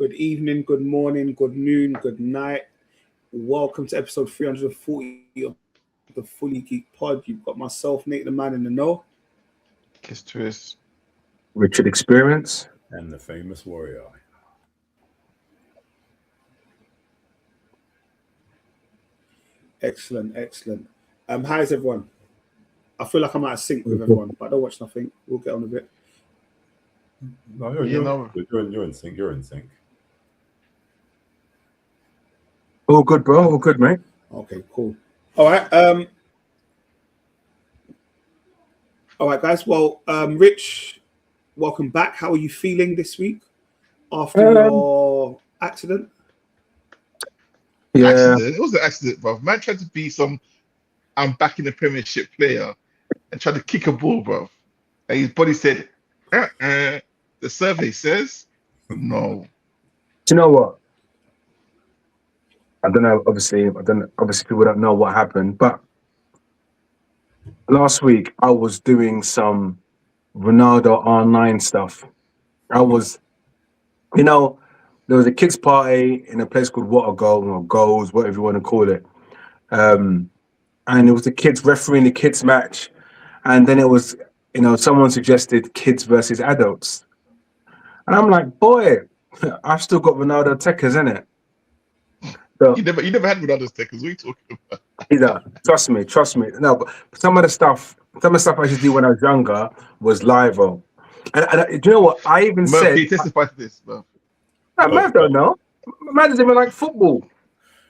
good evening, good morning, good noon, good night. Welcome to episode 340 of the Fully Geeked Pod. You've got myself, Nate the Man in the Know. Kiss Twist. Richard Experience. And the famous warrior. Excellent, excellent. How is everyone? I feel like I'm out of sync with everyone, but I don't watch nothing. We'll get on a bit. No, you're in sync. You're in sync. All good, bro. All good, mate. Okay, cool. All right. All right, guys. Well, Rich, welcome back. How are you feeling this week after your accident? Yeah, Accident. It was an accident, bro. Man tried to be some I'm back in the Premiership player and tried to kick a ball, bro. And his body said, the survey says no. do you know what? I don't know. Obviously, people don't know what happened. But last week, I was doing some Ronaldo R9 stuff. I was, there was a kids' party in a place called What a Goal or Goals, whatever you want to call it. And it was the kids refereeing the kids' match. And then it was, someone suggested kids versus adults. And I'm like, boy, I've still got Ronaldo Techers, innit? So, You never had Ronaldo's Techers. What are you talking about? Trust me. No, but some of the stuff I used to do when I was younger was live. And do you know what? I even Murphy, said, testify to this, bro. Man don't know. Man doesn't even like football.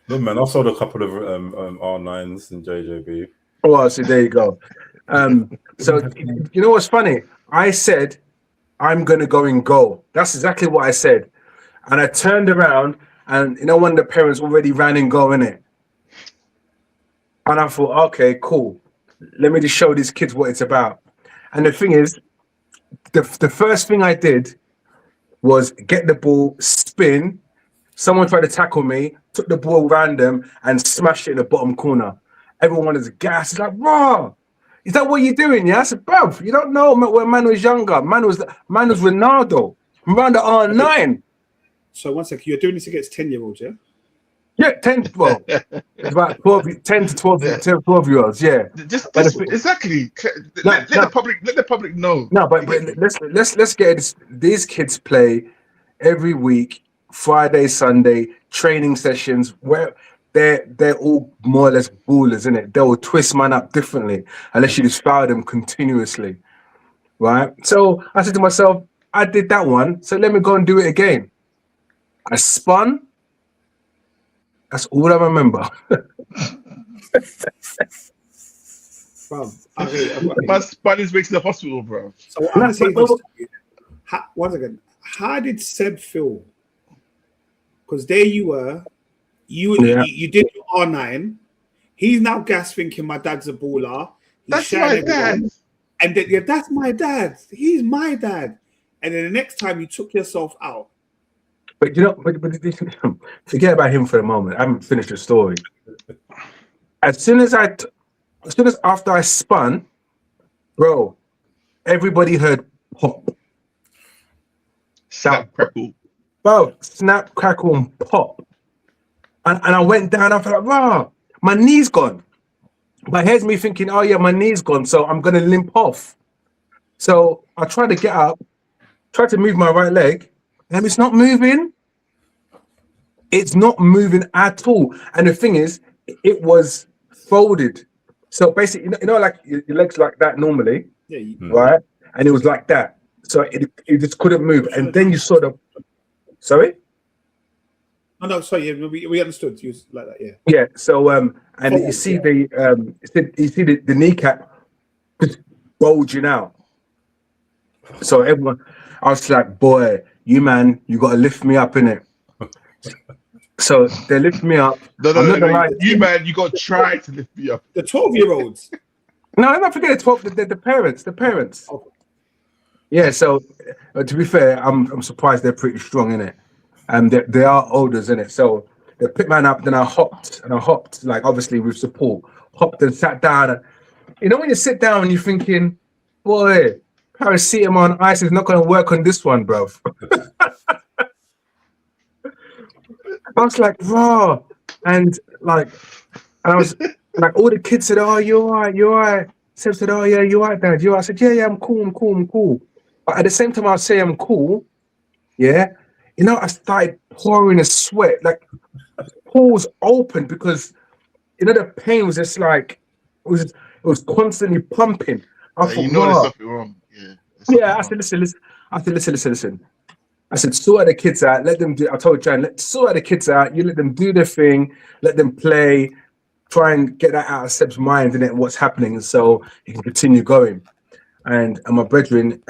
No, man, I've sold a couple of R9s in JJB. Well, so there you go. So you know what's funny? I said I'm gonna go in goal. That's exactly what I said. And I turned around, and one of the parents already ran in goal, innit? And I thought, okay, cool. Let me just show these kids what it's about. And the thing is, the first thing I did was get the ball, spin. Someone tried to tackle me, took the ball random, and smashed it in the bottom corner. Everyone was gassed. It's like, raw. Is that what you're doing? Yeah, I said, bruv, you don't know when man was younger. Man was Ronaldo. Ronaldo R9. So one second, you're doing this against 10-year-olds, yeah? Yeah, 10. Well, it's about 10 to 12-year-olds. Yeah. Exactly. Let the public know. No, but let's get this. These kids play every week, Friday, Sunday, training sessions where they're all more or less ballers, isn't it? They will twist man up differently unless you just foul them continuously, right? So I said to myself, I did that one, so let me go and do it again. I spun. That's all I remember. Man spun his way to the hospital, bro. So I'm saying this to you. Once again, how did Seb feel? Because there you were. You did your R9. He's now gas thinking my dad's a baller. That's my dad. And then, that's my dad. He's my dad. And then the next time you took yourself out. But forget about him for a moment. I haven't finished the story. As soon as after I spun, bro, everybody heard pop. Snap, crackle. Bro, snap, crackle, and pop. And I went down, I felt like, rah, my knee's gone. But here's me thinking, oh yeah, my knee's gone, so I'm gonna limp off. So I tried to get up, tried to move my right leg, and it's not moving. It's not moving at all. And the thing is, it was folded. So basically, like your legs like that normally, right? And it was like that. So it just couldn't move. And then you sort of, sorry? Oh, no, sorry, we understood. You was like that, yeah. Yeah. So and you see the kneecap just bulging out. So everyone, I was like, boy, you got to lift me up, innit? So they lift me up. No, you got to try to lift me up. The 12-year-olds. No, I'm not forgetting the parents. Okay. Yeah. So to be fair, I'm surprised they're pretty strong, innit? And they are olders, innit? So they picked man up. Then I hopped, like obviously with support. Hopped and sat down. And, when you sit down and you're thinking, boy, paracetamol on ice is not going to work on this one, bro. I was like, raw. And like, and I was like, all the kids said, oh, you're all right, you're all right. Seb said, oh, yeah, you're all right, Dad. You're all right. I said, yeah, yeah, I'm cool, I'm cool, I'm cool. But at the same time, I say I'm cool, yeah. You know, I started pouring a sweat, like pores open because, you know, the pain was just like, it was constantly pumping. I Like, thought, you know there's wow. something wrong. Yeah. There's Yeah, something I wrong. said, listen. I said, listen. I said, sort the kids out. Let them do. I told Jan, let's sort the kids out. You let them do their thing. Let them play. Try and get that out of Seb's mind and what's happening, so he can continue going. And my brethren,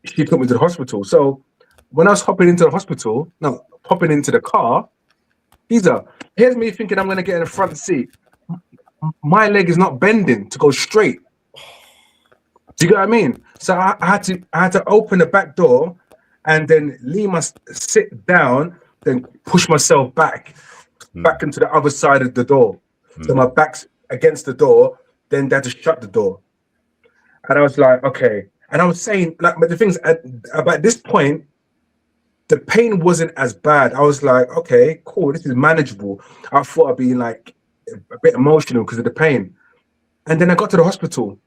she took me to the hospital. So when I was hopping into the car, here's me thinking I'm going to get in the front seat. My leg is not bending to go straight. Do you get what I mean? So I had to open the back door and then sit down, then push myself back into the other side of the door. So my back's against the door, then they had to shut the door. And I was like, okay. And I was saying, like, but the things about this point, the pain wasn't as bad. I was like, okay, cool, this is manageable. I thought I'd be like a bit emotional because of the pain. And then I got to the hospital.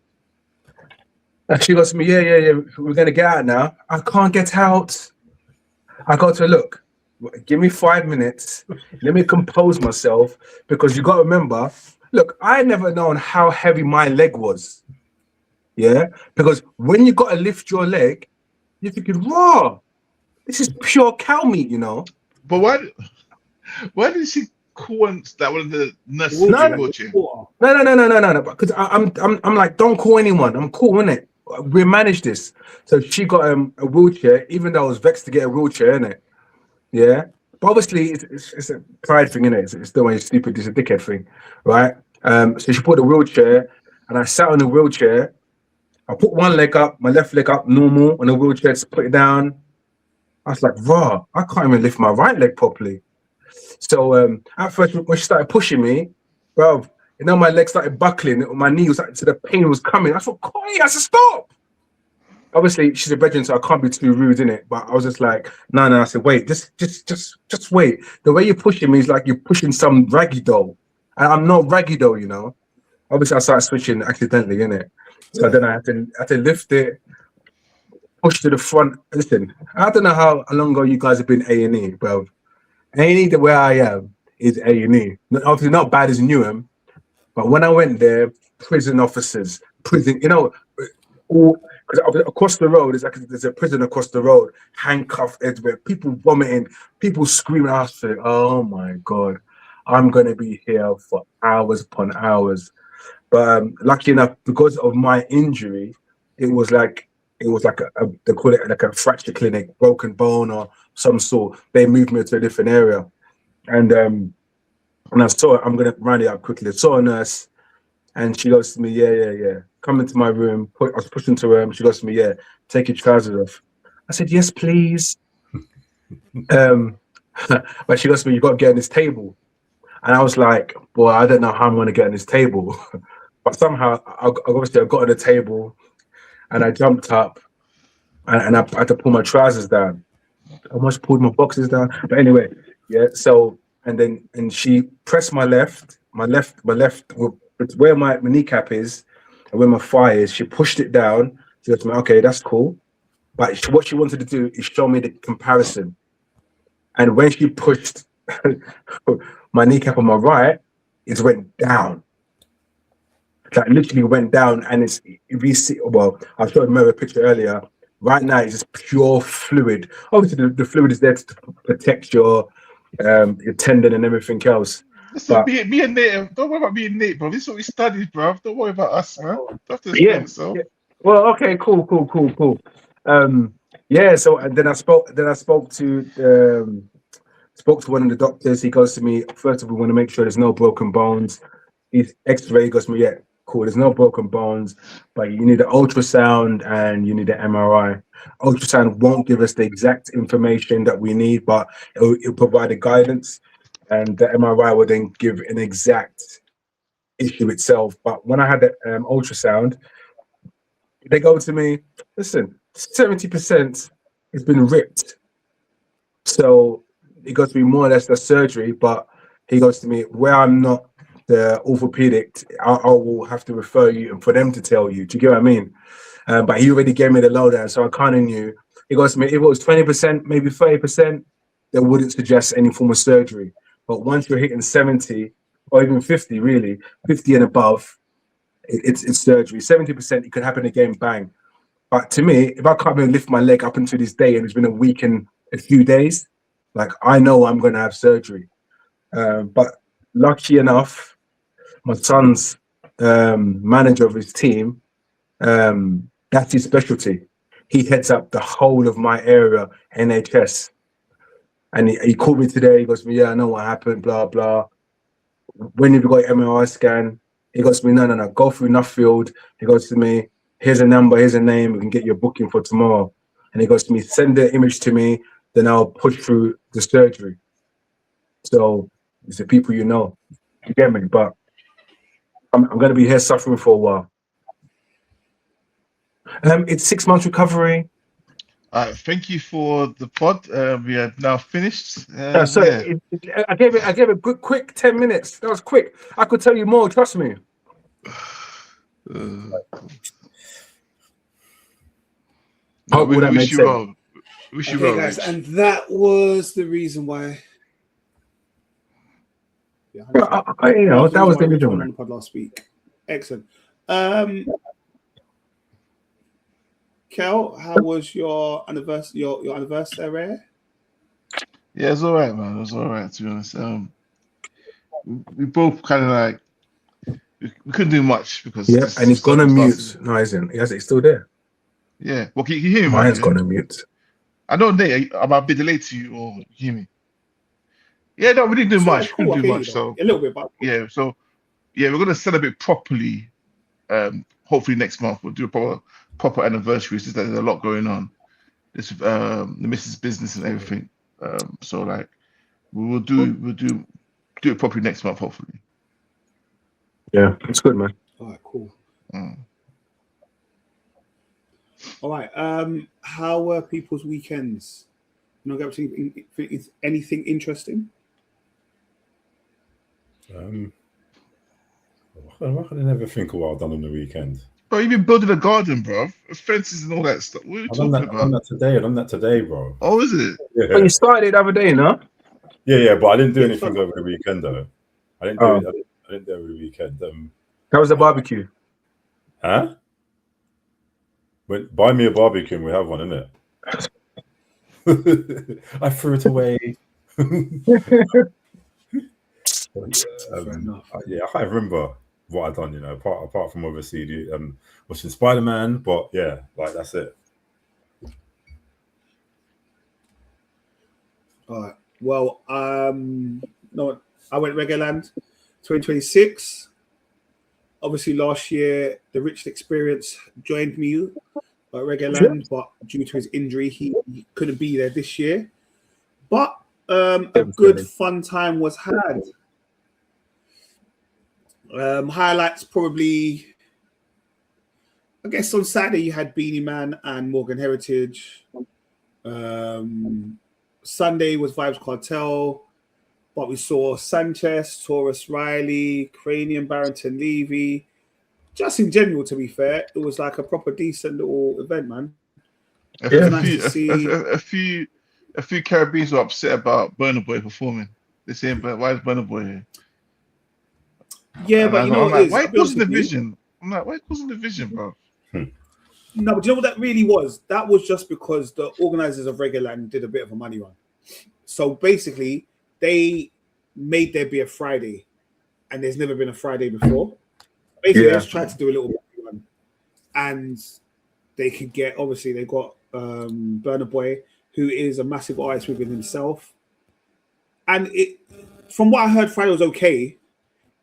And she goes to me, yeah, we're going to get out now. I can't get out. I go to her, look, give me 5 minutes. Let me compose myself because you got to remember, look, I never known how heavy my leg was. Yeah, because when you got to lift your leg, you're thinking, raw, this is pure cow meat, you know. But why did she call that one of the nurses No, in wheelchair? No. Because I'm like, don't call anyone. I'm cool, innit? We manage this. So she got a wheelchair, even though I was vexed to get a wheelchair, innit? Yeah. But obviously, it's a pride thing, innit? It's the way you're stupid, it's a dickhead thing, right? So she put the wheelchair, and I sat on the wheelchair. I put one leg up, my left leg up, normal, on the wheelchair, just put it down. I was like, raw, I can't even lift my right leg properly. So at first, when she started pushing me, bro, you know, my leg started buckling, my knee was like, so the pain was coming. I thought, Corey, I said, stop. Obviously, she's a veteran, so I can't be too rude in it. But I was just like, no. I said, wait, just wait. The way you're pushing me is like you're pushing some raggy doll, and I'm not raggy doll, you know. Obviously, I started switching accidentally, in it. So then I had to lift it, push to the front. Listen, I don't know how long ago you guys have been A&E, bro. A&E, the way I am, is A&E. Obviously, not bad as Newham, but when I went there, prison officers, you know, because across the road, there's a prison across the road, handcuffed everywhere, people vomiting, people screaming. I was like, oh my God, I'm going to be here for hours upon hours. But lucky enough, because of my injury, it was like they call it like a fracture clinic, broken bone or some sort. They moved me to a different area, and when I saw it, I'm gonna round it up quickly. I saw a nurse, and she goes to me, yeah. Come into my room. I was pushed into her. She goes to me, yeah, take your trousers off. I said, yes, please. But she goes to me, you got to get on this table. And I was like, boy, I don't know how I'm going to get on this table. But somehow, I got on the table and I jumped up and I had to pull my trousers down. I almost pulled my boxes down. But anyway, yeah. So, and she pressed my left, where my kneecap is and where my thigh is. She pushed it down. She goes to me, okay, that's cool. But what she wanted to do is show me the comparison. And when she pushed my kneecap on my right, it went down. Like literally went down, and if you see, well, I showed a picture earlier. Right now, it's just pure fluid. Obviously, the fluid is there to protect your tendon and everything else. Listen, be a native. Don't worry about being native, bro. This is what we studied, bro. Don't worry about us, man. Don't have to explain yourself. Yeah. Well, okay, cool. Yeah. So and then I spoke to one of the doctors. He goes to me, first of all, we want to make sure there's no broken bones. He's X-ray. He goes to me, yeah, cool. There's no broken bones, but you need an ultrasound and you need an MRI. Ultrasound won't give us the exact information that we need, but it'll provide a guidance, and the MRI will then give an exact issue itself. But when I had the ultrasound, they go to me, listen, 70% has been ripped. So he goes to me more or less the surgery, but he goes to me where I'm not the orthopedic, I will have to refer you and for them to tell you. Do you get what I mean? But he already gave me the lowdown, so I kind of knew. He goes to me, if it was 20%, maybe 30%, they wouldn't suggest any form of surgery. But once you're hitting 70 or even 50, really, 50 and above, it's surgery. 70%, it could happen again, bang. But to me, if I can't even lift my leg up until this day and it's been a week and a few days, like I know I'm going to have surgery. But lucky enough, my son's manager of his team, that's his specialty. He heads up the whole of my area, NHS. And he called me today. He goes to me, yeah, I know what happened, blah, blah. When have you got MRI scan? He goes to me, no, go through Nuffield. He goes to me, here's a number, here's a name, we can get your booking for tomorrow. And he goes to me, send the image to me, then I'll push through the surgery. So it's the people you know. You get me? But I'm going to be here suffering for a while. It's 6 months recovery. Thank you for the pod. We are now finished. I gave it a good quick 10 minutes. That was quick. I could tell you more. Trust me. We wish you well. Okay, guys, and that was the reason why. Yeah, that was the original one. Pod last week. Excellent. Kel, how was your anniversary? Your anniversary? Yeah, it was all right, man. It was all right, to be honest. We both kind of like we couldn't do much because and he's gone on mute. No, he isn't. He's still there. Yeah. Well, can you hear me? Mine's gone on mute. I don't know, Nate. I'm a bit delayed to you, or you hear me? Yeah, no, we didn't do much. We couldn't do much. So a little bit, but yeah. So yeah, we're gonna celebrate properly. Hopefully next month we'll do a proper anniversary. It's just that there's a lot going on. This the missus business and everything. So like we'll do it properly next month, hopefully. Yeah, it's good, man. All right, cool. All right. How were people's weekends? You know, get up to anything interesting? Why can I never think of what I've done on the weekend? Bro, you've been building a garden, bro. Fences and all that stuff. What are you talking about? I've done that today, bro. Oh, is it? Yeah. Well, you started the other day, no? Yeah, but I didn't do anything over the weekend, though. I didn't do it over the weekend. How was the barbecue? Huh? Buy me a barbecue and we have one, innit? I threw it away. I can't remember what I done, you know, apart from obviously watching Spider-Man, but yeah, like that's it. All right. Well, no, I went Reggaeland 2026. Obviously, last year the Richard Experience joined me at Reggaeland, but due to his injury, he couldn't be there this year. But a good fun time was had. Highlights probably, I guess on Saturday you had Beanie Man and Morgan Heritage. Sunday was Vibes Cartel, but we saw Sanchez, Taurus Riley, Cranium, Barrington Levy. Just in general, to be fair, it was like a proper decent little event, man. A few Caribbeans were upset about Burna Boy performing. They're saying, "But why is Burna Boy here?" Yeah, but you know what it is? Why causing the vision? I'm like, why causing the vision, bro? No, but you know what that really was? That was just because the organizers of Reggaeland did a bit of a money run. So basically, they made there be a Friday, and there's never been a Friday before. Basically, they just tried to do a little bit of run, and they could get. Obviously, they got Burna Boy, who is a massive artist within himself, and from what I heard, Friday was okay.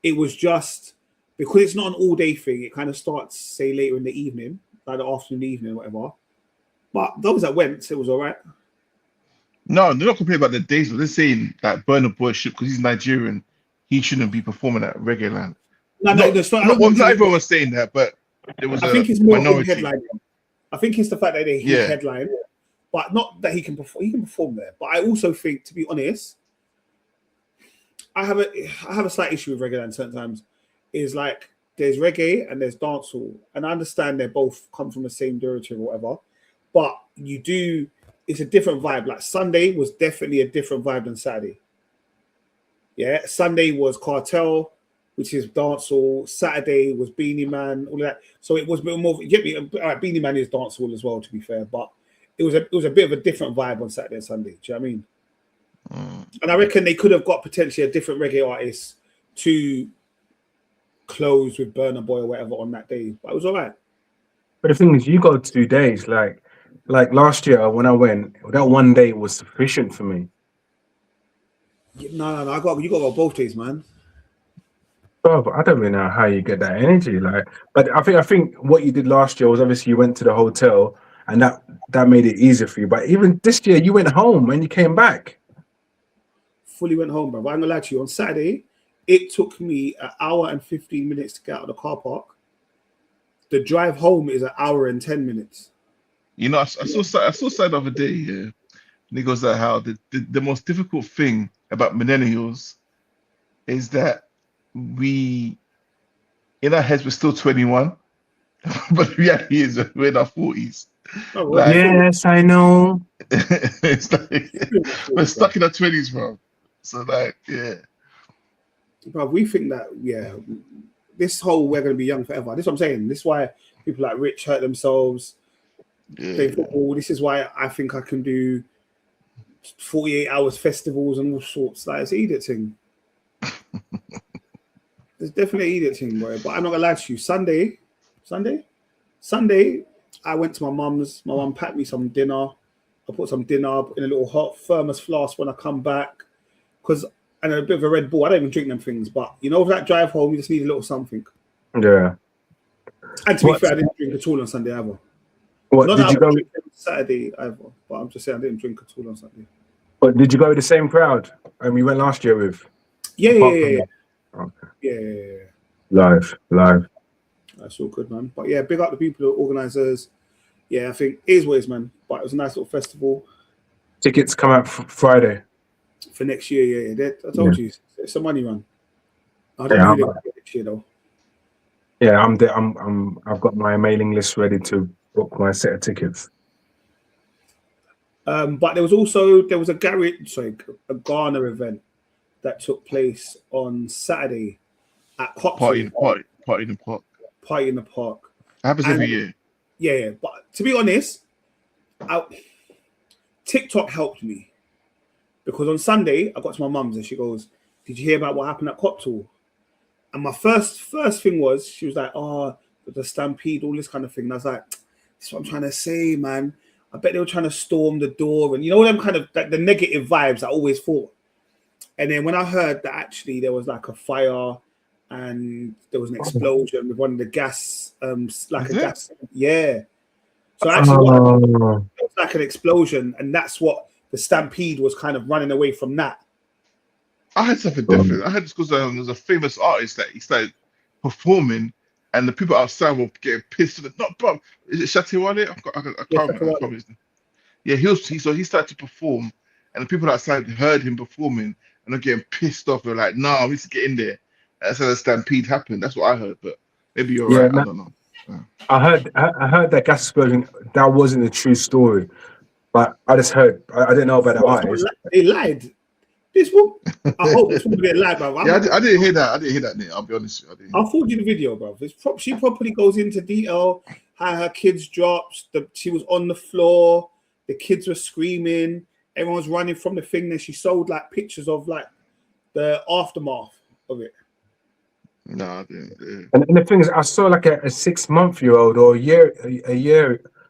It was just because it's not an all-day thing. It kind of starts, say, later in the evening, like the afternoon, evening, whatever. But those that went, it was all right. No, they're not complaining about the days, but they're saying that Burna Boy should, because he's Nigerian, he shouldn't be performing at Reggaeland. Not everyone was saying that, but it was. I think it's more headline. I think it's the fact that he headline, but not that he can perform. He can perform there. But I also think, to be honest, I have a slight issue with reggae. And certain times, is like there's reggae and there's dancehall, and I understand they both come from the same derivative or whatever, but it's a different vibe. Like Sunday was definitely a different vibe than Saturday. Yeah, Sunday was Cartel, which is dancehall. Saturday was Beanie Man, all of that. So it was a bit more. Get me? All right, Beanie Man is dancehall as well, to be fair, but it was a bit of a different vibe on Saturday and Sunday. Do you know what I mean? And I reckon they could have got potentially a different reggae artist to close with Burna Boy or whatever on that day, but it was all right. But the thing is, you go 2 days. Like last year when I went, that one day was sufficient for me. No, you got to go both days, man. Bro, I don't really know how you get that energy. Like, but I think what you did last year was obviously you went to the hotel, and that made it easier for you. But even this year, you went home and you came back. Fully went home, bro. But I'm gonna lie to you. On Saturday, it took me an hour and 15 minutes to get out of the car park. The drive home is an hour and 10 minutes. You know, I saw Side the other day, yeah. And he goes like how the most difficult thing about millennials is that we, in our heads, we're still 21, but the reality is we're in our 40s. Oh, Like, yes, I know. It's like we're stuck in our 20s, bro. So like, yeah. But we think that, yeah, this whole we're going to be young forever. This is what I'm saying. This is why people like Rich hurt themselves. Play football. This is why I think I can do 48 hours festivals and all sorts. Like, it's an idiot thing. It's definitely an idiot thing, bro. But I'm not going to lie to you. Sunday, I went to my mum's. My mum packed me some dinner. I put some dinner in a little hot thermos flask when I come back. And a bit of a Red Bull. I don't even drink them things, but you know, for that drive home, you just need a little something. Yeah. And to be fair, I didn't drink at all on Sunday either. What Not did you go? Saturday either, but I'm just saying I didn't drink at all on Sunday. But did you go with the same crowd? You went last year with? Yeah. Okay. Yeah. Live. That's all good, man. But yeah, big up the people, the organisers. Yeah, I think it is what it is, man. But it was a nice little festival. Tickets come out Friday. For next year, yeah. I told you, it's a money run. I don't know next year though. Yeah, I've got my mailing list ready to book my set of tickets. But there was a Ghana event that took place on Saturday at Cox's. Party in the park. Party in the park. It happens every year. Yeah. But to be honest, TikTok helped me. Because on Sunday, I got to my mum's and she goes, "Did you hear about what happened at Coptal?" And my first thing was, she was like, "Oh, the stampede, all this kind of thing." And I was like, "This is what I'm trying to say, man. I bet they were trying to storm the door." And you know, them kind of like the negative vibes I always thought. And then when I heard that actually there was like a fire and there was an explosion with one of the gas, gas. Yeah. So actually, it was like an explosion, and that's what the stampede was kind of running away from that. I had something different. I had this because there was a famous artist that he started performing, and the people outside were getting pissed. Not, bro, is it Shatewale? I can't remember his name. Yeah, he started to perform, and the people outside heard him performing, and they're getting pissed off. They're like, "No, we need to get in there." That's how the stampede happened. That's what I heard, but maybe you're right. I don't know. Yeah. I heard that gas explosion. That wasn't a true story. But I just heard. I didn't know about the artist. They lied. This one. I hope this one didn't lie, bro. Yeah, I didn't hear that. Nick. I'll be honest with you. I'll forward you the video, bro. She properly goes into detail how her kids dropped. She was on the floor. The kids were screaming. Everyone was running from the thing. Then she sold like pictures of like the aftermath of it. No, I didn't. And the thing is, I saw like a 6-month-old or a year,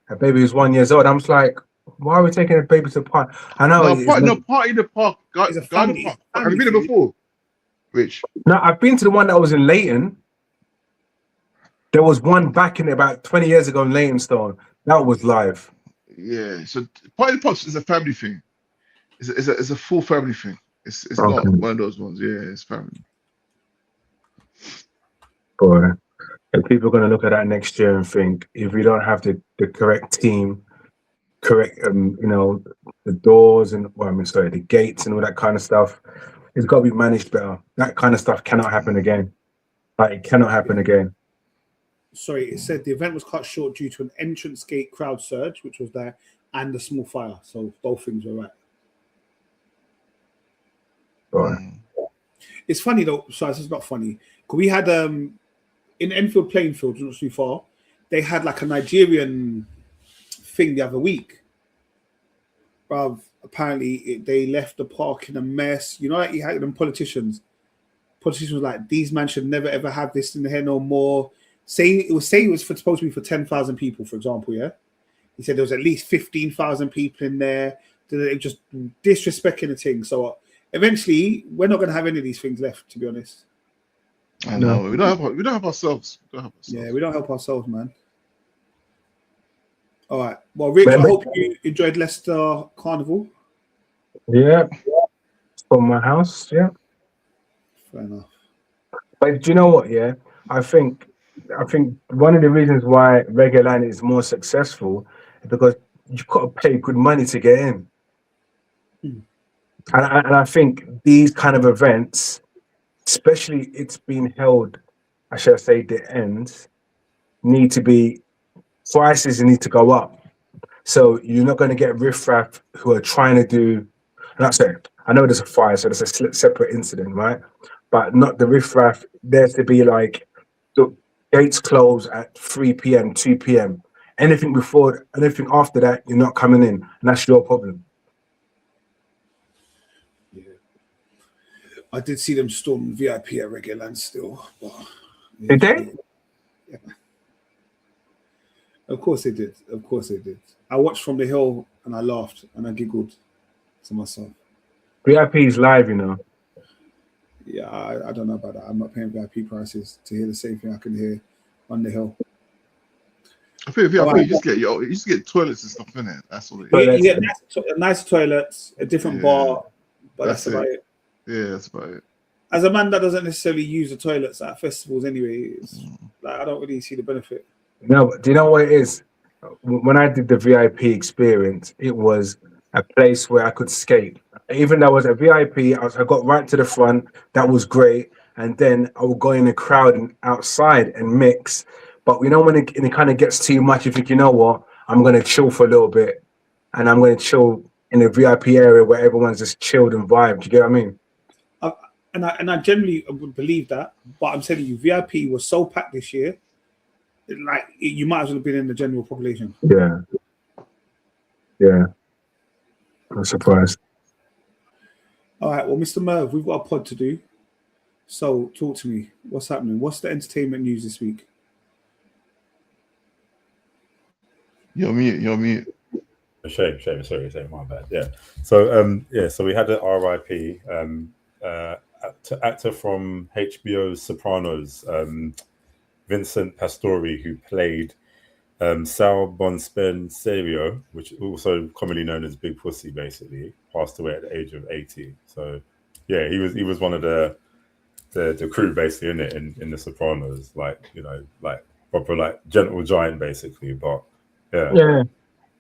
a baby who's 1 year old. I'm just like, why are we taking a baby to the park? I know. Party in the park. Garden Park. Have you been there before, Rich? No, I've been to the one that was in Leighton. There was one back in about 20 years ago in Leytonstone. That was live. Yeah. So Party in the Park is a family thing. It's a full family thing. It's not one of those ones. Yeah, it's family. Boy, if people are going to look at that next year and think, if we don't have the correct team, correct, the doors and the gates and all that kind of stuff. It's got to be managed better. That kind of stuff cannot happen again. Like, it cannot happen again. Sorry, it said the event was cut short due to an entrance gate crowd surge, which was there, and a small fire. So both things were right. Right. It's funny though. So it's not funny. We had in Enfield playing field, not too far, they had like a Nigerian thing the other week. Bruv, apparently they left the park in a mess. You know, like you had them politicians. Politicians were like, these men should never ever have this in the head no more. Saying it was supposed to be for 10,000 people, for example. Yeah, he said there was at least 15,000 people in there. They just disrespecting the thing. So eventually, we're not going to have any of these things left. To be honest, I know we don't have ourselves. Yeah, we don't help ourselves, man. All right. Well, Rich, I hope you enjoyed Leicester Carnival. Yeah, from my house. Yeah, fair enough. But do you know what? Yeah, I think one of the reasons why Reggae Land is more successful is because you've got to pay good money to get in. And I think these kind of events, especially it's been held, I should say, the ends, prices need to go up. So you're not going to get riffraff who are trying to do, not saying, I know there's a fire, so there's a separate incident, right? But not the riffraff. There's to be like, the gates close at 3 p.m., 2 p.m. Anything after that, you're not coming in, and that's your problem. Yeah. I did see them storm VIP at Reggae Land still. But, yeah, Did they? Yeah. Of course they did. I watched from the hill and I laughed and I giggled to myself. VIP is live, you know. Yeah, I don't know about that. I'm not paying VIP prices to hear the same thing I can hear on the hill. I think you just get toilets and stuff in it. That's all it is. You get nice toilets, a different bar, but that's about it. Yeah, that's about it. As a man that doesn't necessarily use the toilets at festivals anyway, I don't really see the benefit. No, but do you know what it is? When I did the VIP experience, it was a place where I could skate. Even though I was a VIP, I got right to the front. That was great. And then I would go in the crowd and outside and mix. But you know, when it kind of gets too much, you think, you know what? I'm going to chill for a little bit. And I'm going to chill in the VIP area where everyone's just chilled and vibed. Do you get what I mean? And I generally would believe that. But I'm telling you, VIP was so packed this year. You might as well have been in the general population. Yeah. I'm surprised. All right, well, Mr. Merv, we've got a pod to do. So talk to me. What's happening? What's the entertainment news this week? You're mute. Shame. Sorry, my bad. Yeah. So so we had an RIP actor from HBO's Sopranos, Vincent Pastore, who played Sal Bonspenserio, which is also commonly known as Big Pussy, basically, passed away at the age of 80. So yeah, he was one of the crew basically in the Sopranos, like proper like gentle giant basically. But yeah.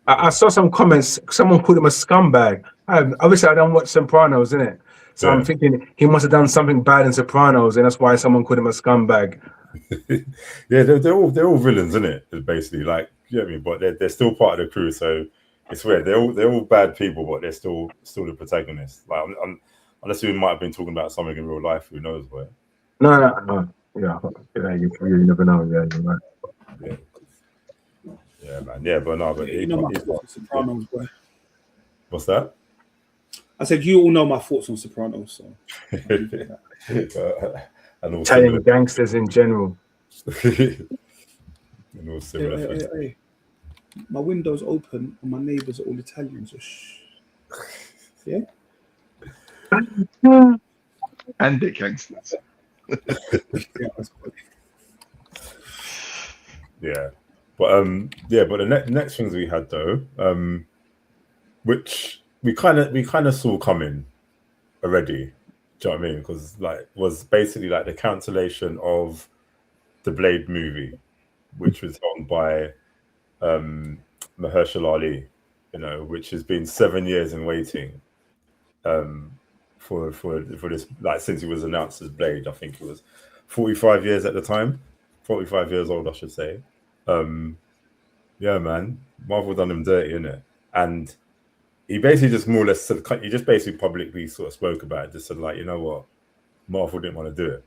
I saw some comments. Someone called him a scumbag. Obviously, I don't watch Sopranos, innit? So I'm thinking he must have done something bad in Sopranos, and that's why someone called him a scumbag. Yeah, they're all villains, isn't it? Basically, like, you know what I mean? But they're still part of the crew, so it's weird. They're all bad people, but they're still the protagonists. Like, unless we might have been talking about something in real life, who knows? But no. Yeah, you never know. Yeah, you're right. Yeah, man. Yeah, but no, but you know my thoughts on Sopranos, boy. What's that? I said you all know my thoughts on Sopranos, so. And also Italian gangsters in general. And all similar hey. My window's open and my neighbours are all Italians. So shh. Yeah? And the gangsters. Yeah. But the next things we had though, which we kind of saw coming already. Do you know what I mean? Because was basically like the cancellation of the Blade movie, which was done by Mahershala Ali you know, which has been 7 years in waiting for this, like since he was announced as Blade. I think it was 45 years at the time, 45 years old, I should say. Yeah, man, Marvel done him dirty, innit? And he basically just more or less said, he just basically publicly sort of spoke about it, just said like, you know what, Marvel didn't want to do it.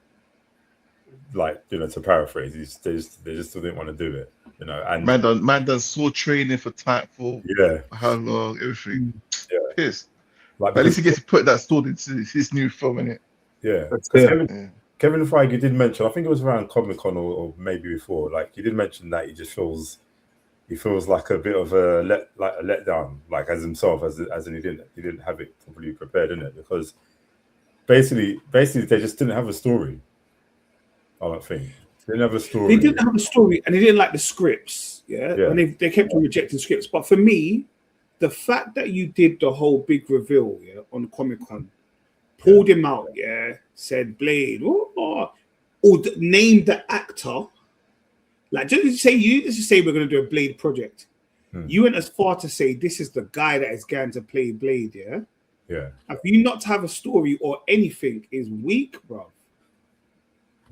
Like, you know, to paraphrase, they just didn't want to do it, you know. And man done saw training for Titanfall. Yeah. How long? Everything. Yeah. Pissed. Like, but at least he gets to put that sword into his new film, innit? Yeah. Kevin Feige did mention, I think it was around Comic-Con or maybe before, like he did mention that he just feels like a bit of a letdown, like as himself, as in he didn't have it properly prepared, innit? Because basically they just didn't have a story. I don't think they didn't have a story. They didn't have a story, and they didn't like the scripts. Yeah. And they kept on rejecting scripts. But for me, the fact that you did the whole big reveal, on Comic-Con, pulled him out, said Blade, or named the actor. Like, just say we're going to do a Blade project. You went as far to say this is the guy that is going to play Blade. Yeah. For you not to have a story or anything is weak, bro.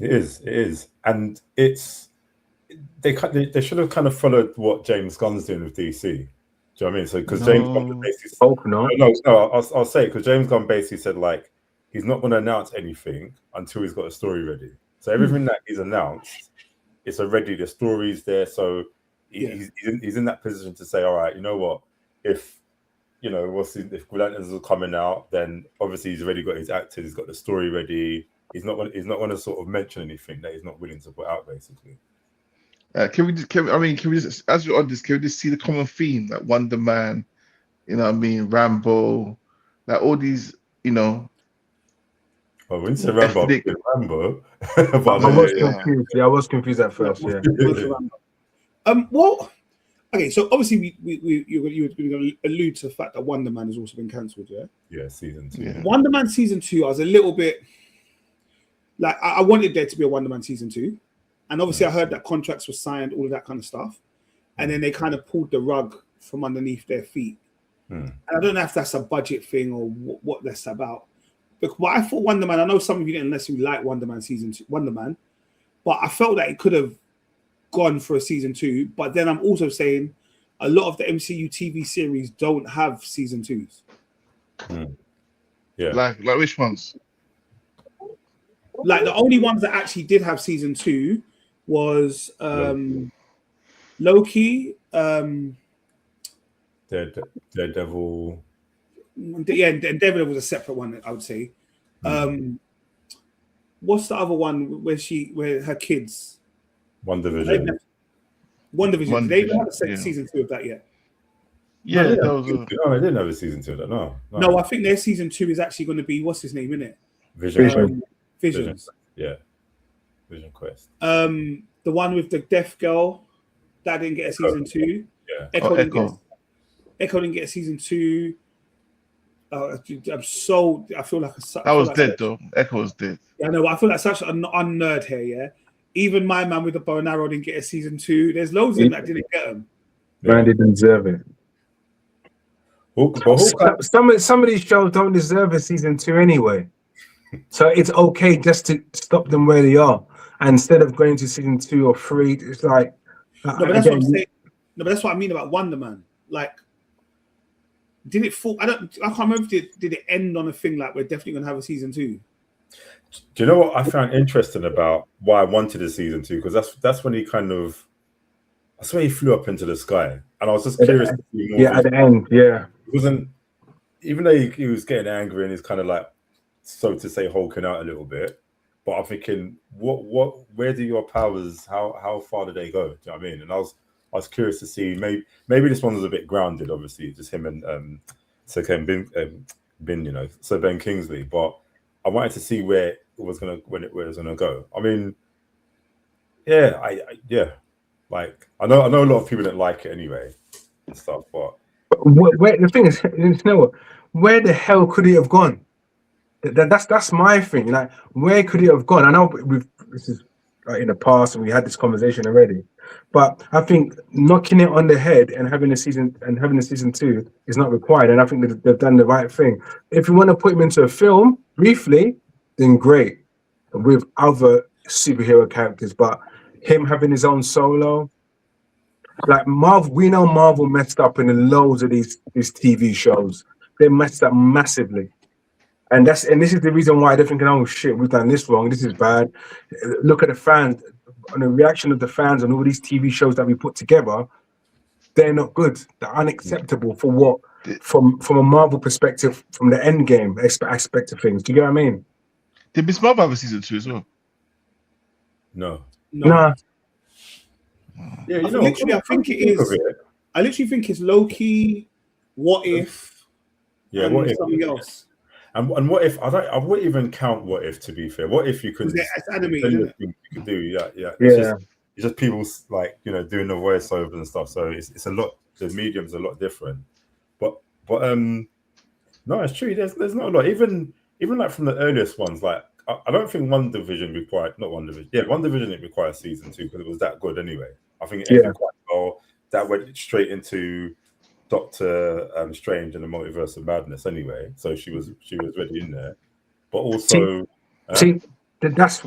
It is, and it's they should have kind of followed what James Gunn's doing with DC. Do you know what I mean? So because James Gunn basically I'll say it, because James Gunn basically said like he's not going to announce anything until he's got a story ready. So everything that he's announced, it's already, the story's there. So he's in that position to say, all right, you know what, if you know if Lanterns are coming out, then obviously he's already got his actors, he's got the story ready. He's not going to sort of mention anything that he's not willing to put out, basically. Can we just, as we're on this, can we just see the common theme, like Wonder Man, you know what I mean, Rambo, like all these, you know. Well, when you say Rambo, Rambo. I was confused at first. Yeah. Well, okay, so obviously you were going to allude to the fact that Wonder Man has also been cancelled, yeah. Yeah, season 2. Yeah. Wonder Man season 2, I was a little bit like I wanted there to be a Wonder Man season 2, and obviously I heard that contracts were signed, all of that kind of stuff, and then they kind of pulled the rug from underneath their feet. And I don't know if that's a budget thing or what that's about. But I thought Wonder Man, I know some of you didn't necessarily like Wonder Man season 2, Wonder Man, but I felt that it could have gone for a season 2. But then I'm also saying a lot of the MCU TV series don't have season 2s. Yeah, like which ones? Like the only ones that actually did have season 2 was Loki, Daredevil. Yeah, and Daredevil was a separate one, I would say. What's the other one where her kids? WandaVision. WandaVision. They haven't had season 2 of that yet. Yeah, I didn't have a season 2 of that. No, I think their season 2 is actually going to be, what's his name, isn't it? Visions. Yeah. Vision Quest. The one with the deaf girl that didn't get a season 2. Yeah. Echo didn't get a season 2. I feel like that was dead though. Echo was dead. Yeah, I know. I feel like such an un-nerd here. Yeah, even my man with the bow and arrow didn't get a season 2. There's loads of them that didn't get them. Man didn't deserve it. Some of these shows don't deserve a season 2 anyway. So it's okay just to stop them where they are, and instead of going to season 2 or 3, it's like. But that's what I'm saying. No, but that's what I mean about Wonder Man. Like, did it fall? I can't remember if did it end on a thing like we're definitely gonna have a season 2. Do you know what I found interesting about why I wanted a season 2? Because that's when he kind of, I swear he flew up into the sky, and I was just curious. To see more at the end, it wasn't, even though he was getting angry and he's kind of like, so to say, hulking out a little bit. But I'm thinking, where do your powers? How far do they go? Do you know what I mean? And I was curious to see. Maybe this one was a bit grounded, obviously, just him and Sir Ben Kingsley. But I wanted to see where it was gonna go. I mean, like I know a lot of people didn't like it anyway and stuff. But where the thing is, you know what? Where the hell could he have gone? That's my thing. Like, where could he have gone? I know this is like in the past, and we had this conversation already. But I think knocking it on the head and having a season 2 is not required. And I think that they've done the right thing. If you want to put him into a film briefly, then great, with other superhero characters. But him having his own solo, like Marvel, we know Marvel messed up in loads of these TV shows. They messed up massively. And this is the reason why they're thinking, oh shit, we've done this wrong. This is bad. Look at the fans, and the reaction of the fans on all these TV shows that we put together. They're not good. They're unacceptable for what, from a Marvel perspective, from the end game aspect of things. Do you get what I mean? Did Miss Marvel have a season 2 as well? No. Nah. Yeah, I think it is. I literally think it's low key. What if? Yeah, and what if? Something else. And what if? I wouldn't even count what if. To be fair, what if you could? It's animated. Isn't it? You could do, yeah. Yeah. It's just people like doing the voiceovers and stuff. So it's a lot. The medium's a lot different. But no, it's true. There's not a lot. Even like from the earliest ones, like I don't think One Division required. Not One Division. Yeah, One Division it required season 2 because it was that good anyway. I think it ended quite well. That went straight into Doctor Strange and the Multiverse of Madness anyway. So she was already in there. But also, that's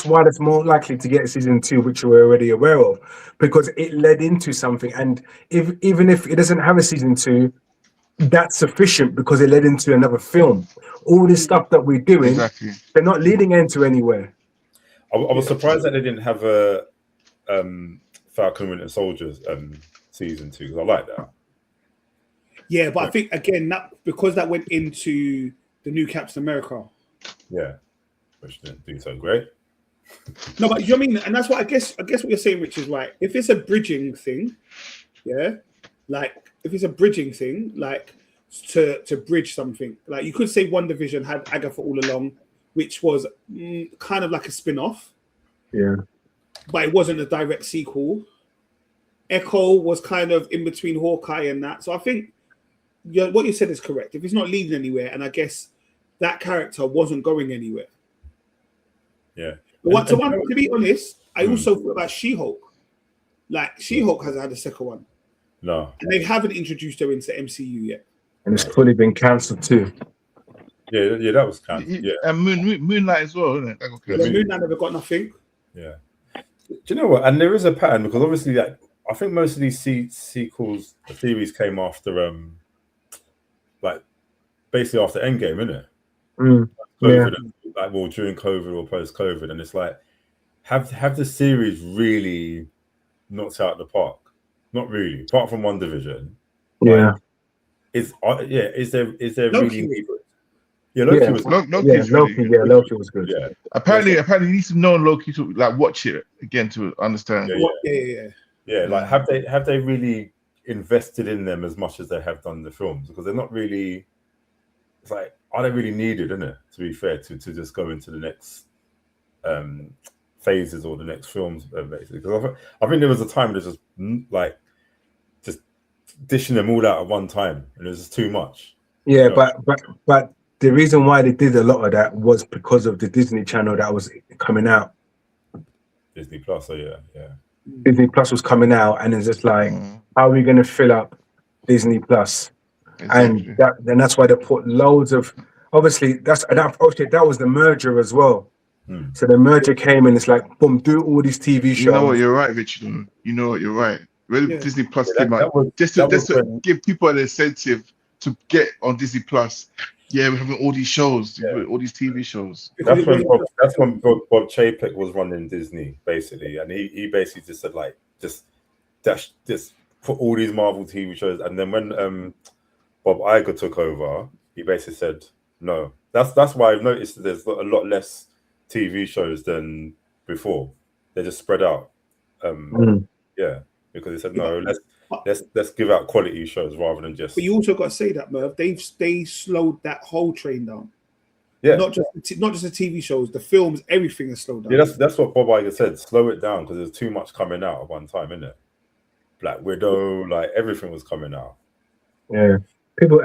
why that's more likely to get season 2, which we're already aware of, because it led into something. And even if it doesn't have a season 2, that's sufficient because it led into another film. All this stuff that we're doing, they're not leading into anywhere. I was surprised that they didn't have a Falcon Winter Soldiers season 2 because I like that. Yeah, but I think again that because that went into the new Captain America. Yeah, which didn't do so great. No, but you know what I mean, and that's what I guess what you're saying, Rich, is right. If it's a bridging thing, like if it's a bridging thing, like to bridge something, like you could say One Division had Agatha all along, which was kind of like a spin-off. Yeah, but it wasn't a direct sequel. Echo was kind of in between Hawkeye and that. So I think what you said is correct. If it's not leading anywhere, and I guess that character wasn't going anywhere. Yeah. But to be honest, I also thought about She-Hulk. Like, She-Hulk hasn't had a second one. No. And they haven't introduced her into MCU yet. And it's fully been cancelled too. Yeah, that was cancelled. Yeah. And Moonlight as well, isn't it? Moonlight never got nothing. Yeah. Do you know what? And there is a pattern because obviously, like, I think most of these sequels, the series came after, like, basically after Endgame, isn't it? COVID, like, well, during COVID or post-COVID, and it's like, have the series really knocked out the park? Not really, apart from One Division. Yeah. Like, is there Loki really? Yeah, Loki was. Loki was good. Yeah. Apparently, you need to know Loki to like watch it again to understand. Yeah. Like, have they really invested in them as much as they have done the films? Because they're not really. It's like, are they really needed, isn't it? To be fair, to just go into the next phases or the next films, basically. Because I think there was a time that just like just dishing them all out at one time, and it was just too much. Yeah, but the reason why they did a lot of that was because of the Disney Channel that was coming out. Disney Plus, yeah. Disney Plus was coming out, and it's just like, how are we going to fill up Disney Plus? Exactly. And that's why they put loads of. Obviously, that was the merger as well. So the merger came, and it's like, boom, do all these TV shows. You know what, you're right, Richard. You know what, you're right. When Disney Plus came out, just to give people an incentive to get on Disney Plus. Yeah, we're having all these shows, all these TV shows. That's when Bob Chapek was running Disney, basically, and he basically just said, like, just put all these Marvel TV shows, and then when Bob Iger took over, he basically said no. That's why I've noticed that there's a lot less TV shows than before. They're just spread out. Yeah, because he said no. Let's give out quality shows rather than just. But you also got to say that, Merv. They slowed that whole train down. Yeah, not just the TV shows, the films, everything is slowed down. Yeah, that's what Bob Iger said. Slow it down because there's too much coming out at one time, isn't it? Black Widow, like everything was coming out. Yeah, people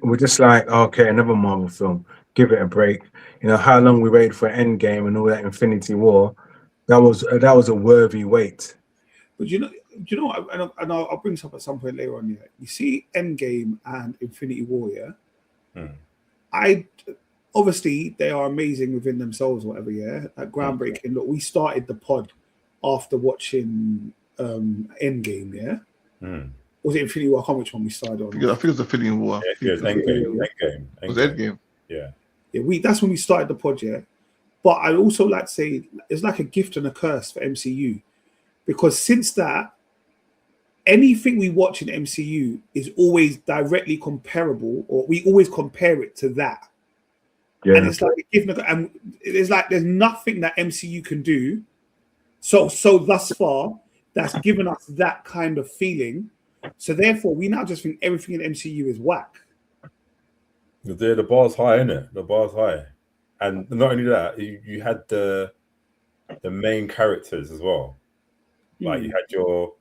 were just like, okay, another Marvel film, give it a break. You know how long we waited for Endgame and all that Infinity War. That was a worthy wait. But you know, and I'll bring this up at some point later on. Yeah, you see, Endgame and Infinity War. Yeah, obviously they are amazing within themselves, whatever. Yeah, like groundbreaking. Look, we started the pod after watching Endgame. Yeah, was it Infinity War? I can't remember which one we started on. I think it was the Infinity War. Yeah, it was Endgame. It was Endgame. Yeah, that's when we started the pod. Yeah, but I also like to say it's like a gift and a curse for MCU. Because since that, anything we watch in MCU is always directly comparable, or we always compare it to that. Yeah. And it's like and it's like there's nothing that MCU can do. So thus far, that's given us that kind of feeling. So therefore, we now just think everything in MCU is whack. The bar's high, isn't it? The bar's high, and not only that, you had the main characters as well. Like you had your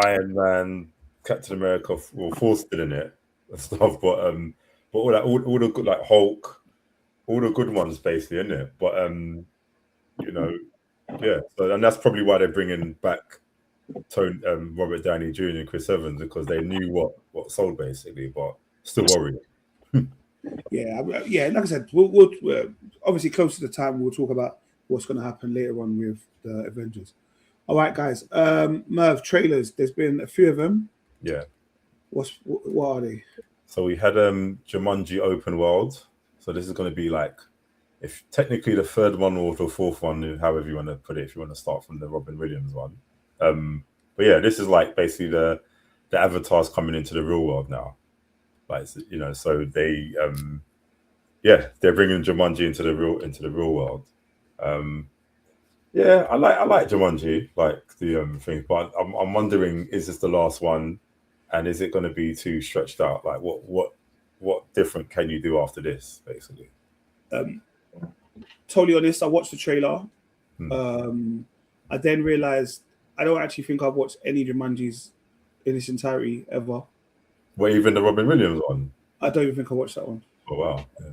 Iron Man, Captain America, Thor's still in it and stuff, but all the good, like Hulk, all the good ones basically, isn't it? But you know, yeah. So and that's probably why they're bringing back Robert Downey Jr. and Chris Evans, because they knew what sold basically, but still worried. Yeah. Like I said, we'll obviously close to the time we'll talk about what's going to happen later on with the Avengers. All right, guys. Merv, trailers. There's been a few of them. Yeah. What are they? So we had Jumanji Open World. So this is going to be like, if technically the third one or the fourth one, however you want to put it, if you want to start from the Robin Williams one. But yeah, this is like basically the avatars coming into the real world now. Like, you know, so they they're bringing Jumanji into the real world. Yeah, I like Jumanji, like the thing, but I'm wondering, is this the last one, and is it going to be too stretched out? Like, what different can you do after this, basically? Totally honest, I watched the trailer. I then realized I don't actually think I've watched any Jumanjis in its entirety ever. Well, even the Robin Williams one? I don't even think I watched that one. Oh wow! Yeah.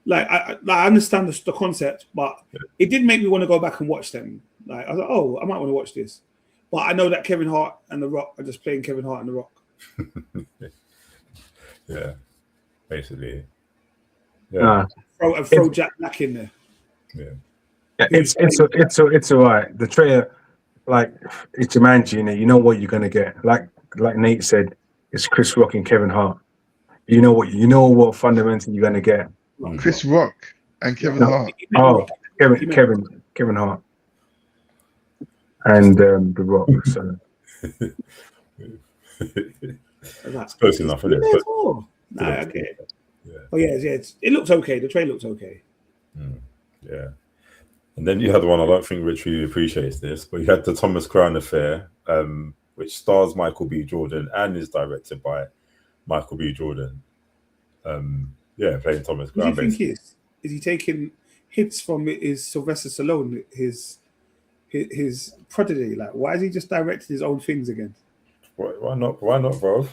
Like I understand the concept, but it did make me want to go back and watch them. Like I was like, oh, I might want to watch this, but I know that Kevin Hart and The Rock are just playing Kevin Hart and The Rock. Yeah, basically. Yeah. Throw Jack Black in there. Yeah, it's all right. The trailer, like it's Jumanji, you know what you're gonna get. Like Nate said, it's Chris Rock and Kevin Hart. You know what fundamentally you're gonna get. Chris Rock and Kevin Hart. Oh, Kevin Hart, and The Rock. So it's close enough, isn't it? Nah, okay. Yeah. Oh yeah, it looks okay. The trailer looks okay. Yeah. And then you had one, I don't think Rich really appreciates this, but you had the Thomas Crown Affair, which stars Michael B. Jordan and is directed by Michael B. Jordan. Playing Thomas Crown. What do you think he is? Is he taking hits from his Sylvester Stallone, his prodigy? Like, why is he just directing his own things again? Why not, bro?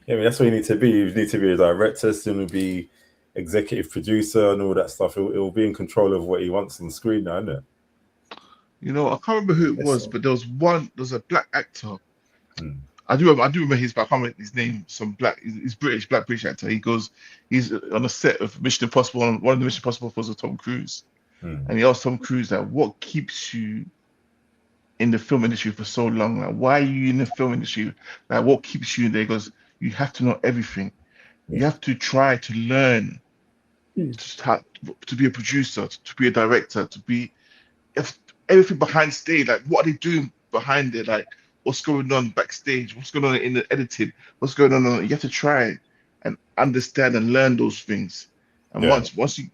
Yeah, I mean, that's what you need to be. You need to be a director, still be executive producer and all that stuff. It will be in control of what he wants on screen now, isn't it? You know, I can't remember who it was, but there was a black actor. I do remember his, but I can't remember his name. He's British, black British actor. He's on a set of Mission Impossible. One of the Mission Impossible was with Tom Cruise, and he asked Tom Cruise, like, what keeps you in the film industry for so long? Like, why are you in the film industry? Like, what keeps you in there? He goes, you have to know everything. You have to try to learn to be a producer, to be a director, to be everything behind stage. Like, what are they doing behind it? Like, what's going on backstage? What's going on in the editing? What's going on? You have to try and understand and learn those things. And once you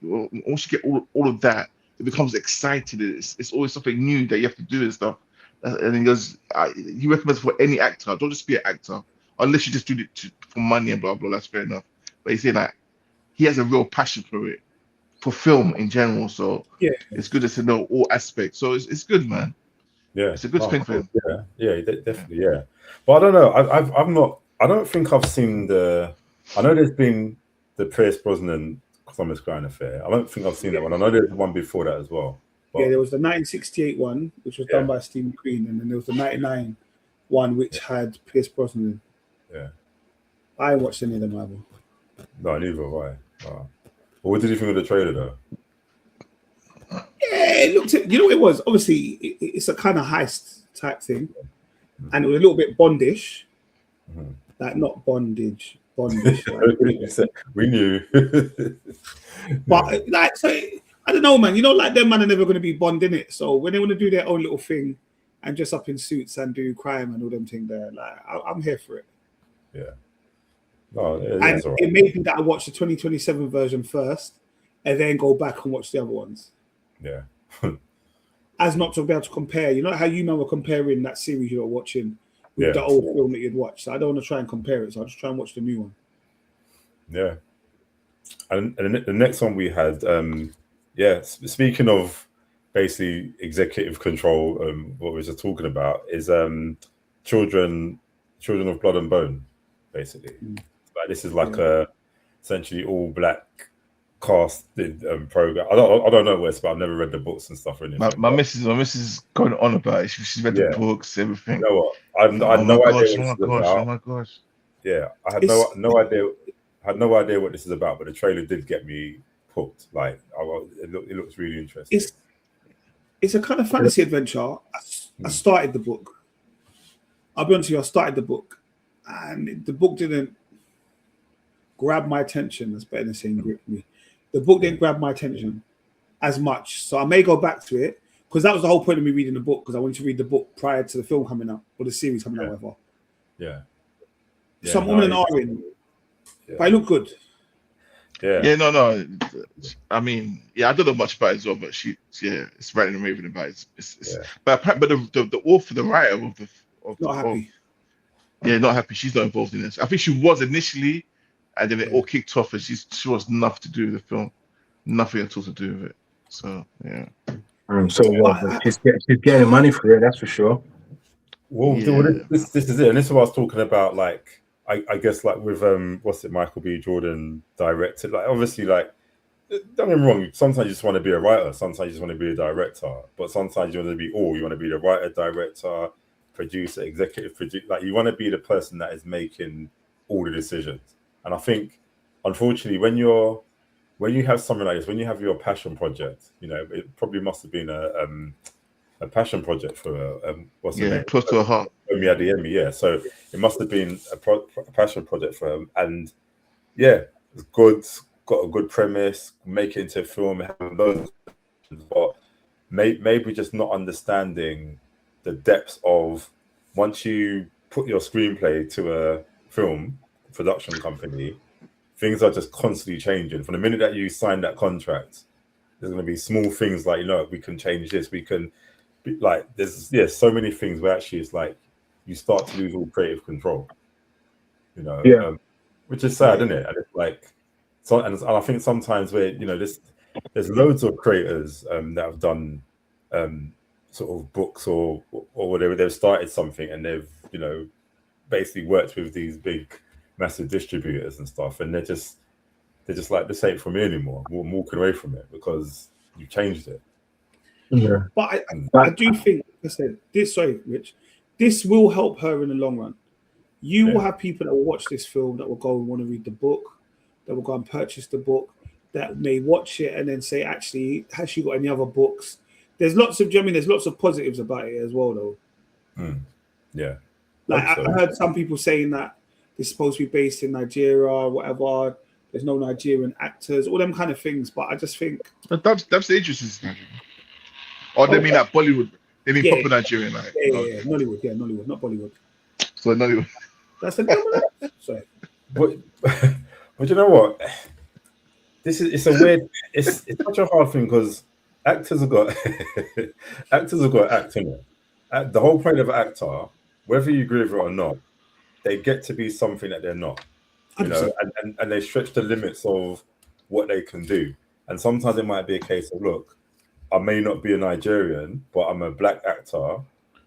get all of that, it becomes exciting. It's always something new that you have to do and stuff. And he goes, he recommends for any actor, don't just be an actor, unless you just do it for money and blah blah. That's fair enough. But he's saying like he has a real passion for it, for film in general. So it's good to know all aspects. So it's good, man. Yeah, it's a good thing for him. Yeah, definitely. Yeah, but I don't know. I don't think I've seen I know there's been the Pierce Brosnan Thomas Crown Affair. I don't think I've seen that one. I know there's one before that as well. But, there was the 1968 one, which was done by Steve McQueen, and then there was the 99, one which had Pierce Brosnan. Yeah. I ain't watched any of them either. No, neither have I. But what did you think of the trailer though? Yeah, it looked. You know what it was? Obviously, it's a kind of heist type thing, and it was a little bit Bondish, like not bondage, Bondish. Like. We knew, but like, so I don't know, man. You know, like them man are never going to be Bond in it. So when they want to do their own little thing and dress up in suits and do crime and all them things, there, like I'm here for it. Yeah. No, and it may be that I watch the 2027 version first, and then go back and watch the other ones. Yeah. As not to be able to compare. You know how you were comparing that series you were watching with the old film that you'd watched. So I don't want to try and compare it. So I'll just try and watch the new one. Yeah. And the next one we had, speaking of basically executive control, what we were just talking about is Children of Blood and Bone, basically. Like this is like a essentially all black casted program. I don't know what it's about. I've never read the books and stuff or anything. My missus is going on about it. She's read the books, everything. You know what? I had no idea what this is about. Oh my gosh! Yeah, I had no idea. I had no idea what this is about, but the trailer did get me hooked. Like, it looks really interesting. It's a kind of fantasy adventure. I started the book. I'll be honest with you. I started the book, and the book didn't grab my attention. That's better than saying grip me. The book didn't grab my attention as much, so I may go back to it because that was the whole point of me reading the book, because I wanted to read the book prior to the film coming out or the series coming out, whatever. Yeah. Some women are in, but I look good. Yeah. No. I mean, I don't know much about it as well, but it's writing and raving about it. But the author, the writer of not happy. Not happy. She's not involved in this. I think she was initially. And then it all kicked off, and she was nothing to do with the film, nothing at all to do with it. So she's getting money for it, that's for sure. Well, this is it, and this is what I was talking about. Like, I guess like with Michael B. Jordan directed. Like, obviously, like, don't get me wrong. Sometimes you just want to be a writer. Sometimes you just want to be a director. But sometimes you want to be all. You want to be the writer, director, producer, executive producer. Like, you want to be the person that is making all the decisions. And I think, unfortunately, when you have something like this, when you have your passion project, you know, it probably must have been a passion project for what's the name? Close to her heart. Yeah. So it must have been a passion project for him, and it's good. Got a good premise. Make it into a film. But maybe just not understanding the depths of once you put your screenplay to a film production company, things are just constantly changing. From the minute that you sign that contract, there's going to be small things like, you know, we can change this, we can like, there's so many things where actually it's like you start to lose all creative control, you know, which is sad, isn't it? And it's like, so, and I think sometimes where, you know, there's loads of creators that have done sort of books or whatever. They've started something and they've, you know, basically worked with these big massive distributors and stuff, and they're just like, this ain't for me anymore. I'm walking away from it because you changed it. Yeah, but I do think, I said this. Sorry, Rich. This will help her in the long run. You will have people that will watch this film that will go and want to read the book, that will go and purchase the book, that may watch it and then say, actually, has she got any other books? There's lots of positives about it as well, though. Yeah. Like I heard some people saying that it's supposed to be based in Nigeria or whatever. There's no Nigerian actors, all them kind of things. But I just think that's the interesting. Or they mean like Bollywood. They mean proper Nigerian, like Nollywood, not Bollywood. So Nollywood. That's the name. Sorry. But you know what? It's a weird. It's such a hard thing because actors have got acting. The whole point of an actor, whether you agree with it or not, they get to be something that they're not, you know, and they stretch the limits of what they can do. And sometimes it might be a case of, look, I may not be a Nigerian, but I'm a black actor,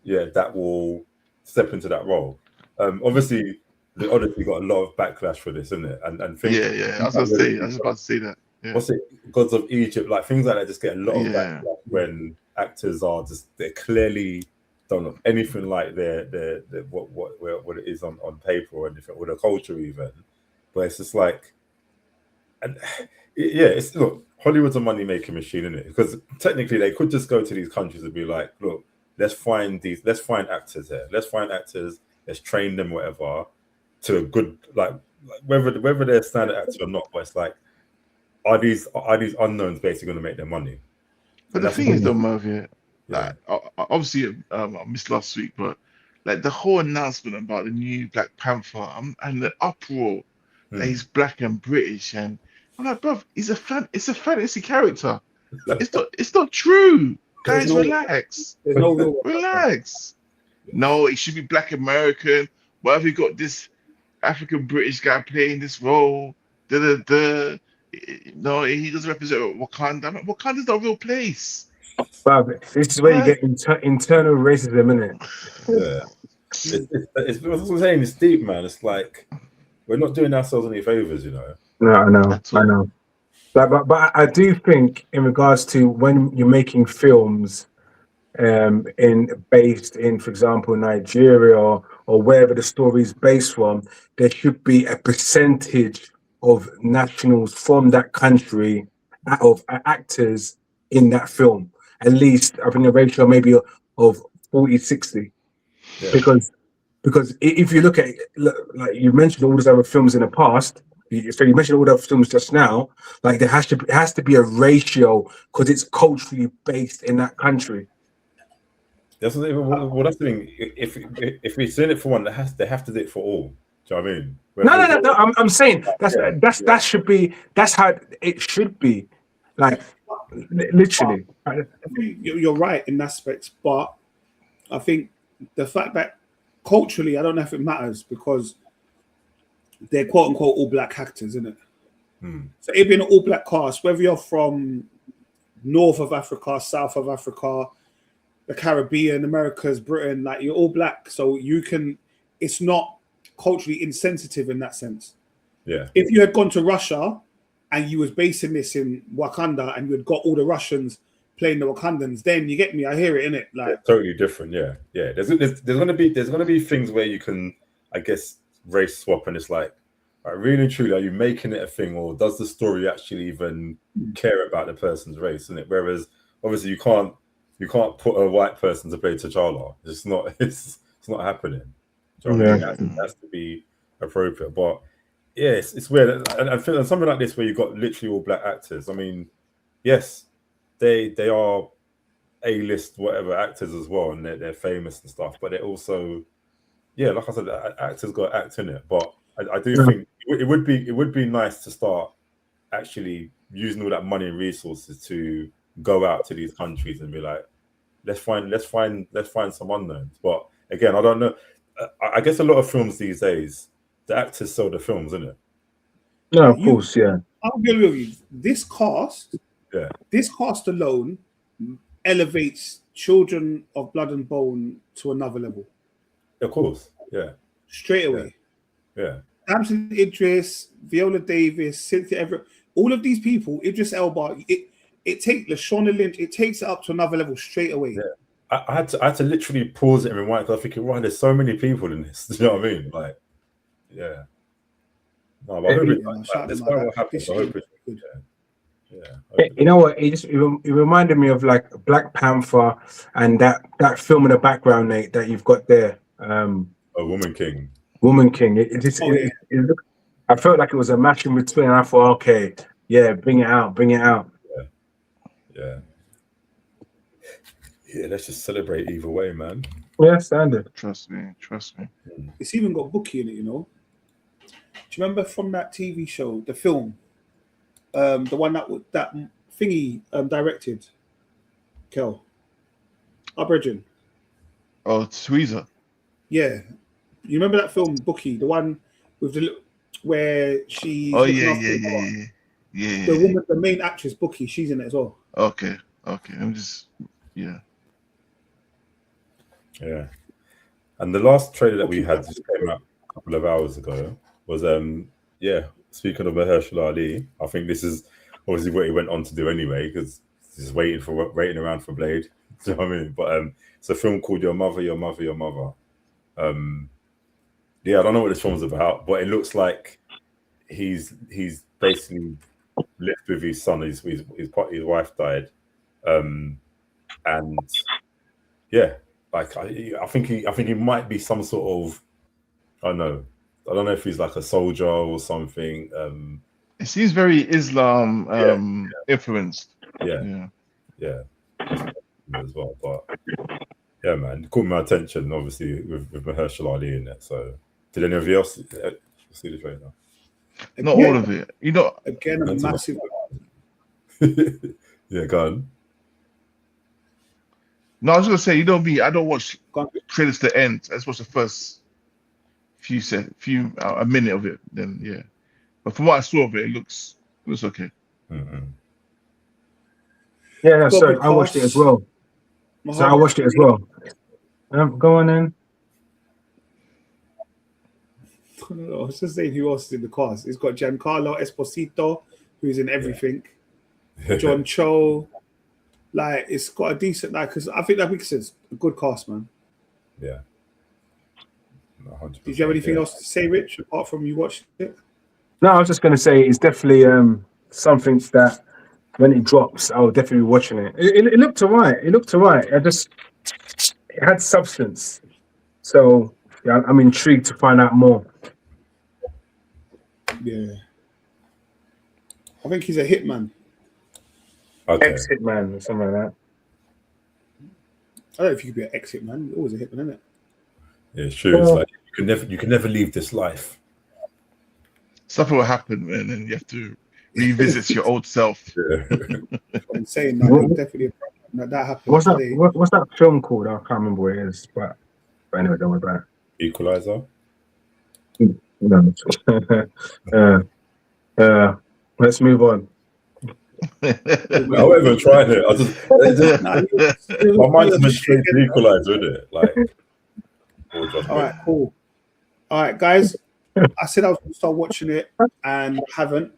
that will step into that role. Obviously, the Odyssey got a lot of backlash for this, isn't it? And I was about to say that. Yeah. What's it? Gods of Egypt, like things like that, just get a lot of backlash when actors are they're clearly don't look anything like their what it is on paper or anything, or the culture even. But it's just like, and yeah, it's look, Hollywood's a money making machine, isn't it? Because technically they could just go to these countries and be like, look, let's find actors here, let's train them, whatever, to a good like whether they're standard actors or not. But it's like, are these unknowns basically going to make their money? But the thing is, though, Merv, like obviously I missed last week, but like the whole announcement about the new Black Panther and the uproar that he's black and British, and I'm like, bro, it's a fantasy character. It's not true, guys. Relax. There's no real Relax. No, it should be Black American. Why have you got this African British guy playing this role? No, he doesn't represent Wakanda. Wakanda's not a real place. But this is where you get internal racism, isn't it? Yeah. It's what I'm saying. It's deep, man. It's like we're not doing ourselves any favors, you know. No, I know. But I do think in regards to when you're making films, based in, for example, Nigeria or wherever the story is based from, there should be a percentage of nationals from that country, of actors in that film. At least I think a ratio maybe of 40-60. Yeah. Because if you look at like you mentioned all those other films in the past, so you mentioned all the films just now, like there has to be a ratio because it's culturally based in that country. That's the thing. If we're doing it for one, they have to do it for all. Do you know what I mean? No. I'm saying that's how it should be. Like literally. I think you're right in aspects, but I think the fact that culturally, I don't know if it matters because they're quote unquote all black actors, isn't it? So it'd be an all black cast, whether you're from north of Africa, south of Africa, the Caribbean, Americas, Britain, like you're all black, so you can. It's not culturally insensitive in that sense. Yeah. If you had gone to Russia and you was basing this in Wakanda and you had got all the Russians playing the Wakandans, then you get me. I hear it, innit? Like totally different. Yeah. There's gonna be things where you can, I guess, race swap, and it's like really and truly, are you making it a thing, or does the story actually even care about the person's race? Isn't it? Whereas obviously you can't put a white person to play T'Challa. It's not happening. So it has to be appropriate. But yeah, it's weird. And I feel something like this where you've got literally all black actors. I mean, yes, they are A-list whatever actors as well, and they're famous and stuff. But they're also, like I said, actors got to act in it. But I do think it would be nice to start actually using all that money and resources to go out to these countries and be like, let's find some unknowns. But again, I don't know. I guess a lot of films these days, the actors sell the films, isn't it? No, of course, yeah. I'll be real with you. This cast alone elevates Children of Blood and Bone to another level. Of course, yeah. Straight away. Yeah. Damson Idris, Viola Davis, Cynthia Everett, all of these people, Idris Elba, it takes Lashana Lynch, it takes it up to another level straight away. Yeah. I had to literally pause it and rewind because I think, right, there's so many people in this. You know what I mean? Like, yeah. No, but I hope this will happen. I hope it's good. Yeah. You know what? It reminded me of like Black Panther and that film in the background, Nate, that you've got there. Woman King. I felt like it was a match in between. And I thought, okay, yeah, bring it out. Yeah, let's just celebrate either way, man. Yeah, standard. Trust me. It's even got Bookie in it, you know. Do you remember from that TV show, the film, the one that thingy directed, Kel, Bridget? Oh, Tweezer. Yeah, you remember that film, Bookie, the one with where she. Oh yeah. The woman, the main actress, Bookie, she's in it as well. Okay. I'm just Yeah. And the last trailer that we had just came out a couple of hours ago was speaking of Mahershala Ali, I think this is obviously what he went on to do anyway, because just waiting around for Blade. Do you know what I mean? But it's a film called Your Mother, Your Mother, Your Mother. Yeah, I don't know what this film's about, but it looks like he's basically lived with his son. His wife died, and yeah, like I think he might be some sort of, I don't know if he's like a soldier or something. It seems very Islam influenced. Yeah, as well. But yeah, man, it caught my attention. Obviously, with Mahershala Ali in it. So, did any of you else see the trailer? Not all of it. You know, again, a massive. Yeah, go on. No, I was gonna say, you know me, I don't watch trailers to the end. I just watch the first a minute of it. Then yeah, but from what I saw of it, it looks okay. Mm-hmm. Yeah, so I watched it as well. Go on then. I was just saying who else is in the cast. It's got Giancarlo Esposito, who's in everything. Yeah. John Cho. Like, it's got a decent, like, because I think that makes sense. A good cast, man. Yeah. 100%, Did you have anything else to say, Rich, apart from you watched it? No, I was just going to say it's definitely something that when it drops, I'll definitely be watching it. It looked alright. It had substance. So yeah, I'm intrigued to find out more. Yeah. I think he's a hitman. Okay. Ex-hitman or something like that. I don't know if you could be an ex-hitman. You're always a hitman, isn't it? Yeah, it's true. It's like you can never leave this life. Something will happen, man, and you have to revisit your old self. Yeah. I'm saying that definitely a problem. That happened. What's that film called? I can't remember what it is, but anyway, don't worry about it. Equalizer. No. Let's move on. I haven't even tried it. My mind's been straight to Equalizer, isn't it? Like, all right, cool. All right, guys. I said I was going to start watching it and haven't,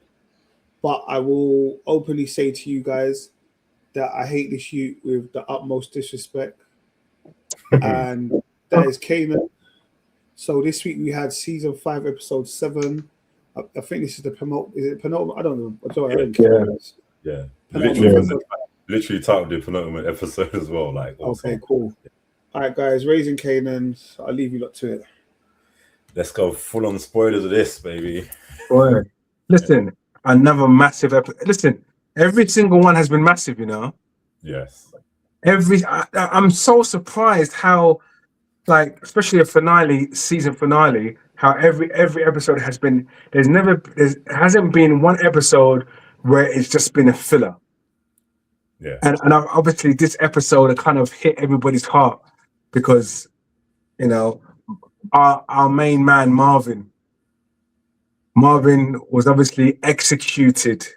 but I will openly say to you guys that I hate this shoot with the utmost disrespect, and that is Kanan. So this week we had season 5, episode 7. I think this is the penultimate. Is it penultimate? I don't know. Sorry, yeah. Penultimate Literally titled the penultimate episode as well. Like, okay, cool. All right, guys, raising Kanan. I'll leave you lot to it. Let's go full on spoilers of this, baby. Boy, listen, another massive episode. Listen, every single one has been massive, you know. Yes. I'm so surprised how, like, especially a season finale, how every episode has been. There hasn't been one episode where it's just been a filler. Yeah. And obviously this episode kind of hit everybody's heart because, you know, our main man Marvin was obviously executed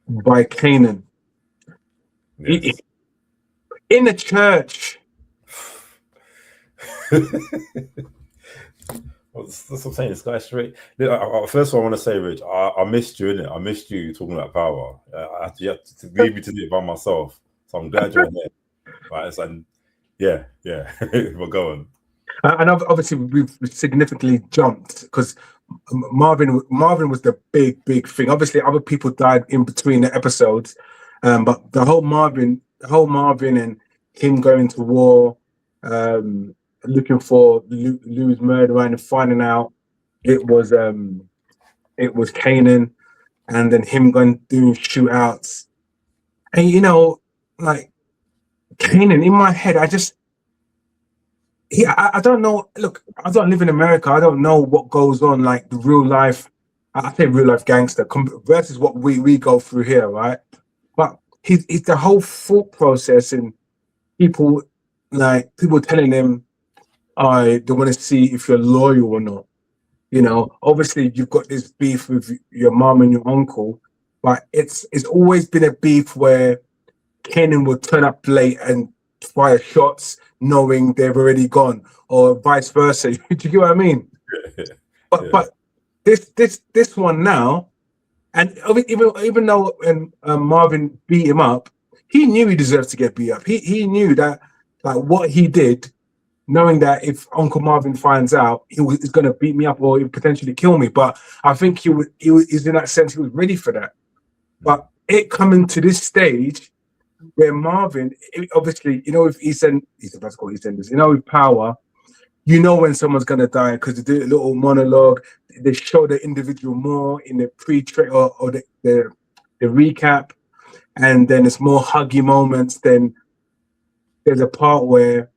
by Kanan. Yes. In the church. Well, that's what I'm saying. This guy straight. First of all, I want to say, Rich, I missed you, innit? I missed you talking about power. You had to leave me to do it by myself. So I'm glad you're here. Right? It's like, yeah. We'll go on. And obviously we've significantly jumped because Marvin was the big thing. Obviously other people died in between the episodes, but the whole Marvin and him going to war, looking for Lou's murderer and finding out it was Kanan, and then him going doing shootouts, and you know, like Kanan in my head, I don't know. Look, I don't live in America. I don't know what goes on, like the real life. I say real life gangster versus what we go through here, right? But he's the whole thought process and people telling him, I don't want to see if you're loyal or not. You know, obviously you've got this beef with your mom and your uncle, but it's always been a beef where Kanan will turn up late and fire shots knowing they've already gone, or vice versa. Do you get what I mean? But this one now, and even though Marvin beat him up, he knew he deserved to get beat up. He knew that, like, what he did, knowing that if Uncle Marvin finds out, he's going to beat me up or potentially kill me. But I think he's in that sense, he was ready for that. But it coming to this stage where Marvin, obviously, you know, if he's about to call EastEnders, you know, with Power, you know when someone's going to die because they do a little monologue, they show the individual more in the pre-trailer or the recap, and then it's more huggy moments. Then there's a part where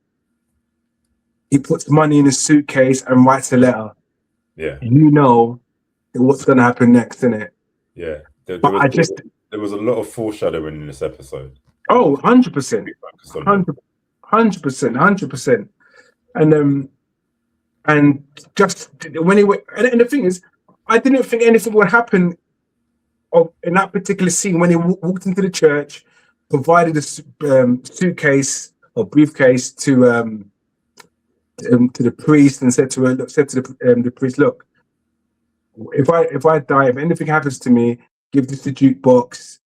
he puts money in his suitcase and writes a letter. Yeah. You know what's going to happen next, isn't it? Yeah. There was a lot of foreshadowing in this episode. Oh, 100%. 100%. And just when he went, and the thing is, I didn't think anything would happen in that particular scene when he walked into the church, provided a suitcase or briefcase to the priest and said to the priest, look, if I die, if anything happens to me, give this to jukebox,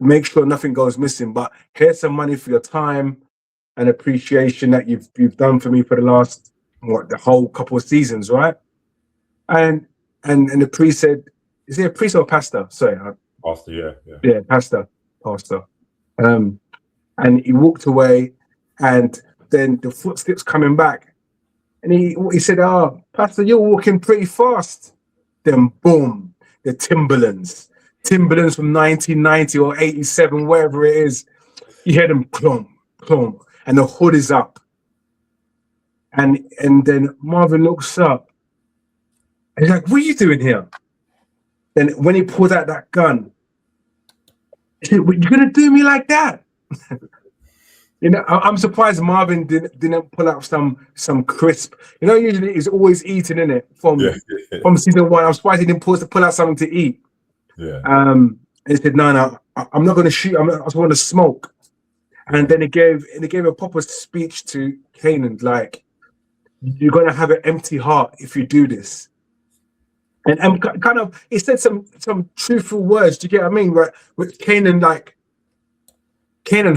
make sure nothing goes missing, but here's some money for your time and appreciation that you've done for me for the last the whole couple of seasons, right? And the priest said, is he a priest or a pastor? Sorry, pastor, yeah, pastor. And he walked away, and then the footsteps coming back, and he said, "Oh, Pastor, you're walking pretty fast." Then boom, the Timberlands from 1990 or 87, wherever it is. You hear them clomp, clomp, and the hood is up. And then Marvin looks up, and he's like, "What are you doing here?" Then when he pulls out that gun, he said, "You're gonna do me like that?" You know, I'm surprised Marvin didn't pull out some crisp. You know, usually he's always eating, in it from season 1. I'm surprised he didn't pull out something to eat. Yeah. And he said, "No, I'm not going to shoot. I just want to smoke." And then he gave a proper speech to Kanan, like, "You're going to have an empty heart if you do this." And kind of, he said some truthful words. Do you get what I mean? Right, which Kanan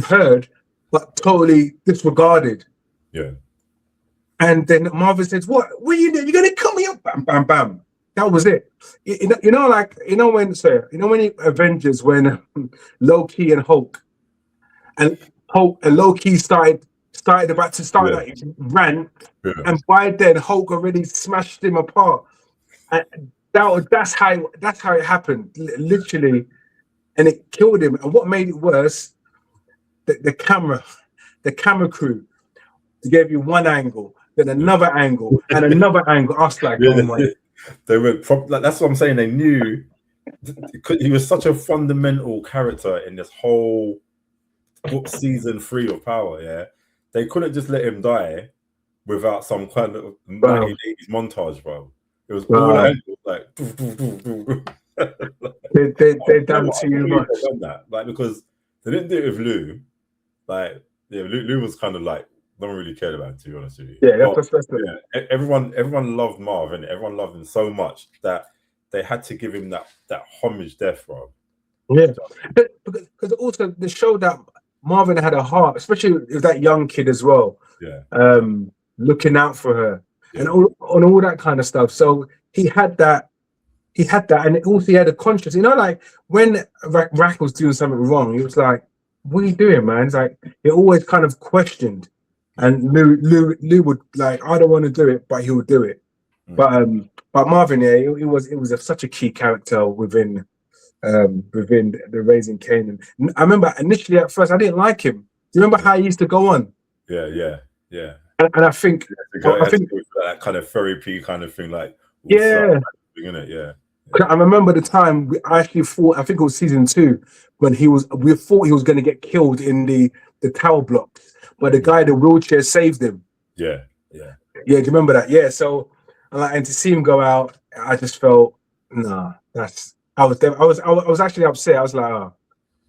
heard, but totally disregarded. Yeah. And then Marvin says, "What are you doing? You're gonna cut me up?" Bam, bam, bam. That was it. You know when Avengers, when Loki and Hulk and Loki started about to start like rant, and by then Hulk already smashed him apart. And that's how it happened, literally, and it killed him. And what made it worse, the camera crew gave you one angle, then another angle, and another angle. I was like, oh my. They were that's what I'm saying. They knew he was such a fundamental character in this whole season 3 of Power. Yeah, they couldn't just let him die without some kind of 1980s montage, bro. It was all angles, like they done too much. That, like, because they didn't do it with Lou. Like, yeah, Lou was kind of like, no one really cared about it, to be honest with you. Yeah, everyone loved Marv, and everyone loved him so much that they had to give him that homage death, bro. Yeah, because also the show that Marvin had a heart, especially with that young kid as well. Yeah, looking out for her and all that kind of stuff. So he had that, and also he had a conscience. You know, like when Rack was doing something wrong, he was like, "What are you doing, man?" It's like he always kind of questioned. And Lou would like, "I don't want to do it," but he would do it. But Marvin, yeah, it was such a key character within the Raising Kanan. I remember initially at first I didn't like him. Do you remember how he used to go on? Yeah. And I think that kind of therapy kind of thing, like yeah. I remember the time I actually thought, I think it was season 2, when we thought he was going to get killed in the tower blocks. But the guy in the wheelchair saved him. Yeah. Do you remember that? Yeah. So, and to see him go out, I just felt, nah. I was actually upset. I was like, oh,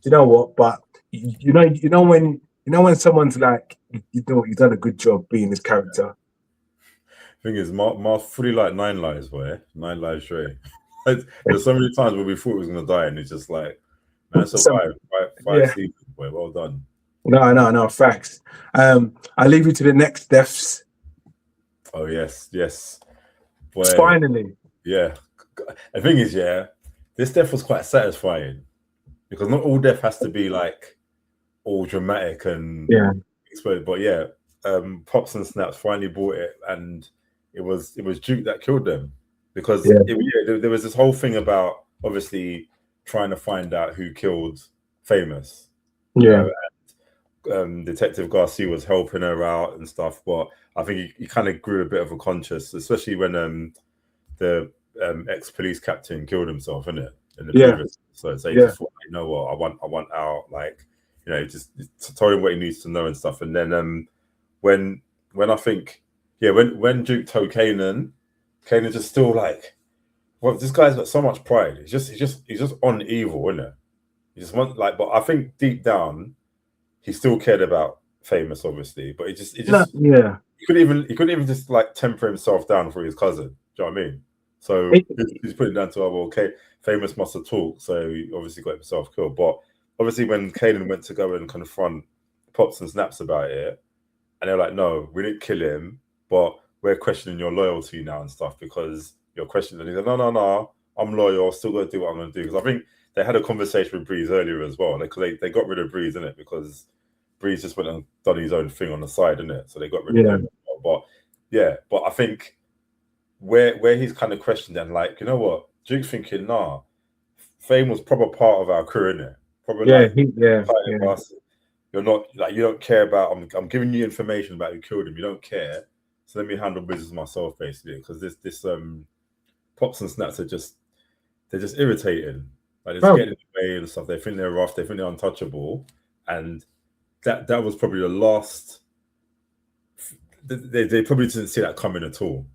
you know what? But you know when someone's like, you've done a good job being this character. Thing is, Mark fully like 9 lives, boy. 9 lives straight. There's so many times where we thought he was gonna die, and it's just like, Man So, survived five yeah. seasons, boy. Well done. No, facts. I leave you to the next deaths. Oh yes. Boy, Finally. yeah. The thing is, yeah, this death was quite satisfying because not all death has to be like all dramatic and exploded. But yeah, Pops and Snaps finally bought it, and it was Duke that killed them because there was this whole thing about obviously trying to find out who killed Famous. You know, and, Detective Garcia was helping her out and stuff, but I think he kind of grew a bit of a conscience, especially when the ex-police captain killed himself, innit? In the previous episode. So he just thought, you know what, I want out, like, you know, just told him what he needs to know and stuff. And then when I think, when Duke told Kanan just still like, well, this guy's got so much pride. He's just on evil, isn't it? He just want like, but I think deep down, he still cared about Famous, obviously, but he couldn't even just like temper himself down for his cousin. Do you know what I mean? So he's putting it down to, okay, Famous must have talked, so he obviously got himself killed. But obviously, when Kanan went to go and confront Pops and Snaps about it, and they're like, "No, we didn't kill him, but we're questioning your loyalty now and stuff because you're questioning." And he said, "No, I'm loyal. Still got to do what I'm going to do." Because I think they had a conversation with Breeze earlier as well. They got rid of Breeze, innit? Because Breeze just went and done his own thing on the side, innit? So they got rid of him. But I think where he's kind of questioned and like, you know what, Duke's thinking, nah, Fame was proper part of our crew, innit? Probably us. You're not like, you don't care about. I'm giving you information about who killed him. You don't care. So let me handle business myself, basically, because this Pops and Snaps they're just irritating. Like they're getting in the way and stuff. They think they're rough. They think they're untouchable, and that was probably the last. They probably didn't see that coming at all.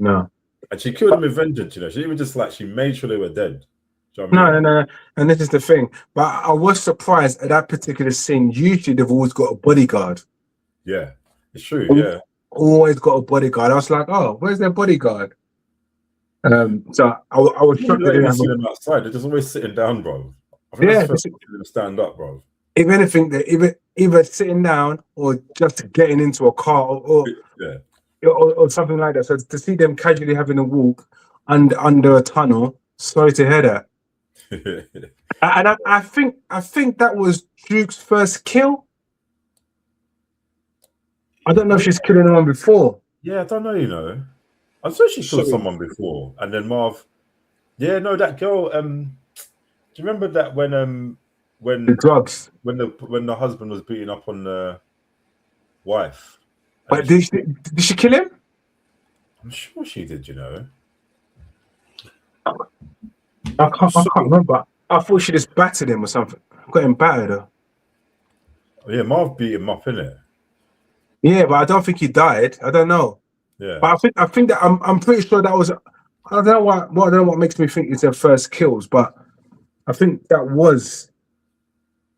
No. And she killed them with vengeance, you know. She even just like she made sure they were dead. Do you know what I mean? No. And this is the thing. But I was surprised at that particular scene. Usually they've always got a bodyguard. Yeah, it's true. Always got a bodyguard. I was like, oh, where's their bodyguard? So I was shocked. They didn't see them outside. They're just always sitting down, bro. I think that's the first time them stand up, bro. If anything, they're either sitting down or just getting into a car or something like that. So to see them casually having a walk under a tunnel, sorry to hear that. And I think that was Duke's first kill. I don't know if she's killed anyone before. Yeah, I don't know, you know. I'm sure she killed someone before. And then Marv, that girl, do you remember that when the drugs, when the husband was beating up on the wife? But did she kill him? I'm sure she did, you know. I can't remember. I thought she just battered him or something. Got him battered her. Oh, yeah, Marv beat him up, innit? Yeah, but I don't think he died. I don't know. Yeah. But I think that I'm pretty sure that was. I don't know what makes me think it's her first kills, but I think that was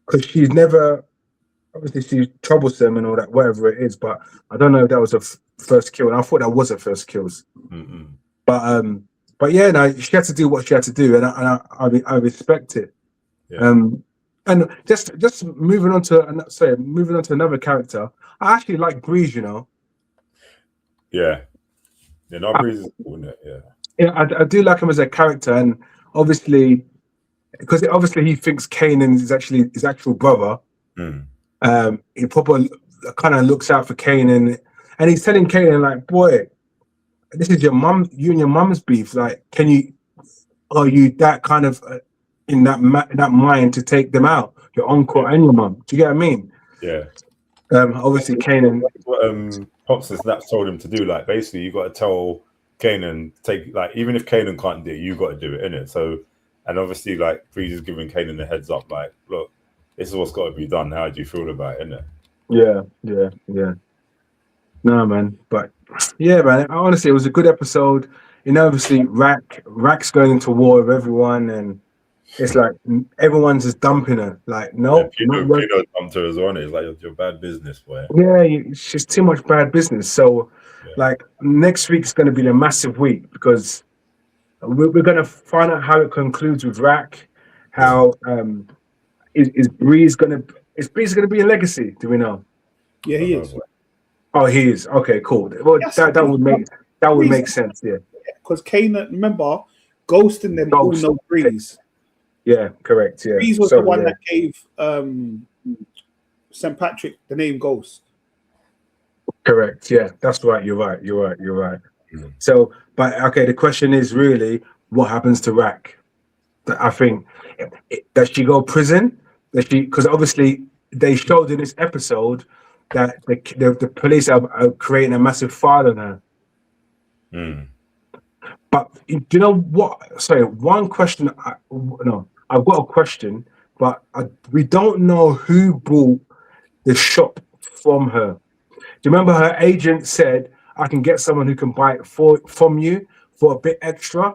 because she's never. Obviously, she's troublesome and all that, whatever it is. But I don't know if that was her first kill, and I thought that was her first kills. Mm-mm. But yeah, no, she had to do what she had to do, and I respect it. Yeah. And just moving on to another character. I actually like Breeze, you know. Yeah. Yeah, no, Breeze is cool, isn't it? Yeah. Yeah, I do like him as a character, and obviously, because he thinks Kanan is actually his actual brother. Mm. He probably kind of looks out for Kanan, and he's telling Kanan like, "Boy, this is your mum, you and your mum's beef. Like, are you that kind of in that mind to take them out, your uncle and your mum? Do you get what I mean?" Yeah. Obviously, Kanan. What Pops and Snaps told him to do, like, basically, you got to tell Kanan, even if Kanan can't do it, you got to do it, innit? So, and obviously, like, Breeze is giving Kanan the heads up, like, look, this is what's got to be done. How do you feel about it, innit? Yeah. No, man, but yeah, man. Honestly, it was a good episode. You know, obviously, Rack's going into war with everyone, and it's like everyone's just dumping her. Like, no, Pino dumped her as well. It's like you're bad business, boy. Yeah, it's just too much bad business. So, like, next week's going to be a massive week because we're going to find out how it concludes with Rack, how is Breeze gonna be in Legacy? Do we know? Yeah, he is. Oh, he is. Okay, cool. Well, Yes, that would make sense. Yeah. Because Kanan, remember, Ghost and them all know Breeze. Yeah, correct. Yeah. Breeze was the one that gave St. Patrick the name Ghost. Correct. Yeah, that's right. You're right. Mm. So, but okay, the question is really, what happens to Rack? I think, does she go prison? Because obviously they showed in this episode that the police are creating a massive file on her. Mm. But do you know what? Sorry, one question. I've got a question, but we don't know who bought the shop from her. Do you remember her agent said, "I can get someone who can buy it from you for a bit extra"?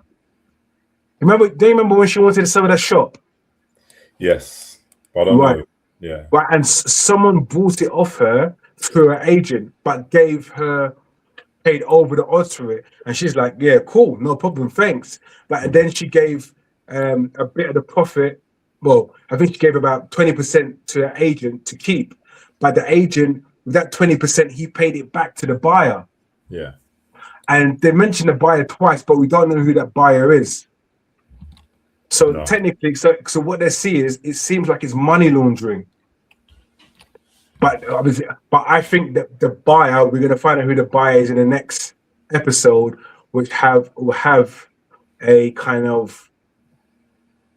Do you remember when she wanted to sell that shop? Yes, but I don't know. Yeah. Right, and someone bought it off her through her agent, but paid over the odds for it. And she's like, "Yeah, cool, no problem, thanks." And then she gave a bit of the profit. Well, I think she gave about 20% to her agent to keep. But the agent, with that 20%, he paid it back to the buyer. Yeah. And they mentioned the buyer twice, but we don't know who that buyer is. So technically, so what they see is, it seems like it's money laundering. But I think that the buyer, we're going to find out who the buyer is in the next episode, which will have a kind of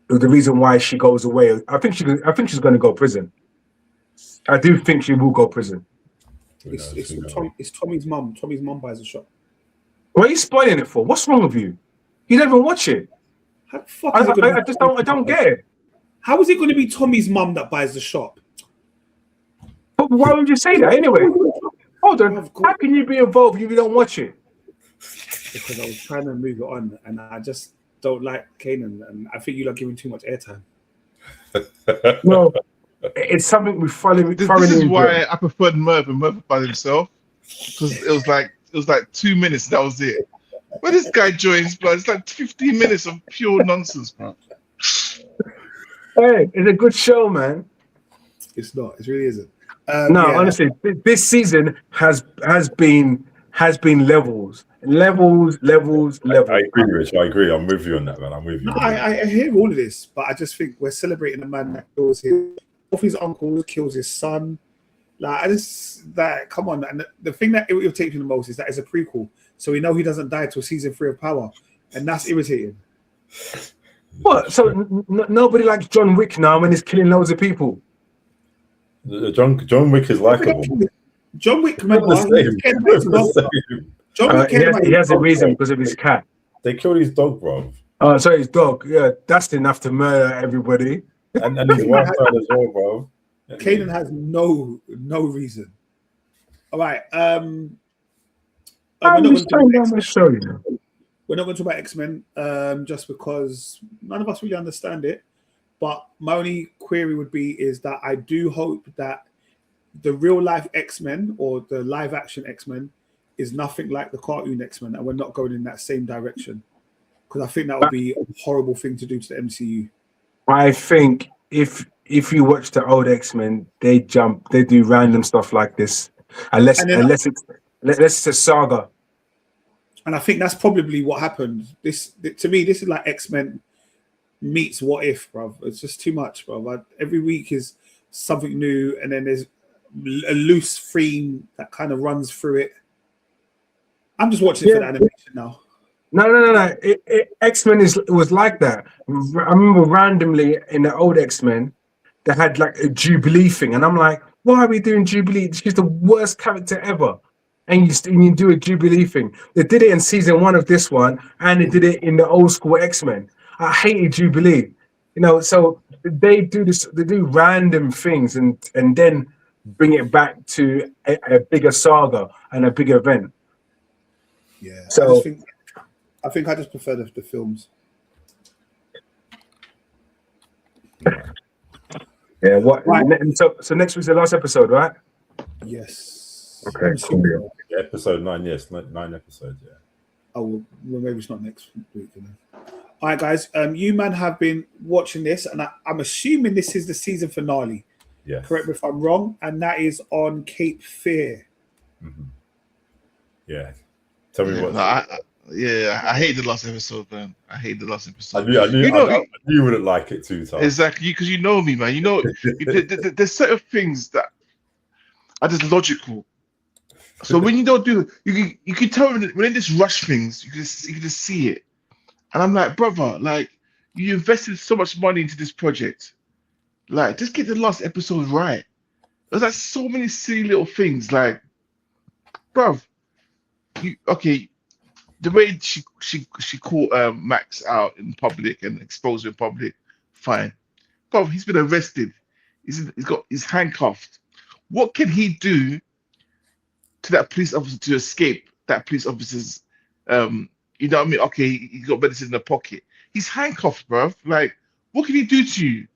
the reason why she goes away. I think she's going to go prison. I do think she will go prison. It's Tommy's mum. Tommy's mum buys the shop. What are you spoiling it for? What's wrong with you? You don't even watch it. How the fuck is it gonna be I don't get it. How is it going to be Tommy's mum that buys the shop? But why would you say that anyway? Hold on. How can you be involved if you don't watch it? Because I was trying to move it on, and I just don't like Kanan, and I think you are giving too much airtime. Well, it's something we follow. This is why I preferred Merv by himself, because it was like 2 minutes. That was it. When this guy joins, but it's like 15 minutes of pure nonsense, bro. Hey, it's a good show, man. It's not. It really isn't. Honestly, this season has been levels. I agree, Rich. I agree. I'm with you on that, man. I'm with you. No, I hear all of this, but I just think we're celebrating a man that kills his uncle, kills his son. Come on. And the thing that irritates me the most is that it's a prequel, so we know he doesn't die till season 3 of Power, and that's irritating. What? So nobody likes John Wick now when he's killing loads of people. John Wick is likable. John Wick, remember, he has a reason because of his cat. They killed his dog, bro. Oh, sorry, his dog. Yeah, that's enough to murder everybody. And his wife died as well, bro. Kanan has no reason. All right. We're not going to talk about X-Men just because none of us really understand it. But my only query is that I do hope that the real life X-Men or the live action X-Men is nothing like the cartoon X-Men, and we're not going in that same direction, because I think that would be a horrible thing to do to the MCU. I think if you watch the old X-Men, they do random stuff like this, unless it's a saga. And I think that's probably what happened. To me, this is like X-Men meets What If, bro. It's just too much, bro. Every week is something new, and then there's a loose theme that kind of runs through it. I'm just watching it for the animation now. No. X-Men was like that. I remember randomly in the old X-Men, they had like a Jubilee thing, and I'm like, why are we doing Jubilee? She's the worst character ever. And you do a Jubilee thing. They did it in season 1 of this one, and they did it in the old school X-Men. I hated Jubilee. So they do this. They do random things and then bring it back to a bigger saga and a bigger event. Yeah. So I think I just prefer the films. Yeah. What? Right. So next week's the last episode, right? Yes. Okay. Cool. Episode 9. Yes, 9 episodes. Yeah. Oh, well, maybe it's not next week. All right, guys. You man have been watching this, and I'm assuming this is the season finale. Yes. Correct me if I'm wrong, and that is on Cape Fear. Mm-hmm. Yeah. Tell me what. I hate the last episode, man. I hate the last episode. I knew you wouldn't like it too, Tom. Exactly, because you know me, man. You know, there's certain things that are just logical. So when you don't do, you can tell when they just rush things, you can just see it. And I'm like, brother, like you invested so much money into this project, like just get the last episode right. There's like so many silly little things, like, bruv, the way she called Max out in public and exposed her in public, fine. Bruv, he's been arrested. He's handcuffed. What can he do to that police officer to escape that police officer's you know what I mean? Okay, he got medicine in the pocket. He's handcuffed, bruv. Like, what can he do to you?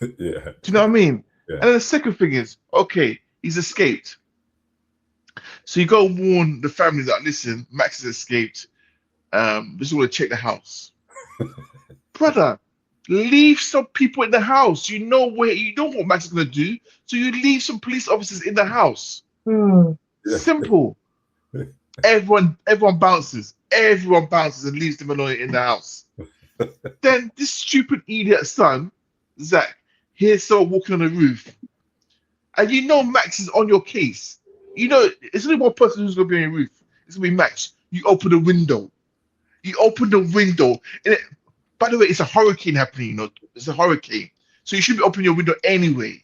Yeah. Do you know what I mean? Yeah. And then the second thing is, okay, he's escaped. So you go warn the family that, listen, Max has escaped. Just want to check the house. Brother, leave some people in the house. You know what Max is gonna do. So you leave some police officers in the house. Yeah. Simple. Everyone bounces. Everyone bounces and leaves them alone in the house. Then this stupid idiot son, Zach, here's someone walking on the roof. And you know Max is on your case. You know, it's only one person who's going to be on your roof. It's going to be Max. You open the window. And by the way, it's a hurricane happening, you know. It's a hurricane. So you should be opening your window anyway.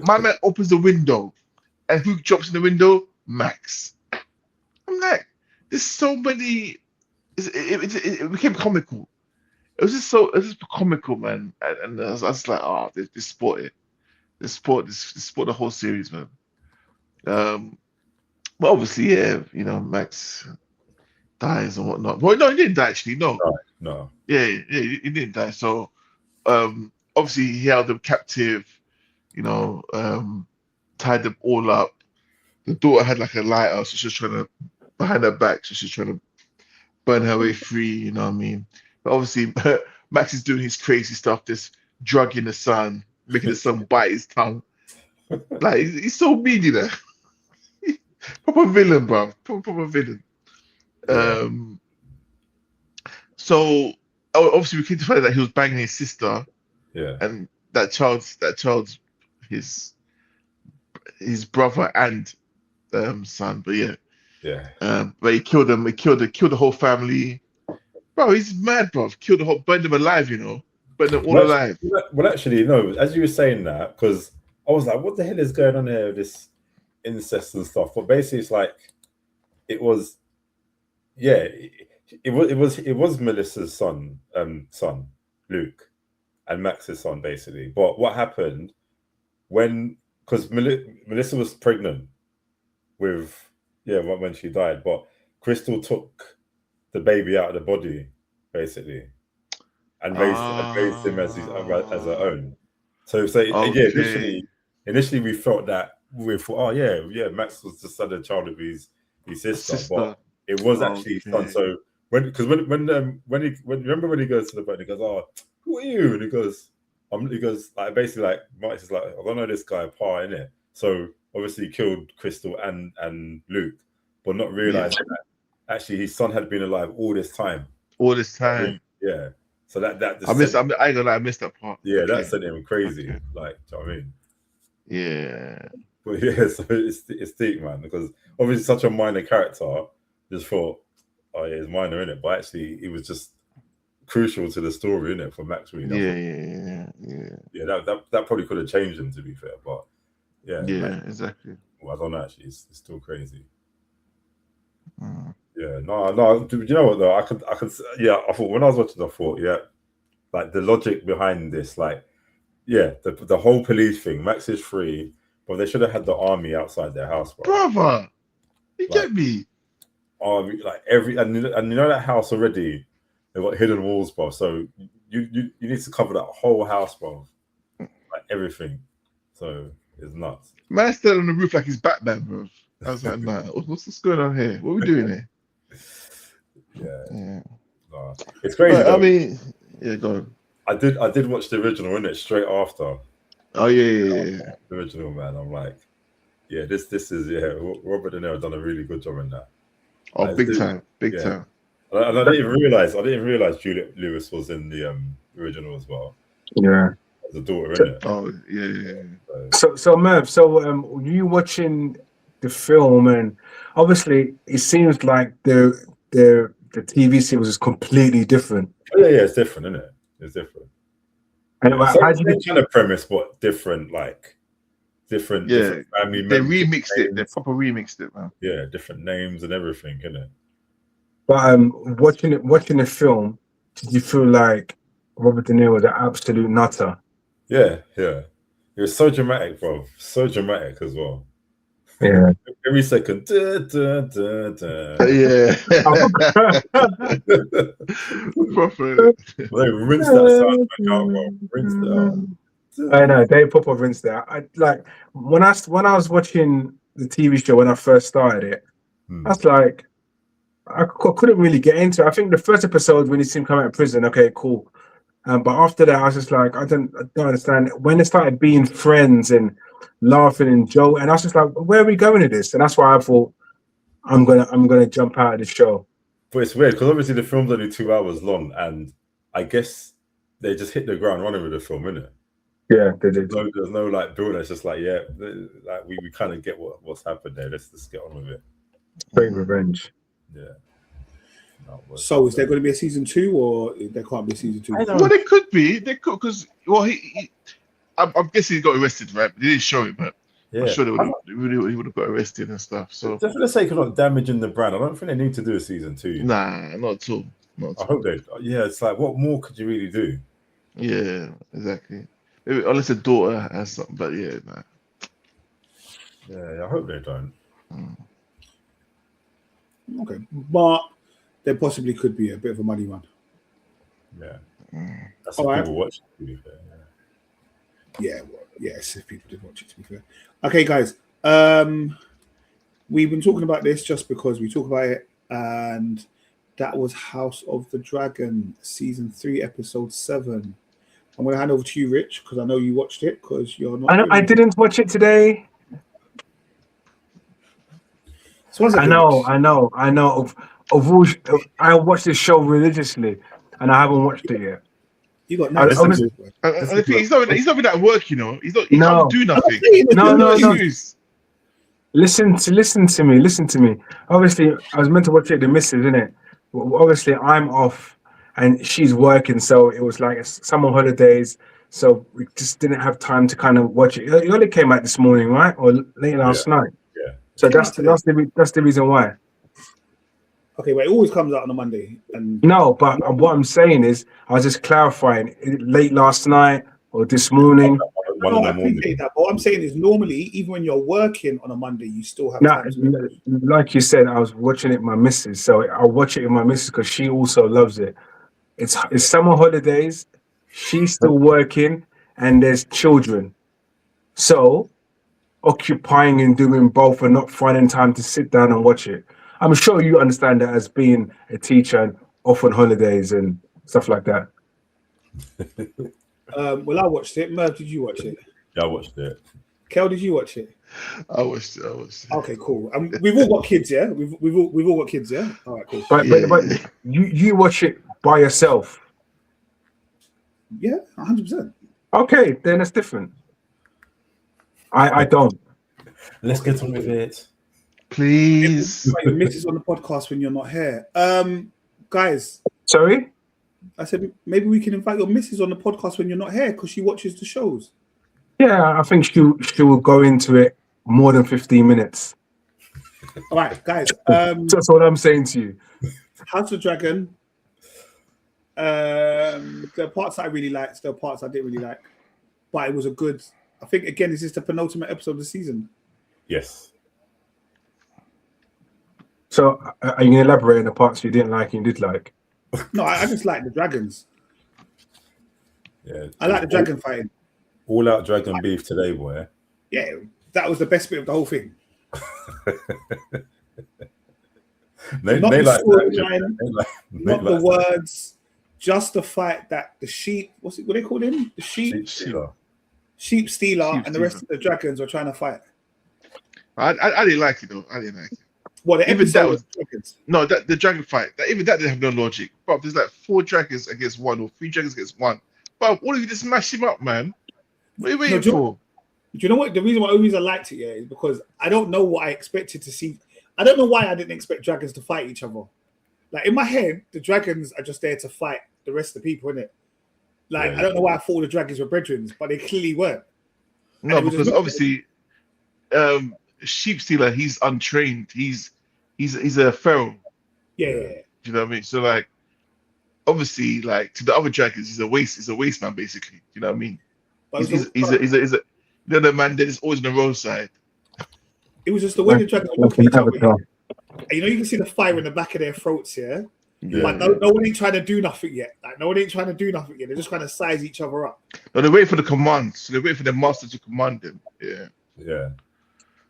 My man opens the window. And who drops in the window? Max. I'm like, there's so many. It became comical. It was just comical, man. And I was like, oh, they sport it. They sport the whole series, man. But obviously, yeah, you know, Max dies and whatnot. Well, no, he didn't die actually. No. Yeah, he didn't die. So, obviously, he held them captive. You know, tied them all up. The daughter had like a lighter, so she was trying to behind her back. So she's trying to burn her way free. You know what I mean? But obviously, Max is doing his crazy stuff, just drugging the son, making the son bite his tongue. Like he's so mean, you know. Proper villain, bro. Proper villain. Yeah. So obviously we came to find out that he was banging his sister. Yeah. And that child's his brother and son. But yeah. Yeah. But he killed them. He killed the whole family. Bro, he's mad, bro. Burned them alive, you know. Burned them all alive. Well, actually, no. As you were saying that, because I was like, what the hell is going on here with this incest and stuff? But basically, it's like it was Melissa's son, Luke, and Max's son, basically. But what happened because Melissa was pregnant with when she died, but Crystal took the baby out of the body, basically, and raised him as her own. So okay. initially we thought that Max was just had a child with his sister, but it was actually his son. So when remember when he goes to the boat, he goes, "Oh, who are you?" And he goes, like basically like Max is like, "I don't know this guy, Pa, innit?" So obviously he killed Crystal and Luke, but not realizing that actually his son had been alive all this time. Yeah. So I missed that part. Yeah, okay. That sent him crazy. Okay. Like, do you know what I mean? Yeah. But yeah, so it's deep, man, because obviously such a minor character, just thought, oh yeah, it's minor, innit? But actually it was just crucial to the story, innit, for Max, really. Yeah, that probably could have changed him, to be fair, but yeah, exactly. Well, I don't know, actually, it's still crazy. Yeah, no. Do you know what though? I could. I thought when I was watching, I thought, like the logic behind this, like, the whole police thing. Max is free, but they should have had the army outside their house, bro. Brother, you get me? Army, like and you know that house already. They've got hidden walls, bro. So you need to cover that whole house, bro. Like everything. So it's nuts. Man's still on the roof like he's Batman, bro. I was like, nah, what's going on here? What are we doing here? Yeah. No. It's crazy. But, I mean, Yeah, go on. I did watch the original, innit? Straight after. Oh yeah. The original, man. I'm like, yeah, this is Robert De Niro done a really good job in that. Oh, Like, big time. And I didn't even realize Juliette Lewis was in the original as well. Yeah. The daughter, innit? Oh yeah. So Merv, you watching the film, and obviously it seems like the TV series is completely different. Oh, yeah, it's different, isn't it? It's different. And Yeah, how do you kind of premise, but different, like different family They members, remixed it. They names. proper remixed it, man. Yeah, different names and everything, innit? But watching the film, did you feel like Robert De Niro was an absolute nutter? Yeah. It was so dramatic, bro. So dramatic as well. Yeah. Every second. Da, da, da, da. Yeah. Proper. They rinse that sound back out, bro. Rinse it out. I know they proper rinsed that. I like when I was watching the TV show when I first started it. I was like, I couldn't really get into it. I think the first episode when he seemed to come out of prison, okay, cool. But after that, I was just like, I don't understand. When they started being friends and laughing and joke, and I was just like, where are we going with this? And that's why I thought I'm gonna jump out of the show. But it's weird because obviously the film's only 2 hours long, and I guess they just hit the ground running with the film, innit? Yeah, they did. There's no like build. It's just like like we kind of get what's happened there. Let's just get on with it. Great revenge. Yeah. So is there going to be a season 2, or there can't be a season 2? Well, there could be. They could, because I'm guessing he got arrested, right? They didn't show it, but I'm sure he would have got arrested and stuff. So just for the sake of not damaging the brand, I don't think they need to do a season 2. Nah, not at all. I hope they. Yeah, it's like, what more could you really do? Yeah, exactly. Maybe, unless a daughter has something, but yeah, nah. Yeah, I hope they don't. Okay, but there possibly could be a bit of a money run. Yeah, that's All what right. people watch. To be fair, Yes, if people did watch it, to be fair. Okay, guys, we've been talking about this just because we talk about it, and that was House of the Dragon, season 3, episode 7. I'm going to hand over to you, Rich, because I know you watched it. Because you're not. I didn't watch it today. So I know. I watched this show religiously, and I haven't watched it yet. You got he's not even at work, you know. He can't do nothing. No. Listen to me. Obviously, I was meant to watch it. The missus, innit? Well, obviously, I'm off and she's working, so it was like summer holidays. So we just didn't have time to kind of watch it. It only came out this morning, right, or late last night. Yeah. So that's the reason why. Okay, but it always comes out on a Monday. And no, but what I'm saying is, I was just clarifying. Late last night or this morning. I appreciate that. But what I'm saying is, normally, even when you're working on a Monday, you still have time. Like you said, I was watching it with my missus, so I'll watch it with my missus because she also loves it. It's summer holidays. She's still working, and there's children. So, occupying and doing both and not finding time to sit down and watch it. I'm sure you understand that as being a teacher and off on holidays and stuff like that. Well, I watched it. Merv, did you watch it? Yeah, I watched it. Kel, did you watch it? I watched it. Okay, cool. We've all got kids, yeah. We've all got kids, yeah. All right, cool. But you watch it by yourself. Yeah, 100%. Okay, then it's different. I don't. Let's get on with it, please. Your missus on the podcast when you're not here, guys. Sorry, I said maybe we can invite your missus on the podcast when you're not here because she watches the shows. Yeah, I think she will go into it more than 15 minutes. All right, guys. That's what I'm saying to you. House of Dragon. The parts I really liked, the parts I didn't really like, but it was a good. I think again, this is the penultimate episode of the season. Yes. So, are you gonna elaborate on the parts you didn't like and you did like? No, I just like the dragons. Yeah, I like the dragon fighting. All out dragon beef today, boy. Yeah, that was the best bit of the whole thing. Not the words, just the fight that the sheep, what they called him? The sheep stealer, and the rest of the dragons were trying to fight. I didn't like it though. I didn't like it. Well, the Even episode that was dragons. No, the dragon fight. Even that didn't have no logic. But there's like 4 dragons against 1 or 3 dragons against 1. But what if you just smash him up, man? What are you waiting for? Do you know what? The reason I liked it, is because I don't know what I expected to see. I don't know why I didn't expect dragons to fight each other. Like, in my head, the dragons are just there to fight the rest of the people, innit? Like, I don't know why I thought the dragons were brethren, but they clearly weren't. No, because obviously, sheep stealer, he's untrained. He's a feral. Yeah. Do you know what I mean? So like, obviously, like to the other dragons, he's a waste man, basically. Do you know what I mean? He's a the man that is always on the roadside. It was just the way the dragons were looking at each other. You know, you can see the fire in the back of their throats, yeah? But no one ain't trying to do nothing yet. Like, no one ain't trying to do nothing yet. They're just trying to size each other up. No, they wait for the command. So they wait for the master to command them. Yeah.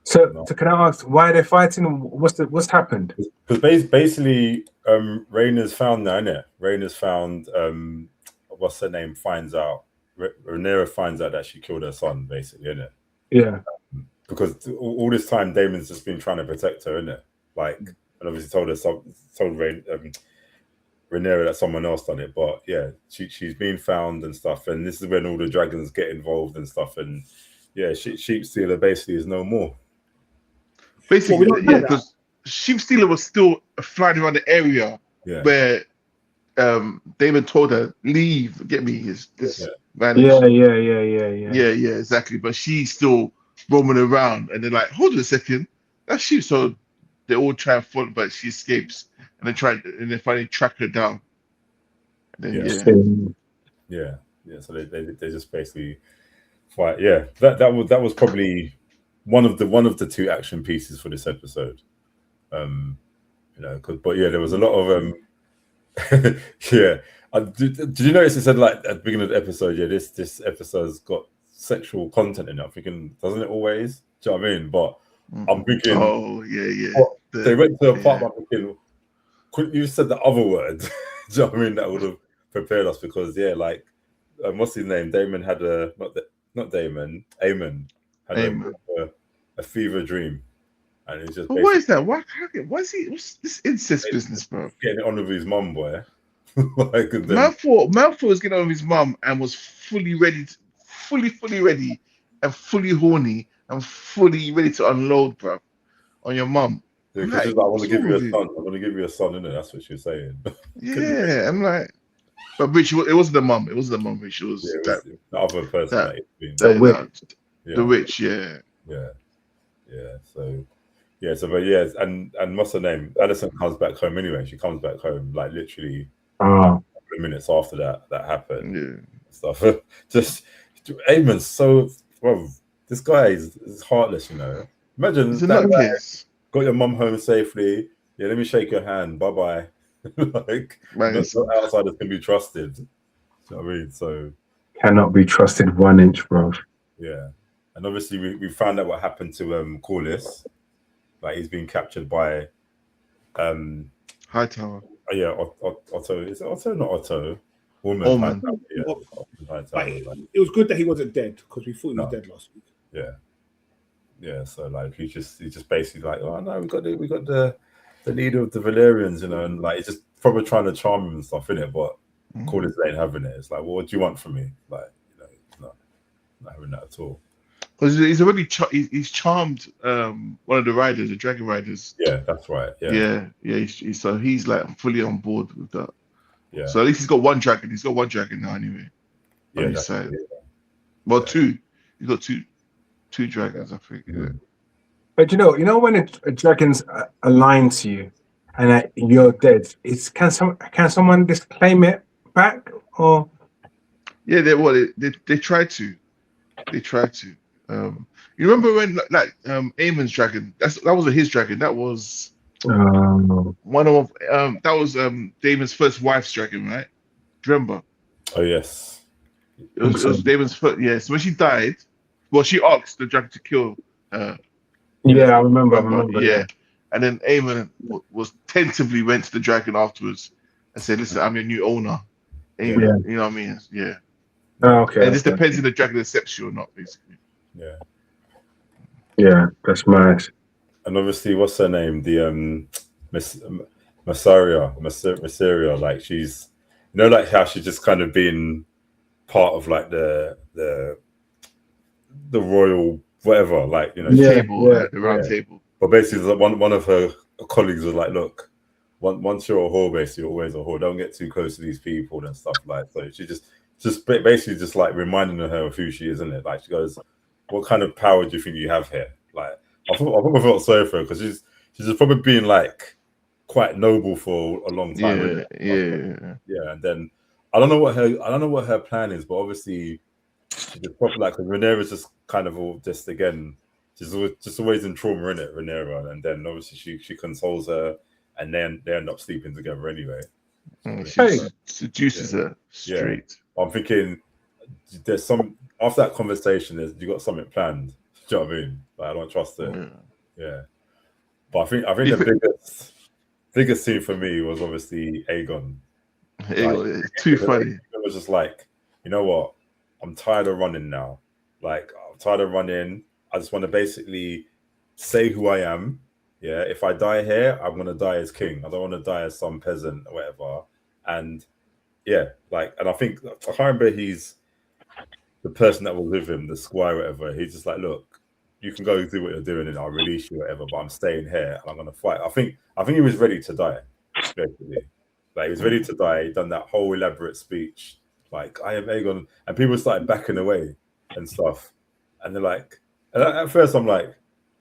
So can I ask why they're fighting? What's happened? Because basically, Rhaenyra's found now, innit? Rhaenyra's found, what's her name, finds out. Rhaenyra finds out that she killed her son, basically, innit? Yeah. Because all this time, Damon's just been trying to protect her, innit? Like, and obviously told Rhaenyra that someone else done it. But yeah, she's been found and stuff. And this is when all the dragons get involved and stuff. And yeah, Sheep Stealer basically is no more. Basically, because Sheep Stealer was still flying around the area where Damon told her, leave, get me this man. Yeah, exactly. But she's still roaming around, and they're like, hold on a second, that's Sheep. So they all try and follow, but she escapes, and they finally track her down. And then, so they just basically fight. Yeah, that was probably one of the 2 action pieces for this episode. You know, but there was a lot of did you notice it said like at the beginning of the episode, this episode's got sexual content in it? I'm thinking, doesn't it always? Do you know what I mean? But I'm thinking, they went to a part where I'm thinking, couldn't you said the other word? Do you know what I mean? That would have prepared us, because like what's his name? Damon had Aemon had a fever dream, and it's just. But what is that? What's this incest business, bro? Getting it on with his mum, boy. Like, Malfoy was getting on with his mum and was fully ready, fully ready, and fully horny and fully ready to unload, bro, on your mum. Yeah, like, I want to give you a son. I want to give you a son, innit? That's what she was saying. Yeah, I'm like, but Rich, it wasn't the mum. It wasn't the mum. Rich, it was the other person. The witch. Yeah. So and what's her name? Addison comes back home anyway. She comes back home like literally a couple of minutes after that happened. Yeah. Stuff. Just Aemon's so this guy is heartless, you know. Imagine that guy got your mum home safely. Yeah, let me shake your hand. Bye bye. Like, no outsiders can be trusted. You know what I mean? So cannot be trusted 1 inch, bro. Yeah, and obviously we found out what happened to Corliss. Like, he's been captured by Hightower. Otto. Is it Otto? Not Otto. Woman. It was good that he wasn't dead, because we thought he was dead last week. Yeah. So like he's just basically like, oh no, we got the leader of the Valerians, you know, and like he's just probably trying to charm him and stuff, innit? But Corliss ain't having it. It's like, well, what do you want from me? Like, you know, he's not having that at all. Because he's already he's charmed one of the riders, the dragon riders. Yeah, that's right. Yeah. So he's like fully on board with that. Yeah. So at least he's got 1 dragon. He's got 1 dragon now anyway. On his side. Well, 2. He's got two dragons, I think. Yeah. But you know when a dragon's aligned to you and you're dead, can someone just claim it back, or? Yeah, they tried to. They tried to. You remember when Aemon's dragon? That wasn't his dragon. That was one of that was Damon's first wife's dragon, right? Do you remember? Oh yes. It was Damon's first. Yeah. So when she died, well, she asked the dragon to kill her. Yeah, I remember. Yeah. And then Aemon was tentatively went to the dragon afterwards and said, "Listen, I'm your new owner. Aim, Yeah. you know what I mean? Yeah. Oh, okay. And it just Okay. depends if the dragon accepts you or not, basically. Yeah. Yeah, that's mad. And obviously, what's her name? The Massaria, like she's, like how she's just kind of been part of like the royal whatever, like The table, the round table. But basically, one of her colleagues was like, look, once you're a whore, basically, you're always a whore. Don't get too close to these people and stuff like. So she just basically just like reminding her of who she is, isn't it? Like she goes, what kind of power do you think you have here? Like I felt sorry for her because she's just probably been like quite noble for a long time. Yeah. And then I don't know what her plan is, but obviously she's probably like Rhaenyra's just kind of all just again, she's always in trauma, in it, Rhaenyra, and then obviously she consoles her, and then they end up sleeping together anyway. She seduces her straight. I'm thinking there's some after that conversation. You got something planned. Do you know what I mean? Like, I don't trust it. Yeah. But I think the biggest scene for me was obviously Aegon. Like, too funny. It was just like, you know what? I'm tired of running now. Like, I'm tired of running. I just want to basically say who I am. Yeah. If I die here, I'm gonna die as king. I don't want to die as some peasant or whatever. And yeah, like, and I think I can't remember he's the person that was with him, the squire, whatever. He's just like, look, you can go do what you're doing, and I'll release you, whatever. But I'm staying here, and I'm gonna fight. I think he was ready to die, basically. Like he was ready to die. He done that whole elaborate speech, like I am Aegon, and people started backing away and stuff. And they're like, and at first I'm like,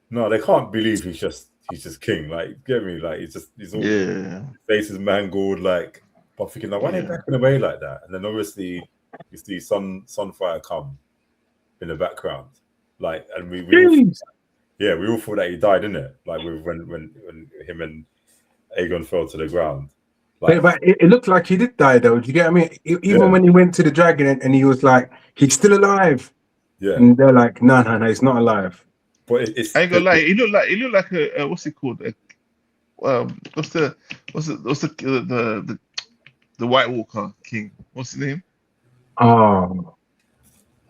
no, they can't believe he's just king. Like, get me? Like he's all his face is mangled, like. But I'm thinking, like, why are they backing away like that? And then obviously you see Sunfire come in the background, like, and we all thought that he died, innit? Like when him and Aegon fell to the ground. Like, but it looked like he did die, though. Do you get what I mean? Even when he went to the dragon and he was like, he's still alive. Yeah. And they're like, no, he's not alive. But it's I ain't gonna lie. He looked like a what's it called? What's the White Walker king? What's his name? Oh,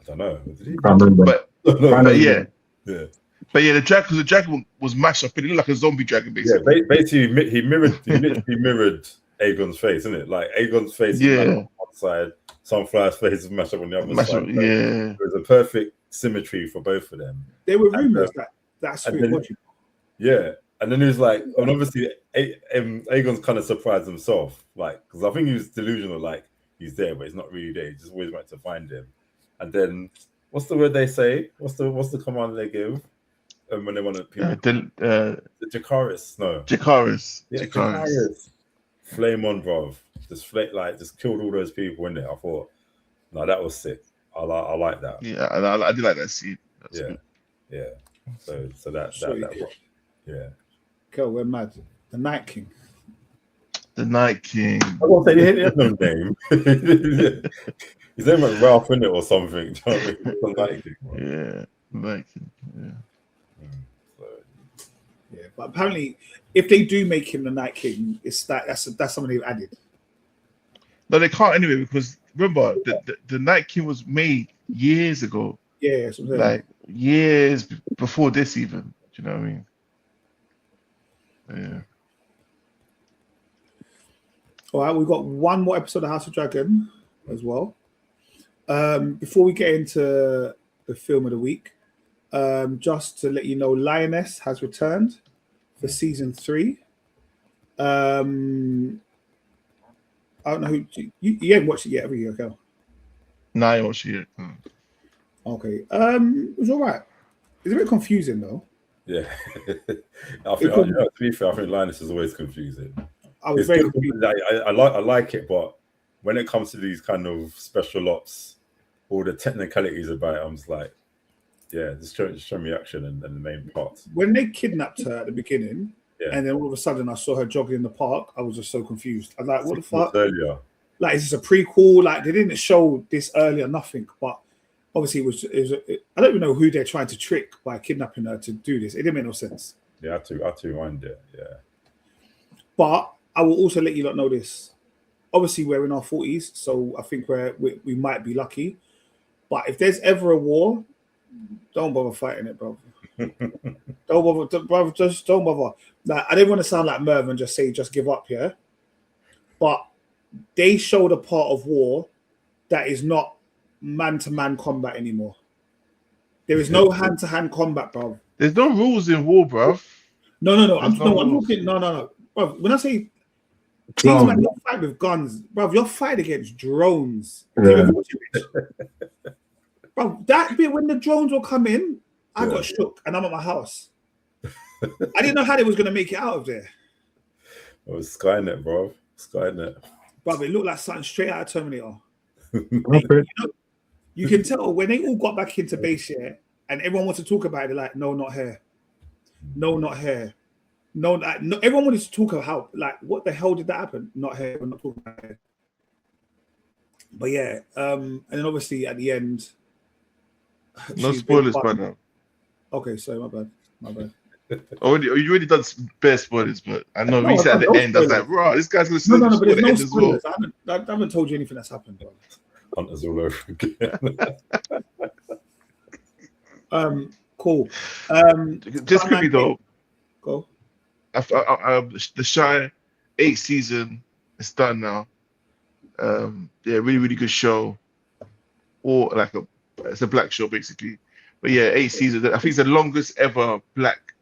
I don't know. Did he? can't remember. But yeah. Yeah. But yeah, the dragon was mashed up. It looked like a zombie dragon, basically. Yeah, basically he literally mirrored Aegon's face, isn't it? Like Aegon's face is like on one side, Sunflower's face is mashed up on the other side. It was a perfect symmetry for both of them. There were rumors that's watching. Yeah, and then he was like, and obviously Aegon's kind of surprised himself, like, because I think he was delusional, like he's there, but he's not really there. He just always went to find him. And then what's the word they say? What's the command they give? When they want to the Jacaris. No. Jacaris. Yeah, Jacaris. Flame on, bro. Just killed all those people in there. I thought, no, that was sick. I like that. Yeah, I did like that scene. That's good. Yeah. So that yeah. Go, we're mad. The Night King. The Night King. I want to say he has no name. His name like Ralph in it or something. The Night King. Yeah, Night King. Yeah. Yeah, but apparently, if they do make him the Night King, that's something they've added. No, they can't anyway, because remember the Night King was made years ago. Yeah, like years before this even. Do you know what I mean? Yeah. All right, we've got one more episode of House of Dragon as well. Before we get into the film of the week, just to let you know, Lioness has returned for season 3. I don't know who you haven't watched it yet, have you? Okay. No, I watched it yet. Okay. It was all right. It's a bit confusing though. Yeah. To be fair, I think Linus is always confusing. I was very confused. I like it, but when it comes to these kind of special ops, all the technicalities about it, I'm just like, yeah, just show me action and the main plot. When they kidnapped her at the beginning, and then all of a sudden I saw her jogging in the park, I was just so confused. I'm like, what the fuck? Earlier. Like, is this a prequel? Like, they didn't show this earlier, nothing. But obviously, I don't even know who they're trying to trick by kidnapping her to do this. It didn't make no sense. Yeah, I had to rewind it. Yeah. But I will also let you not know this. obviously we're in our 40s, so I think we might be lucky. But if there's ever a war, don't bother fighting it, bro. Don't bother, bro. Just don't bother. Like, I didn't want to sound like Merv and just say just give up, yeah. But they showed a part of war that is not man-to-man combat anymore. There is no hand-to-hand combat, bro. There's no rules in war, bro. No. I'm rules. talking. No. Bro, when I say things, man, you fight with guns, bro. You're fighting against drones. Yeah. Bro, that bit when the drones were coming, I got shook, and I'm at my house. I didn't know how they was gonna make it out of there. It was Skynet, bro. Skynet. Bro, it looked like something straight out of Terminator. Okay. You can tell when they all got back into base, yeah, and everyone wants to talk about it, they're like, no, not here. No, not here. No, everyone wanted to talk about how, like, what the hell did that happen? Not here. We're not talking about it. But yeah, and then obviously at the end, No spoilers, brother. Okay, sorry, my bad. You already done bare spoilers, but I know we said at the end, I was like, bro, this guy's gonna say no, but there's no end as well. spoilers. I haven't told you anything that's happened, bro. Hunters all over again. Cool. Just quickly though, go. The Shy 8th season is done now. Yeah, really good show. Or like it's a black show basically. But yeah, 8 seasons. I think it's the longest ever black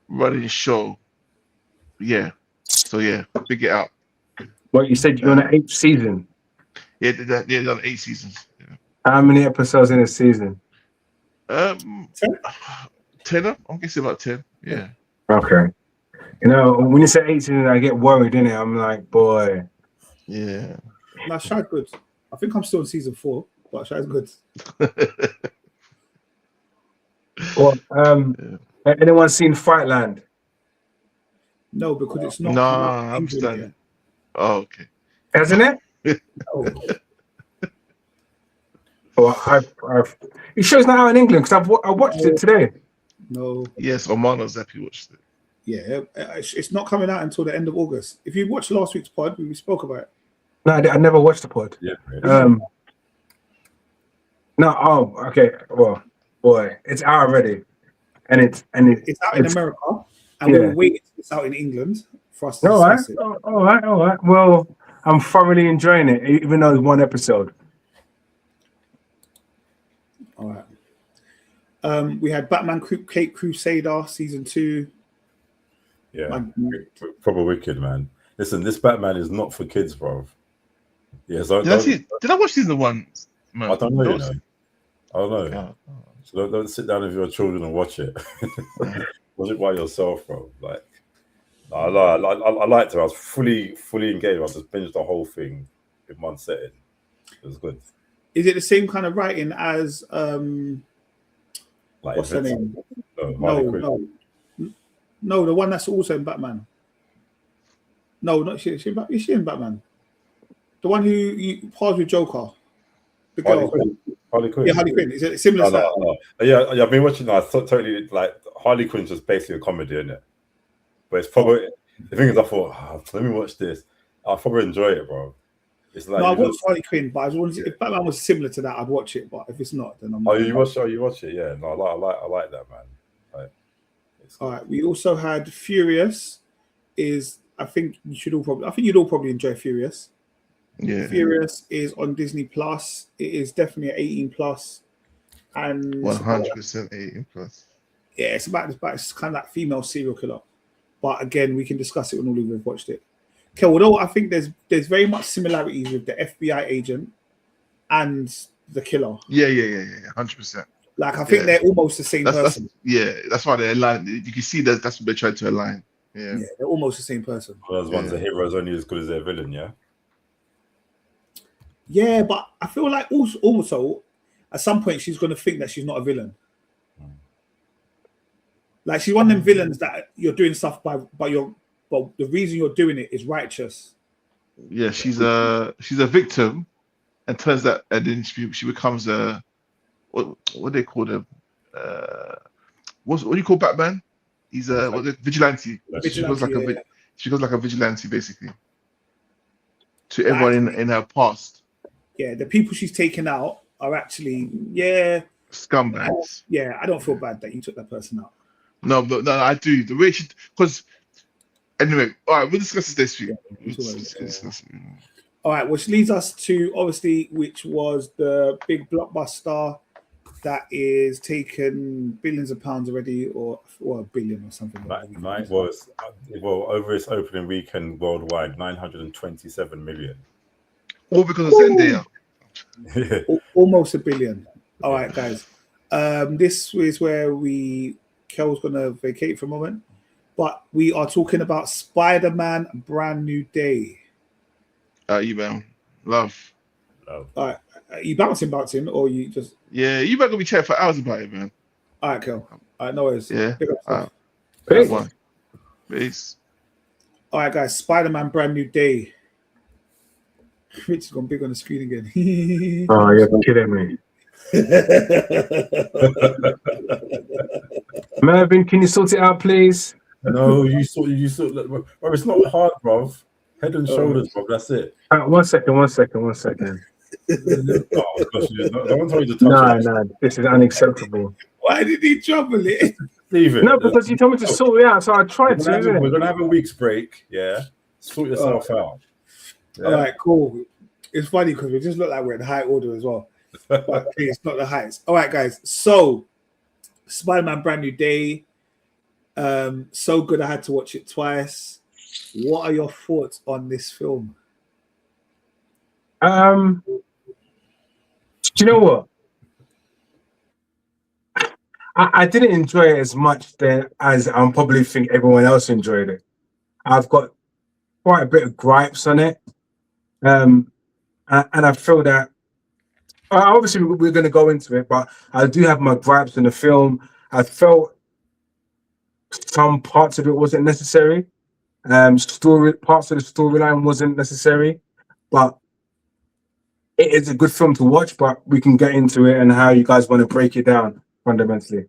running show. Yeah. So yeah, big it out. Well, you said you're on the 8th season. Yeah, they've done 8 seasons. Yeah. How many episodes in a season? 10. I'm guessing about 10. Yeah. Okay. You know, when you say 8 seasons, I get worried, innit? I'm like, boy. Yeah. No, Shy's good. I think I'm still in season 4, but Shy's good. Well, anyone seen Fightland? No, because it's not. No, I understand. Oh, okay. Hasn't it? No. Well, it shows now in England because I watched it today. No. Yes, Omano's happy watched it. Yeah, it's not coming out until the end of August. If you watched last week's pod, we spoke about it. No, I never watched the pod. Yeah. No. Oh, okay. Well, boy, it's out already, and it's out in America, and we're waiting. It's out in England for us to discuss it. All right. Well, I'm thoroughly enjoying it, even though it's one episode. All right. We had Batman Cape Crusader season 2. Yeah, proper wicked, man. Listen, this Batman is not for kids, bro. Yeah, so did I watch season 1? Man, I don't know. You know. I don't know. Yeah. So don't sit down with your children and watch it. Watch it by yourself, bro. Like, I liked it. I was fully engaged. I just binged the whole thing in one setting. It was good. Is it the same kind of writing as Like what's her name? No, the one that's also in Batman. No, not she. Is she in Batman? The one who pars with Joker. The girl. Harley Quinn. Yeah, Harley Quinn. Is it similar to that? No. Yeah, I've been watching that. Totally, like, Harley Quinn's just basically a comedy, isn't it? But it's probably, the thing is, I thought, let me watch this. I'll probably enjoy it, bro. It's like, no, I watched Harley Quinn, but I was wondering if Batman was similar to that, I'd watch it. But if it's not, then I'm. You watch it? Yeah, no, I like that, man. Like, all right. We also had Furious. I think you'd all probably enjoy Furious. Yeah. Furious is on Disney Plus. It is definitely 18 plus, and 100% 18 plus. Yeah, it's kind of that female serial killer. But again, we can discuss it when all of you have watched it. Okay, although I think there's very much similarities with the FBI agent and the killer. Yeah, 100%. Like, I think they're almost the same person. That's why they're aligned. You can see that's what they're trying to align. Yeah, they're almost the same person. Those ones, the hero is only as good as their villain, yeah? Yeah, but I feel like also at some point she's going to think that she's not a villain. Like, she's one of them villains that you're doing stuff but the reason you're doing it is righteous. Yeah, she's a victim, and then she becomes a what do they call them? What do you call Batman? He's a vigilante. She goes like a vigilante basically. to everyone in her past. Yeah, the people she's taken out are actually Scumbags. Yeah, I don't feel bad that you took that person out. No, but no, I do. The way she, because anyway, all right, we'll discuss this week. All right, which leads us to obviously, which was the big blockbuster that is taken billions of pounds already, or a billion or something. Mine was over its opening weekend worldwide, 927 million. All because of Zendaya. Almost a billion. All right, guys. This is where Kel's gonna vacate for a moment, but we are talking about Spider-Man: Brand New Day. You man, love. All right, you bouncing, or you just? Yeah, you better be chatting for hours about it, man. All right, Kel. All right, no worries. Yeah. Peace. All right, guys. Spider-Man: Brand New Day. Rich has gone big on the screen again. Oh, you're kidding me. Mervin, can you sort it out, please? No, you sort. Bro, it's not hard, bro. Head and shoulders, bro. That's it. 1 second. Oh, gosh, no one told you to touch it. No, this is unacceptable. Why did he trouble it? Steven, No, because you told me to sort it out, so I tried to. We're gonna have a week's break. Yeah, sort yourself out. Yeah. All right, cool. It's funny because we just look like we're in high order as well. But it's not the heights. All right, guys. So, Spider-Man: Brand New Day. So good I had to watch it twice. What are your thoughts on this film? Do you know what? I didn't enjoy it as much then as I probably think everyone else enjoyed it. I've got quite a bit of gripes on it. And I feel that obviously we're going to go into it, but I do have my gripes in the film. I felt some parts of it wasn't necessary. Parts of the storyline wasn't necessary, but it is a good film to watch. But we can get into it and how you guys want to break it down fundamentally.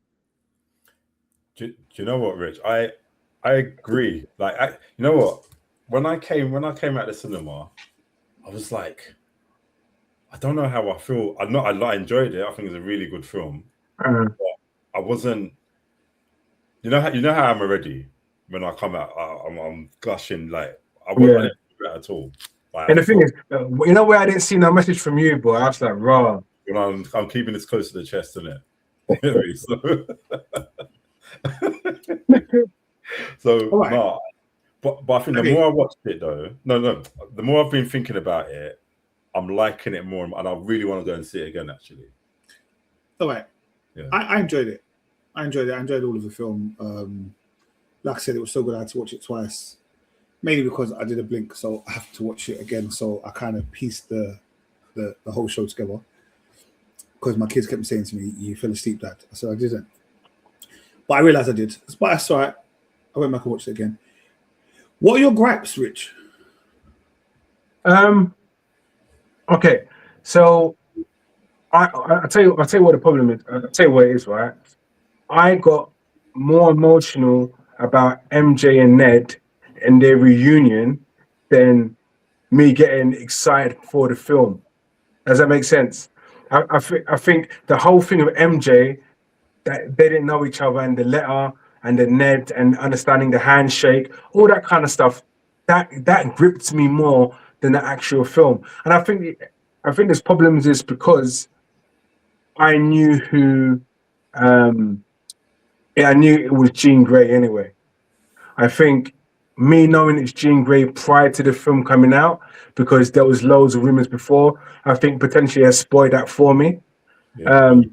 Do you know what, Rich? I agree. Like, you know what? When I came out of the cinema, I was like, I don't know how I feel. I enjoyed it. I think it's a really good film. But I wasn't. You know how I'm already when I come out. I'm gushing like I wasn't at all. Like, and the thing is, you know where I didn't see no message from you, boy. I was like, raw. You know, I'm keeping this close to the chest, isn't it? So right. no. But I think the more I watched it, though, the more I've been thinking about it, I'm liking it more, and I really want to go and see it again. Actually, all right. Yeah. I enjoyed it. I enjoyed all of the film. Like I said, it was so good I had to watch it twice, mainly because I did a blink, so I have to watch it again. So I kind of pieced the whole show together because my kids kept saying to me, "You fell asleep, Dad." I said I didn't, but I realized I did. But that's all right. I went back and watched it again. What are your gripes, Rich? Okay, so I'll tell you what the problem is. I'll tell you what it is, right? I got more emotional about MJ and Ned and their reunion than me getting excited for the film. Does that make sense? I think the whole thing of MJ, that they didn't know each other, and the letter and the Ned and understanding the handshake, all that kind of stuff, that gripped me more than the actual film. And I think there's problems is because I knew who I knew it was Jean Grey anyway. I think me knowing it's Jean Grey prior to the film coming out, because there was loads of rumors before, I think potentially has spoiled that for me. The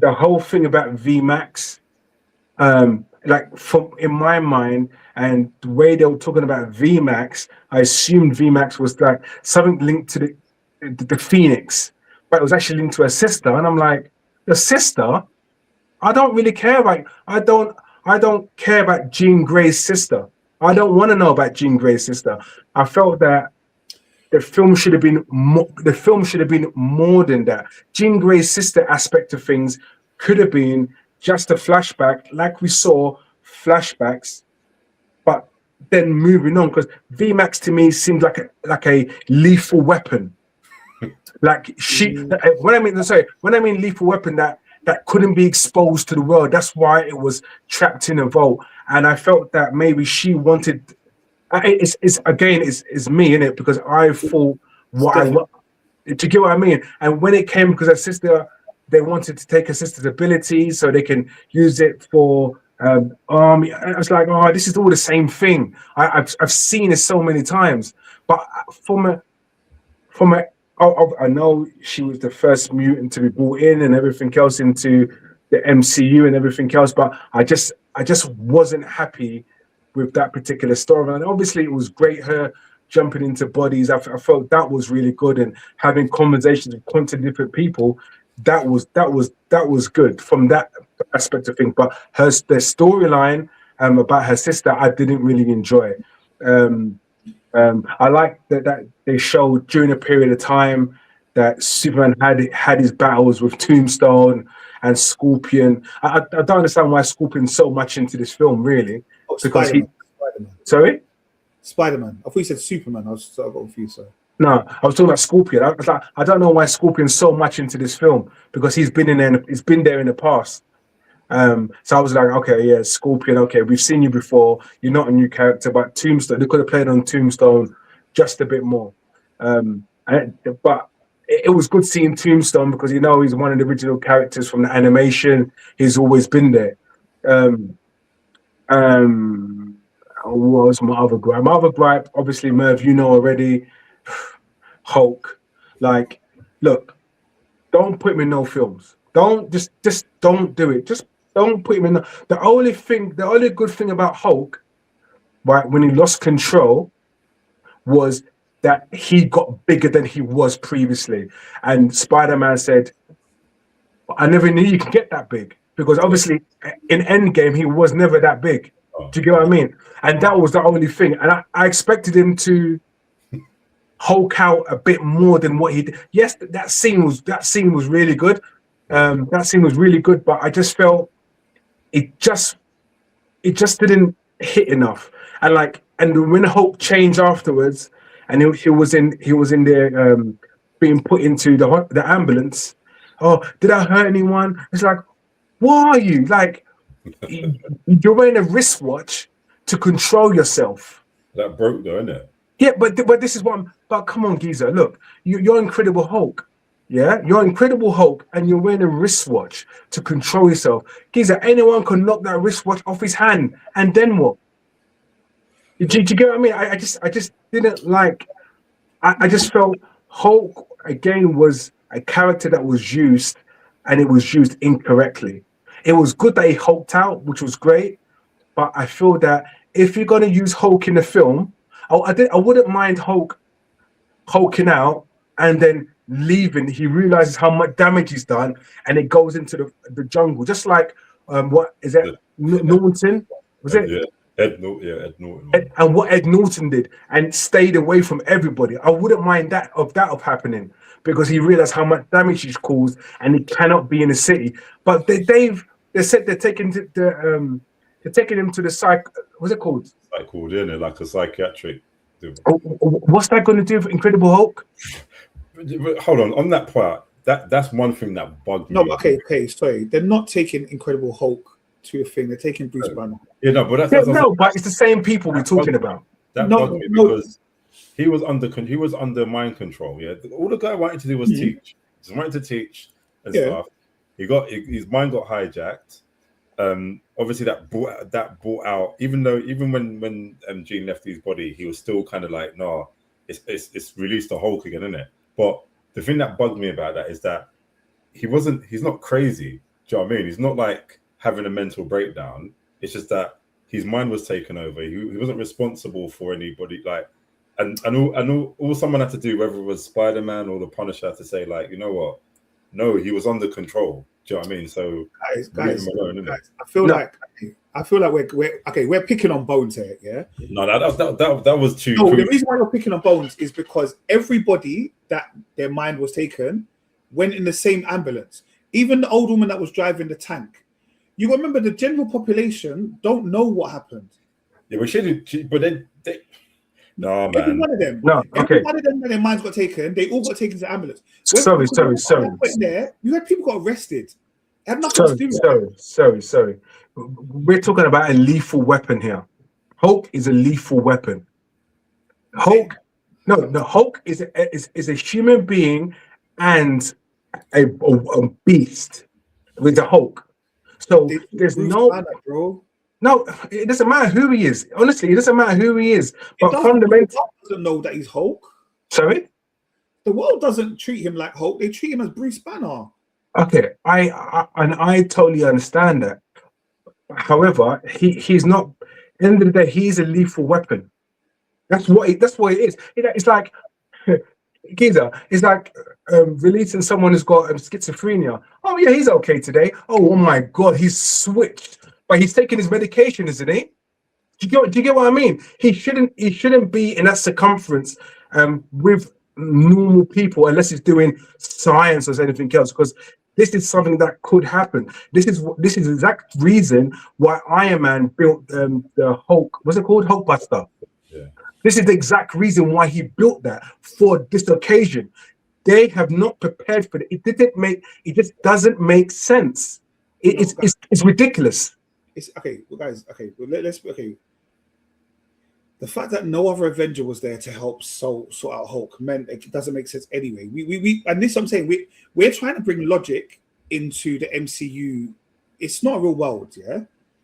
whole thing about VMAX, like in my mind, and the way they were talking about VMAX, I assumed VMAX was like something linked to the Phoenix, but it was actually linked to her sister, and I'm like, the sister? I don't really care about. I don't care about Jean Grey's sister. I don't want to know about Jean Grey's sister. I felt that the film should have been more. The film should have been more than that. Jean Grey's sister aspect of things could have been just a flashback, like we saw flashbacks, but then moving on, because VMAX to me seemed like a lethal weapon. Like when I mean lethal weapon, that couldn't be exposed to the world. That's why it was trapped in a vault. And I felt that maybe she wanted. It's me, innit? Because I thought to get what I mean. And when it came, because her sister, they wanted to take her sister's abilities so they can use it for army. I was like, oh, this is all the same thing. I've seen it so many times. But I know she was the first mutant to be brought in and everything else into the MCU and everything else, but I just wasn't happy with that particular story. And obviously it was great her jumping into bodies. I felt that was really good, and having conversations with constantly different people, that was good from that aspect of things. But the storyline about her sister, I didn't really enjoy. I like that they showed during a period of time that Superman had his battles with Tombstone and Scorpion. I don't understand why Scorpion's so much into this film, really. Because Spider-Man. Sorry? Spider-Man. I thought you said Superman. I got confused. Sorry. No, I was talking about Scorpion. I was like, I don't know why Scorpion's so much into this film, because he's been there in the past. So I was like, okay, yeah, Scorpion, okay, we've seen you before, you're not a new character, but Tombstone, they could have played on Tombstone just a bit more. But it was good seeing Tombstone, because he's one of the original characters from the animation. He's always been there. What was my other gripe? My other gripe, obviously, Merv, already, Hulk. Like, look, don't put him in no films. Just don't do it. Just don't put him in. The only good thing about Hulk, right, when he lost control, was that he got bigger than he was previously. And Spider-Man said, I never knew you could get that big, because obviously in Endgame he was never that big. Do you get what I mean? And that was the only thing. And I expected him to Hulk out a bit more than what he did. Yes, that scene was really good. That scene was really good, but I just felt it just didn't hit enough. And when Hulk changed afterwards, and he was in there being put into the ambulance. Oh, did I hurt anyone? It's like, what are you like? You're wearing a wristwatch to control yourself. That broke though, isn't it? Yeah, but this is what but come on, geezer. Look, you're Incredible Hulk. Yeah, you're Incredible Hulk, and you're wearing a wristwatch to control yourself. Geezer, anyone can knock that wristwatch off his hand, and then what? Do you get what I mean? I just didn't like. I just felt Hulk again was a character that was used, and it was used incorrectly. It was good that he hulked out, which was great, but I feel that if you're going to use Hulk in the film, I wouldn't mind Hulk hulking out and then leaving. He realizes how much damage he's done, and it goes into the jungle, just like what is it, Norton? Was it? Yeah. Ed Norton. And what Ed Norton did, and stayed away from everybody. I wouldn't mind that happening, because he realized how much damage he's caused, and he cannot be in the city. But they said they're taking him to the psych. What's it called? Like called in it, like a psychiatric. What's that going to do for Incredible Hulk? Hold on that part. That's one thing that bugged me. No, okay, sorry. They're not taking Incredible Hulk to a thing. They're taking Bruce Banner. Yeah, no, but but it's the same people we're talking about. That bugged me because he was under mind control. Yeah, all the guy wanted to do was teach. Just wanted to teach and stuff. His mind got hijacked. Obviously that brought out, even when Gene left his body, he was still kind of like, no, it's released the Hulk again, isn't it? But the thing that bugged me about that is that he's not crazy. Do you know what I mean? He's not like having a mental breakdown. It's just that his mind was taken over. He wasn't responsible for anybody. Like, and all someone had to do, whether it was Spider-Man or the Punisher, had to say, like, you know what? No, he was under control. Do you know what I mean? So guys, I feel like we're picking on bones here, yeah. No, that was too. No, the reason why we're picking on bones is because everybody that their mind was taken went in the same ambulance. Even the old woman that was driving the tank. You remember the general population don't know what happened. Yeah, but but they no, Every man. one of them. No, Every okay. one of them, when their minds got taken, they all got taken to the ambulance. Sorry. There, you had people got arrested. It had nothing to do with it. Sorry. We're talking about a lethal weapon here. Hulk is a lethal weapon. Hulk, no, Hulk is a human being and a beast with the Hulk. So there's Bruce no, Banner, bro. no, it doesn't matter who he is. Honestly, it doesn't matter who he is. But The fundamentally, world doesn't know that he's Hulk. sorry. The world doesn't treat him like Hulk. They treat him as Bruce Banner. Okay, I totally understand that. However, he's not. At the end of the day, he's a lethal weapon. That's what it is. It's like Giza. It's like releasing someone who's got schizophrenia. Oh yeah, he's okay today. Oh my God, he's switched, but he's taking his medication, isn't he? Do you get what I mean? He shouldn't be in that circumference with normal people unless he's doing science or anything else, because this is something that could happen. This is the exact reason why Iron Man built the Hulk. What's it called? Hulkbuster. Yeah. This is the exact reason why he built that for this occasion. They have not prepared for it. It just doesn't make sense. It's ridiculous. It's okay, well, guys. Okay, well, let's. The fact that no other Avenger was there to help sort out Hulk meant it doesn't make sense anyway. We and this I'm saying we're trying to bring logic into the MCU. It's not a real world, yeah.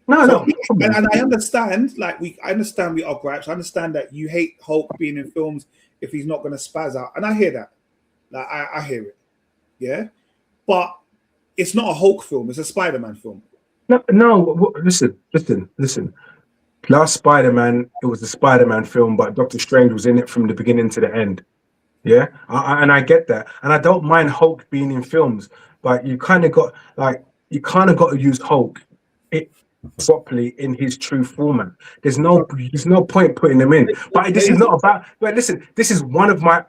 No. And I understand, I understand we are gripes. I understand that you hate Hulk being in films if he's not going to spaz out, and I hear that. Like I hear it, yeah. But it's not a Hulk film; it's a Spider-Man film. No. Listen. Last Spider-Man, it was a Spider-Man film, but Doctor Strange was in it from the beginning to the end. Yeah, and I get that, and I don't mind Hulk being in films, but you kind of got to use Hulk properly in his true format. There's no point putting him in. But this is not about. But listen, this is one of my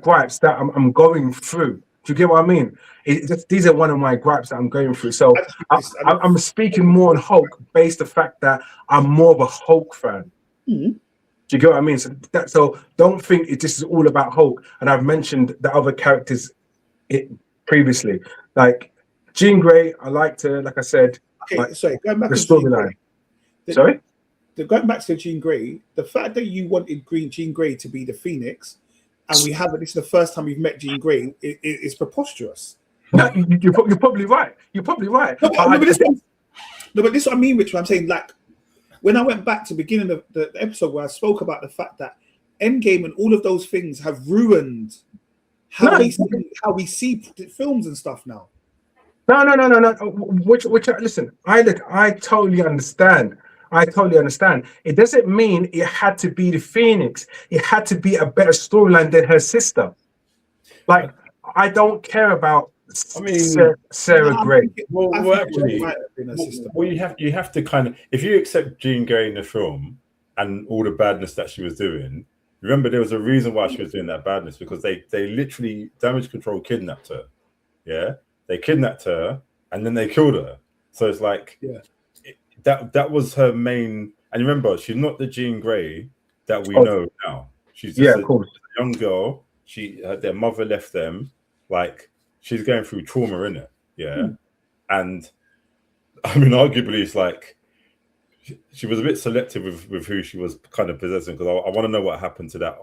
gripes that I'm going through. Do you get what I mean? These are one of my gripes that I'm going through. So I'm speaking more on Hulk based the fact that I'm more of a Hulk fan. Mm-hmm. Do you get what I mean? So don't think this is all about Hulk. And I've mentioned the other characters previously, like Jean Grey. I liked her, like I said. Okay, sorry, going back the to storyline. Sorry, going back to Jean Grey. The fact that you wanted Jean Grey to be the Phoenix, and we haven't. This is the first time we've met Jean Grey. It's preposterous. No, you're probably right. You're probably right. No, but this is what I mean, Richard. I'm saying, like, when I went back to the beginning of the episode where I spoke about the fact that Endgame and all of those things have ruined how we see films and stuff now. No. Which listen, I totally understand. It doesn't mean it had to be the Phoenix. It had to be a better storyline than her sister. Like, I don't care about Sarah Grey. Well, actually, you have to kind of, if you accept Jean Grey in the film and all the badness that she was doing, remember there was a reason why she was doing that badness, because they literally, Damage Control kidnapped her. Yeah, they kidnapped her and then they killed her. So it's like, that was her main. And remember, she's not the Jean Grey that we know now. She's just a young girl. Their mother left them. Like, she's going through trauma in it, and I mean, arguably, it's like she was a bit selective with who she was kind of possessing, because I want to know what happened to that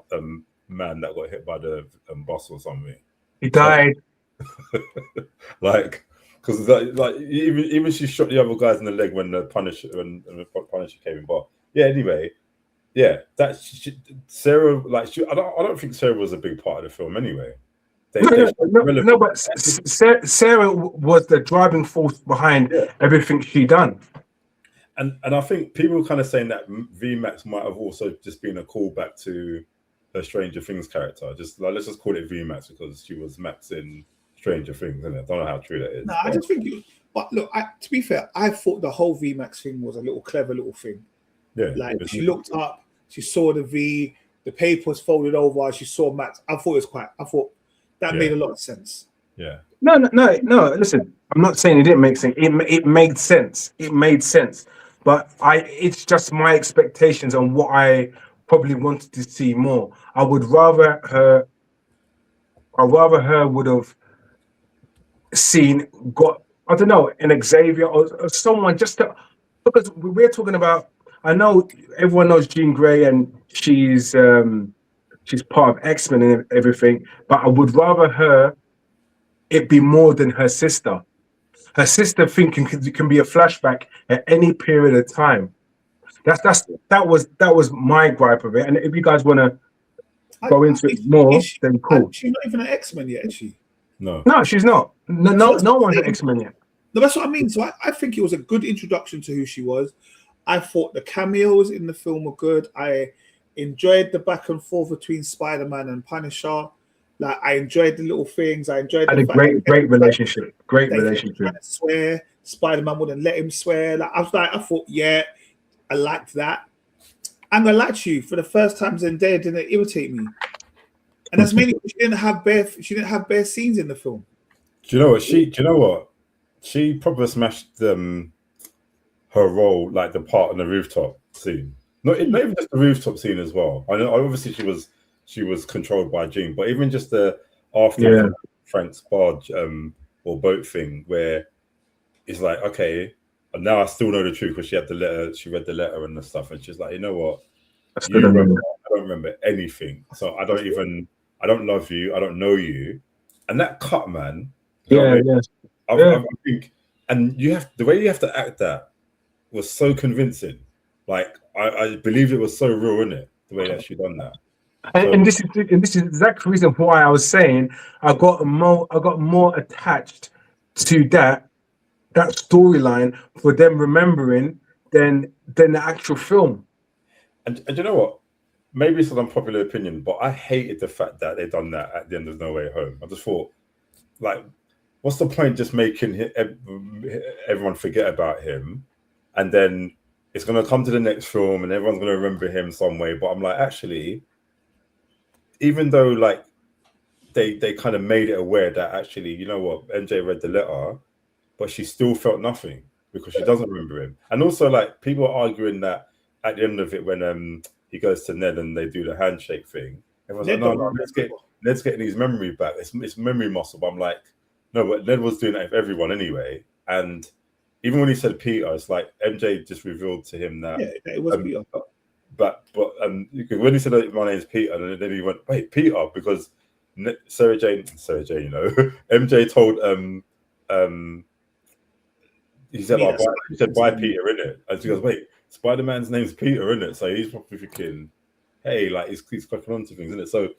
man that got hit by the bus or something. He died. Like, because like even she shot the other guys in the leg when the Punisher came in. But anyway, that Sarah, like, I don't think Sarah was a big part of the film anyway. No, but Sarah was the driving force behind everything she done. And I think people were kind of saying that VMAX might have also just been a callback to her Stranger Things character. Just like, let's just call it VMAX because she was Max in Stranger Things, isn't it? I don't know how true that is. No, I just think but look, to be fair, I thought the whole VMAX thing was a little clever little thing. Yeah. Like, she looked up, she saw the V, the paper was folded over, she saw Max. I thought that made a lot of sense. Yeah. No. Listen, I'm not saying it didn't make sense. It made sense. It made sense. but it's just my expectations on what I probably wanted to see more. I would rather her would have got, I don't know, an Xavier or someone just to, because we're talking about, I know everyone knows Jean Grey and she's part of X-Men and everything, but I would rather it be more than her sister. Her sister thinking can be a flashback at any period of time. That was my gripe of it. And if you guys want to go into it more, then cool. She's not even an X-Men yet, is she? No, she's not. No one's an X-Men yet. No, that's what I mean. So I think it was a good introduction to who she was. I thought the cameos in the film were good. I enjoyed the back and forth between Spider-Man and Punisher. Like, I enjoyed the little things. I enjoyed the great relationship. Great relationship. Swear, Spider-Man wouldn't let him swear. Like, I thought, yeah, I liked that. I'm gonna lie to you, for the first time, Zendaya didn't irritate me. And that's mainly because she didn't have bare scenes in the film. Do you know what? She probably smashed her role, like the part on the rooftop scene. Not even just the rooftop scene as well. I know obviously she was controlled by Jean, but even just the after Frank's barge or boat thing, where it's like, okay, and now I still know the truth because she had the letter, she read the letter and the stuff, and she's like, you know what? I don't remember anything. So I don't love you, I don't know you. And that cut, man. I think, and the way you have to act that was so convincing. Like I believe it was so real, in it, the way that she done that. And this is the exact reason why I was saying I got more attached to that storyline for them remembering than the actual film. And you know what? Maybe it's an unpopular opinion, but I hated the fact that they done that at the end of No Way Home. I just thought, like, what's the point just making everyone forget about him, and then it's going to come to the next film and everyone's going to remember him some way. But I'm like, actually, even though like they kind of made it aware that actually, you know what, MJ read the letter, but she still felt nothing because she doesn't remember him. And also, like, people are arguing that at the end of it, when he goes to Ned and they do the handshake thing, everyone's like, no, Ned's getting his memory back. It's memory muscle. But I'm like, no, but Ned was doing that with everyone anyway. And even when he said Peter, it's like MJ just revealed to him that it was Peter. But when he said my name's Peter, and then he went, wait, Peter, because Sarah Jane, you know, MJ told he said bye Peter, innit? And she goes, wait, Spider-Man's name's Peter, innit? So he's probably thinking, hey, like he's clicking onto things, innit? So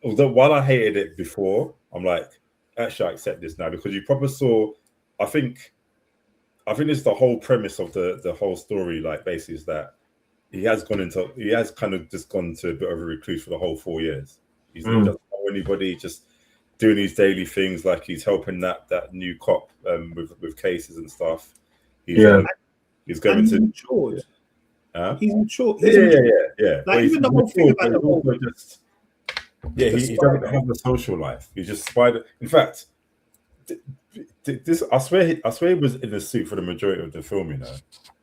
although while I hated it before, I'm like, actually I accept this now, because you probably saw, I think it's the whole premise of the whole story, like basically is that he has kind of just gone to a bit of a recluse for the whole 4 years. He's not just anybody, just doing his daily things, like he's helping that new cop with cases and stuff. He's going to matured. He's matured. Yeah. Like, even the whole thing about the whole he doesn't have the social life. He's just Spider. In fact, this I swear he was in the suit for the majority of the film, you know.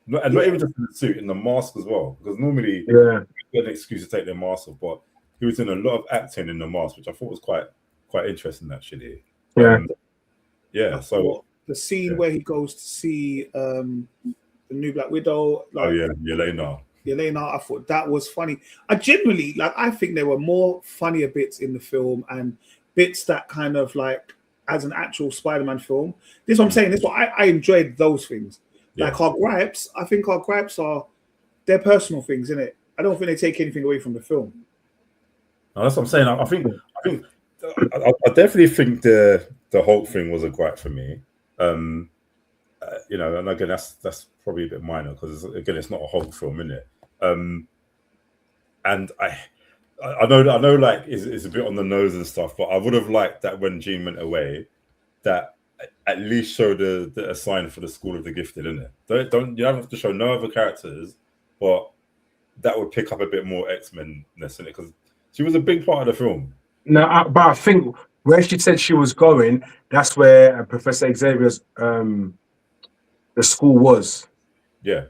Not even just in the suit, in the mask as well. Because normally you get an excuse to take their mask off, but he was in a lot of acting in the mask, which I thought was quite interesting actually. So the scene where he goes to see the new Black Widow, like, Yelena, I thought that was funny. I genuinely, like, I think there were more funnier bits in the film and bits that kind of like, as an actual Spider-Man film. This is what I'm saying. This is what I enjoyed those things. Like our gripes, I think our gripes are their personal things, innit? I don't think they take anything away from the film. No, that's what I'm saying. I definitely think the Hulk thing was a gripe for me. You know, and again, that's probably a bit minor because again, it's not a Hulk film, innit? And I know, like it's a bit on the nose and stuff, but I would have liked that when Jean went away, that at least show the sign for the School of the Gifted, innit? You don't have to show no other characters, but that would pick up a bit more X-Men-ness in it, because she was a big part of the film. No, but I think where she said she was going, that's where Professor Xavier's the school was. Yeah.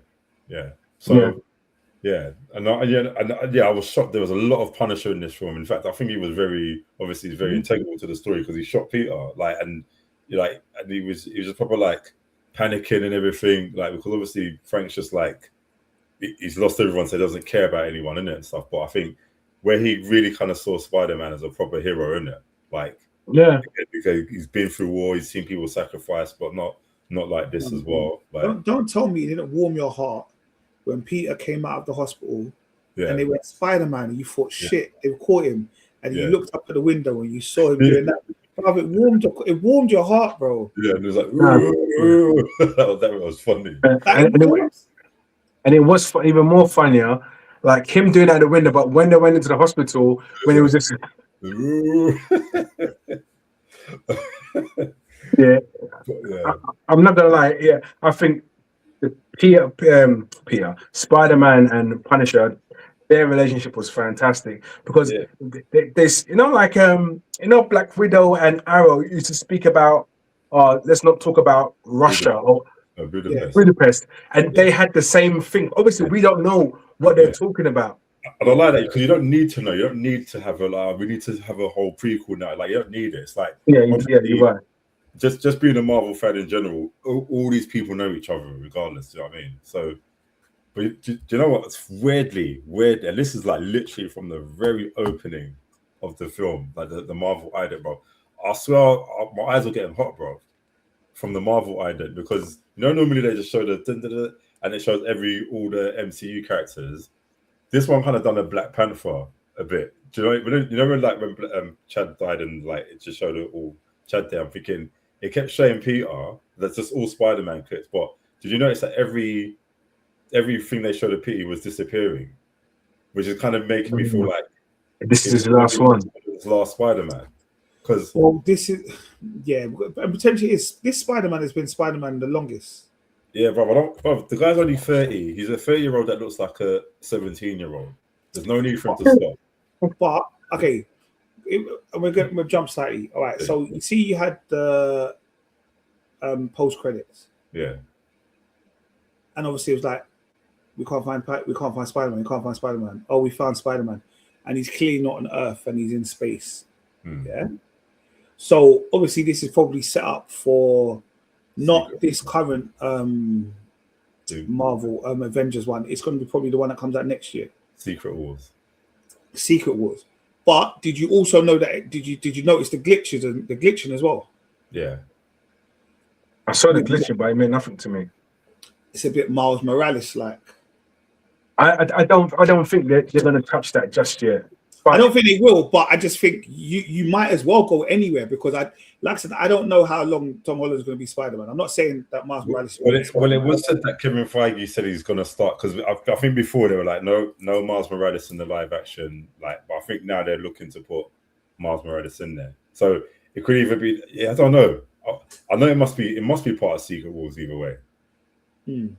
Yeah. So and I was shocked. There was a lot of Punisher in this film. In fact, I think he was very integral to the story because he shot Peter, and he was just proper like panicking and everything, like, because obviously Frank's just like he's lost everyone, so he doesn't care about anyone in it and stuff. But I think where he really kind of saw Spider-Man as a proper hero in it, like, because he's been through war, he's seen people sacrifice, but not like this as well. Like, don't tell me it didn't warm your heart when Peter came out of the hospital and they went Spider-Man, and you thought, shit, they've caught him, and you looked up at the window and you saw him doing that. It warmed your heart, bro. Yeah, and it was like, that was funny. And it was even more funnier, like him doing that at the window. But when they went into the hospital, when it was just, I'm not gonna lie. Yeah, I think the Peter, Spider-Man, and Punisher, their relationship was fantastic because there's Black Widow and Arrow used to speak about, let's not talk about Russia or Budapest, and they had the same thing. Obviously, we don't know what they're talking about. I don't like that because you don't need to know. You don't need to have we need to have a whole prequel now. Like, you don't need it. It's like, you're right. Just being a Marvel fan in general, all these people know each other regardless. Do you know what I mean? So, but do you know what? It's weird, and this is like literally from the very opening of the film, like the Marvel ident, bro. I swear, my eyes are getting hot, bro, from the Marvel ident, because normally they just show the and it shows all the MCU characters. This one kind of done a Black Panther a bit. Do you know when Chad died and like it just showed it all Chad there? I'm thinking it kept showing Peter. That's just all Spider-Man clips. But did you notice that everything they showed of Peter was disappearing, which is kind of making me feel like this is the last one. It's last Spider-Man. Because this is and potentially this Spider-Man has been Spider-Man the longest. Yeah, bro. The guy's only 30. He's a 30-year-old that looks like a 17-year-old. There's no need for him to stop. But okay, we're going to jump slightly. All right. So you see, you had the post credits. Yeah. And obviously it was like, we can't find Spider-Man. We can't find Spider-Man. Oh, we found Spider-Man, and he's clearly not on Earth, and he's in space. Yeah. So obviously this is probably set up for not this current Marvel Avengers one. It's going to be probably the one that comes out next year. Secret Wars. But did you also know that? Did you notice the glitching as well? Yeah. I saw the glitching, but it meant nothing to me. It's a bit Miles Morales like. I don't think they're going to touch that just yet. But I don't think they will, but I just think you might as well go anywhere, because like I said, I don't know how long Tom Holland's going to be Spider-Man. I'm not saying that Miles Morales. Well, it was said that Kevin Feige said he's going to start, because I think before they were like, no Miles Morales in the live action. Like, but I think now they're looking to put Miles Morales in there. So it could either be. Yeah, I don't know. I know it must be part of Secret Wars either way. And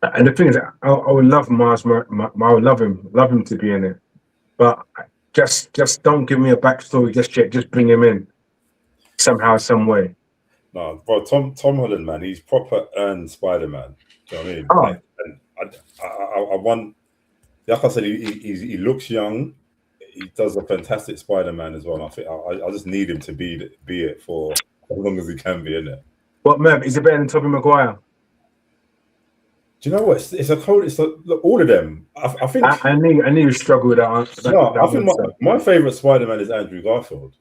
the thing is, I would love Miles. I would love him to be in it, but. Just don't give me a backstory just yet. Just bring him in somehow, some way. No, bro, Tom Holland, man, he's proper earned Spider-Man. Do you know what I mean? Oh. Like, and I want, like I said, he looks young. He does a fantastic Spider-Man as well. And I think I just need him to be it for as long as he can be in it. What, Merv? Is it better than Tobey Maguire? Do you know what? Look, all of them. I think I knew you struggled with that answer. I think my favorite Spider-Man is Andrew Garfield.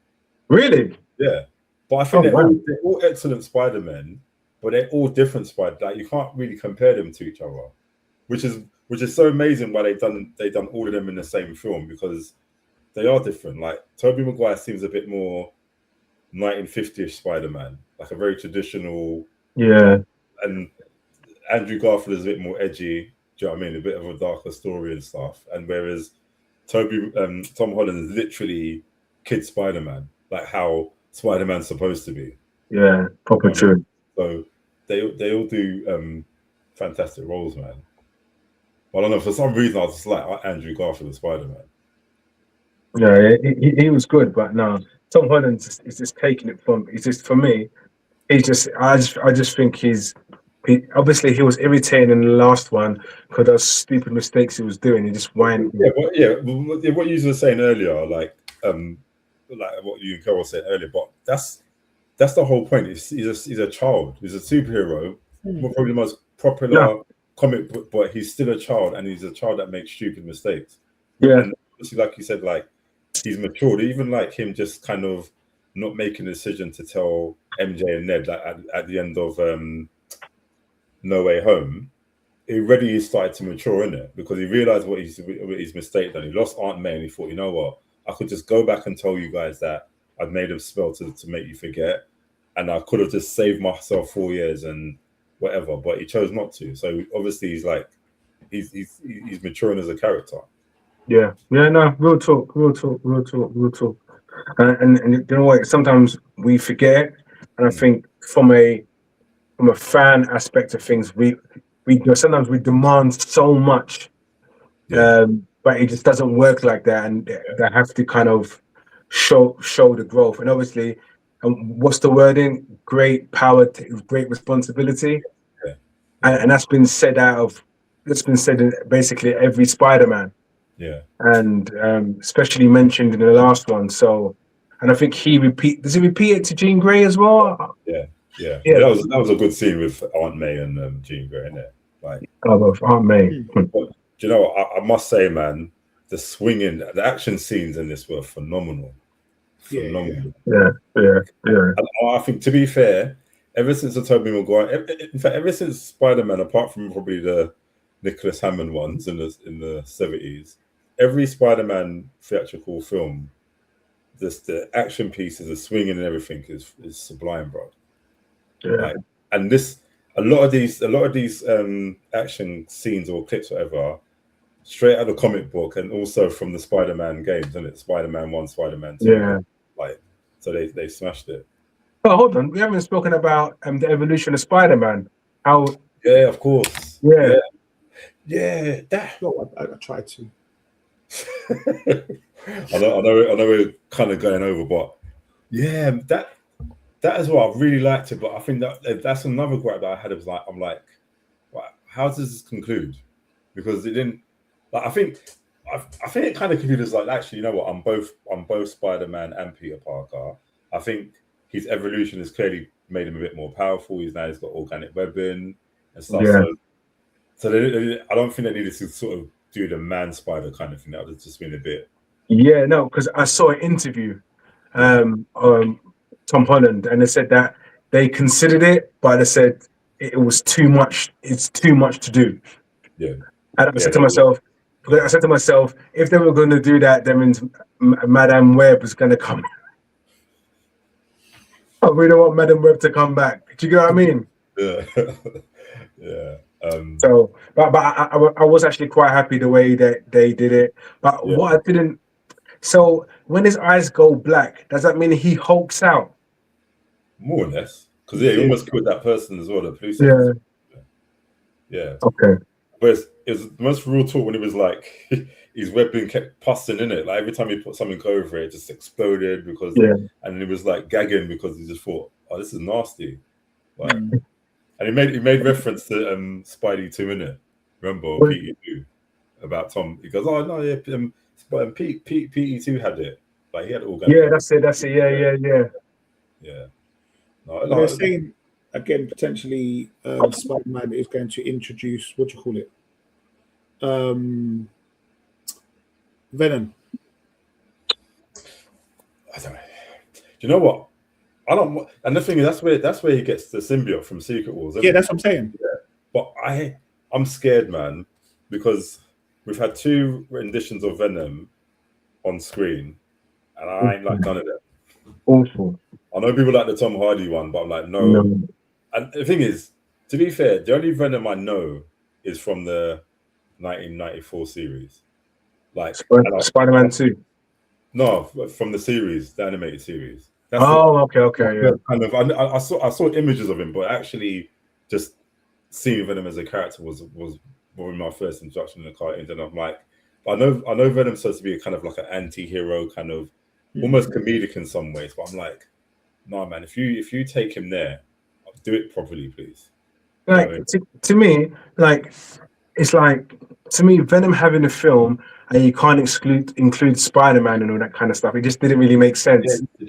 Really? Yeah, but I think they're all excellent Spider-Men, but they're all different Spider. Like, you can't really compare them to each other, which is so amazing why they've done all of them in the same film, because they are different. Like, Tobey Maguire seems a bit more 1950s Spider-Man, like a very traditional. Yeah. And Andrew Garfield is a bit more edgy. Do you know what I mean? A bit of a darker story and stuff. And whereas Tom Holland is literally kid Spider-Man, like how Spider-Man's supposed to be. Yeah, proper true. So they all do fantastic roles, man. But I don't know, for some reason I was just like Andrew Garfield as Spider-Man. Yeah, he was good, but no, Tom Holland is just taking it from. It's just, for me, I just think he's Obviously he was irritating in the last one because those stupid mistakes he was doing. He just whined. What you were saying earlier, like what you and Carol said earlier, but that's the whole point. He's a child. He's a superhero, probably the most popular comic book, but he's still a child, and he's a child that makes stupid mistakes. Yeah, and obviously, like you said, like he's matured. Even like him, just kind of not making a decision to tell MJ and Ned like at the end of No Way Home. He already started to mature in it because he realized what his mistake done. He lost Aunt May, and he thought, you know what, I could just go back and tell you guys that I've made a spell to make you forget, and I could have just saved myself 4 years and whatever, but he chose not to. So obviously he's like he's maturing as a character. Yeah, no, real talk. And you know what? Sometimes we forget, and I think from a fan aspect of things, we sometimes we demand so much, but it just doesn't work like that, and they have to kind of show the growth. And obviously, what's the wording? Great power, great responsibility, and that's been said in basically every Spider-Man. Yeah, and especially mentioned in the last one. So, and I think does he repeat it to Jean Grey as well? Yeah. That was a good scene with Aunt May and Jean Grey, isn't it? Like, Aunt May. But, do you know what? I must say, man, the action scenes in this were phenomenal. Phenomenal. Yeah. And I think, to be fair, ever since the Tobey Maguire, in fact, ever since Spider-Man, apart from probably the Nicholas Hammond ones in the 70s, every Spider-Man theatrical film, the action pieces, the swinging and everything is sublime, bro. Yeah. Like, and a lot of these action scenes or clips, whatever, straight out of the comic book and also from the Spider-Man games, isn't it? Spider-Man 1, Spider-Man 2. Yeah. Like, so they smashed it. Oh, hold on. We haven't spoken about the evolution of Spider-Man. How? Yeah, of course. Yeah. I tried to. I know we're kind of going over, but yeah, that is what I really liked it. But I think that's another gripe that I had. I'm like, how does this conclude? Because it didn't. Like, I think it kind of concluded as like, actually, you know what? I'm both Spider-Man and Peter Parker. I think his evolution has clearly made him a bit more powerful. He's got organic webbing and stuff. Yeah. So I don't think they needed to sort of do the man spider kind of thing. That would have just been a bit. Yeah, no, because I saw an interview, Tom Holland, and they said that they considered it, but they said it was too much. It's too much to do. Yeah. And I said to myself, if they were going to do that, that means Madame Web is going to come. I really want Madame Web to come back. Do you get what I mean? Yeah. Yeah. So, but I was actually quite happy the way that they did it. But what I didn't. So when his eyes go black, does that mean he hulks out? More or less, because he almost killed that person as well. The police. Yeah. Yeah. Okay. But it was the most real talk when it was like his webbing kept pussing in it. Like every time he put something over it, just exploded because, and it was like gagging because he just thought, "Oh, this is nasty." Like, and he made reference to Spidey 2 in it. Remember PE2 about Tom? He goes, "Oh no, yeah, but PE2 had it. Like he had organic." Yeah, that's it. Yeah. No, They're saying again potentially Spider-Man is going to introduce what do you call it? Venom. I don't know. Do you know what? I don't. And the thing is, that's where he gets the symbiote from Secret Wars. Yeah, that's what I'm saying. Yeah. But I'm scared, man, because we've had 2 renditions of Venom on screen, and I ain't like none of them. Awful. I know people like the Tom Hardy one, but I'm like, no. And the thing is, to be fair, the only Venom I know is from the 1994 series. Like Spider-Man 2. No, from the series, the animated series. That's okay. Yeah. Kind of. I saw images of him, but actually, just seeing Venom as a character was probably my first introduction in the cartoons, and I'm like, I know Venom's supposed to be a kind of like an anti-hero, kind of almost comedic in some ways, but I'm like, no, man, if you take him there, do it properly, please. like to me, like it's like to me, Venom having a film and you can't include Spider-Man and all that kind of stuff. It just didn't really make sense. You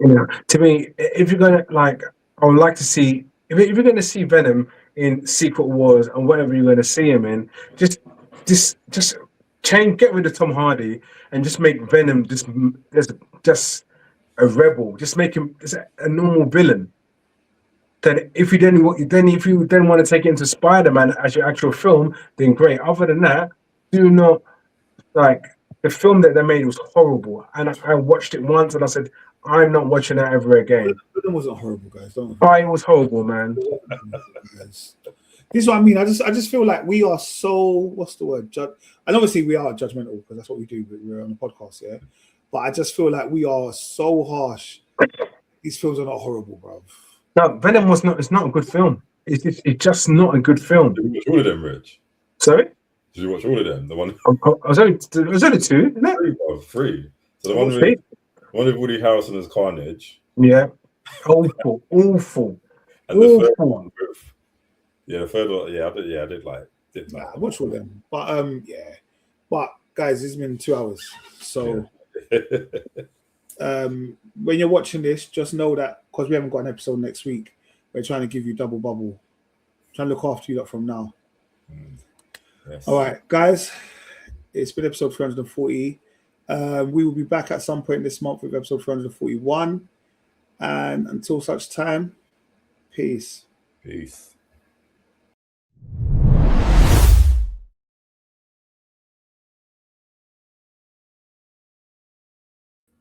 know, to me, if you're gonna like, I would like to see if you're gonna see Venom in Secret Wars and whatever you're gonna see him in, just change, get rid of Tom Hardy and just make Venom just a rebel. Just make him just a normal villain. Then if you want to take it into Spider-Man as your actual film, then great. Other than that, do not like the film that they made was horrible, and I watched it once and I said, I'm not watching that ever again. It wasn't horrible, guys. Don't. Oh, it was horrible, man. This is what I mean. I just feel like we are so, what's the word? And obviously we are judgmental because that's what we do. We're on the podcast, yeah. But I just feel like we are so harsh. These films are not horrible, bro. No, Venom was not. It's not a good film. It's just not a good film. Did you watch all of them, Rich? Sorry. Did you watch all of them? The one. I was only two. Isn't it? Three. So the one with Woody Harrelson as Carnage. Yeah. Awful. And the third one with, the third one. Yeah, I did like. I watched all of them, but yeah. But guys, it's been 2 hours, so. When you're watching this, just know that because we haven't got an episode next week, we're trying to give you double bubble, trying to look after you lot from now. Yes. All right, guys, it's been episode 340. We will be back at some point this month with episode 341, and until such time, peace.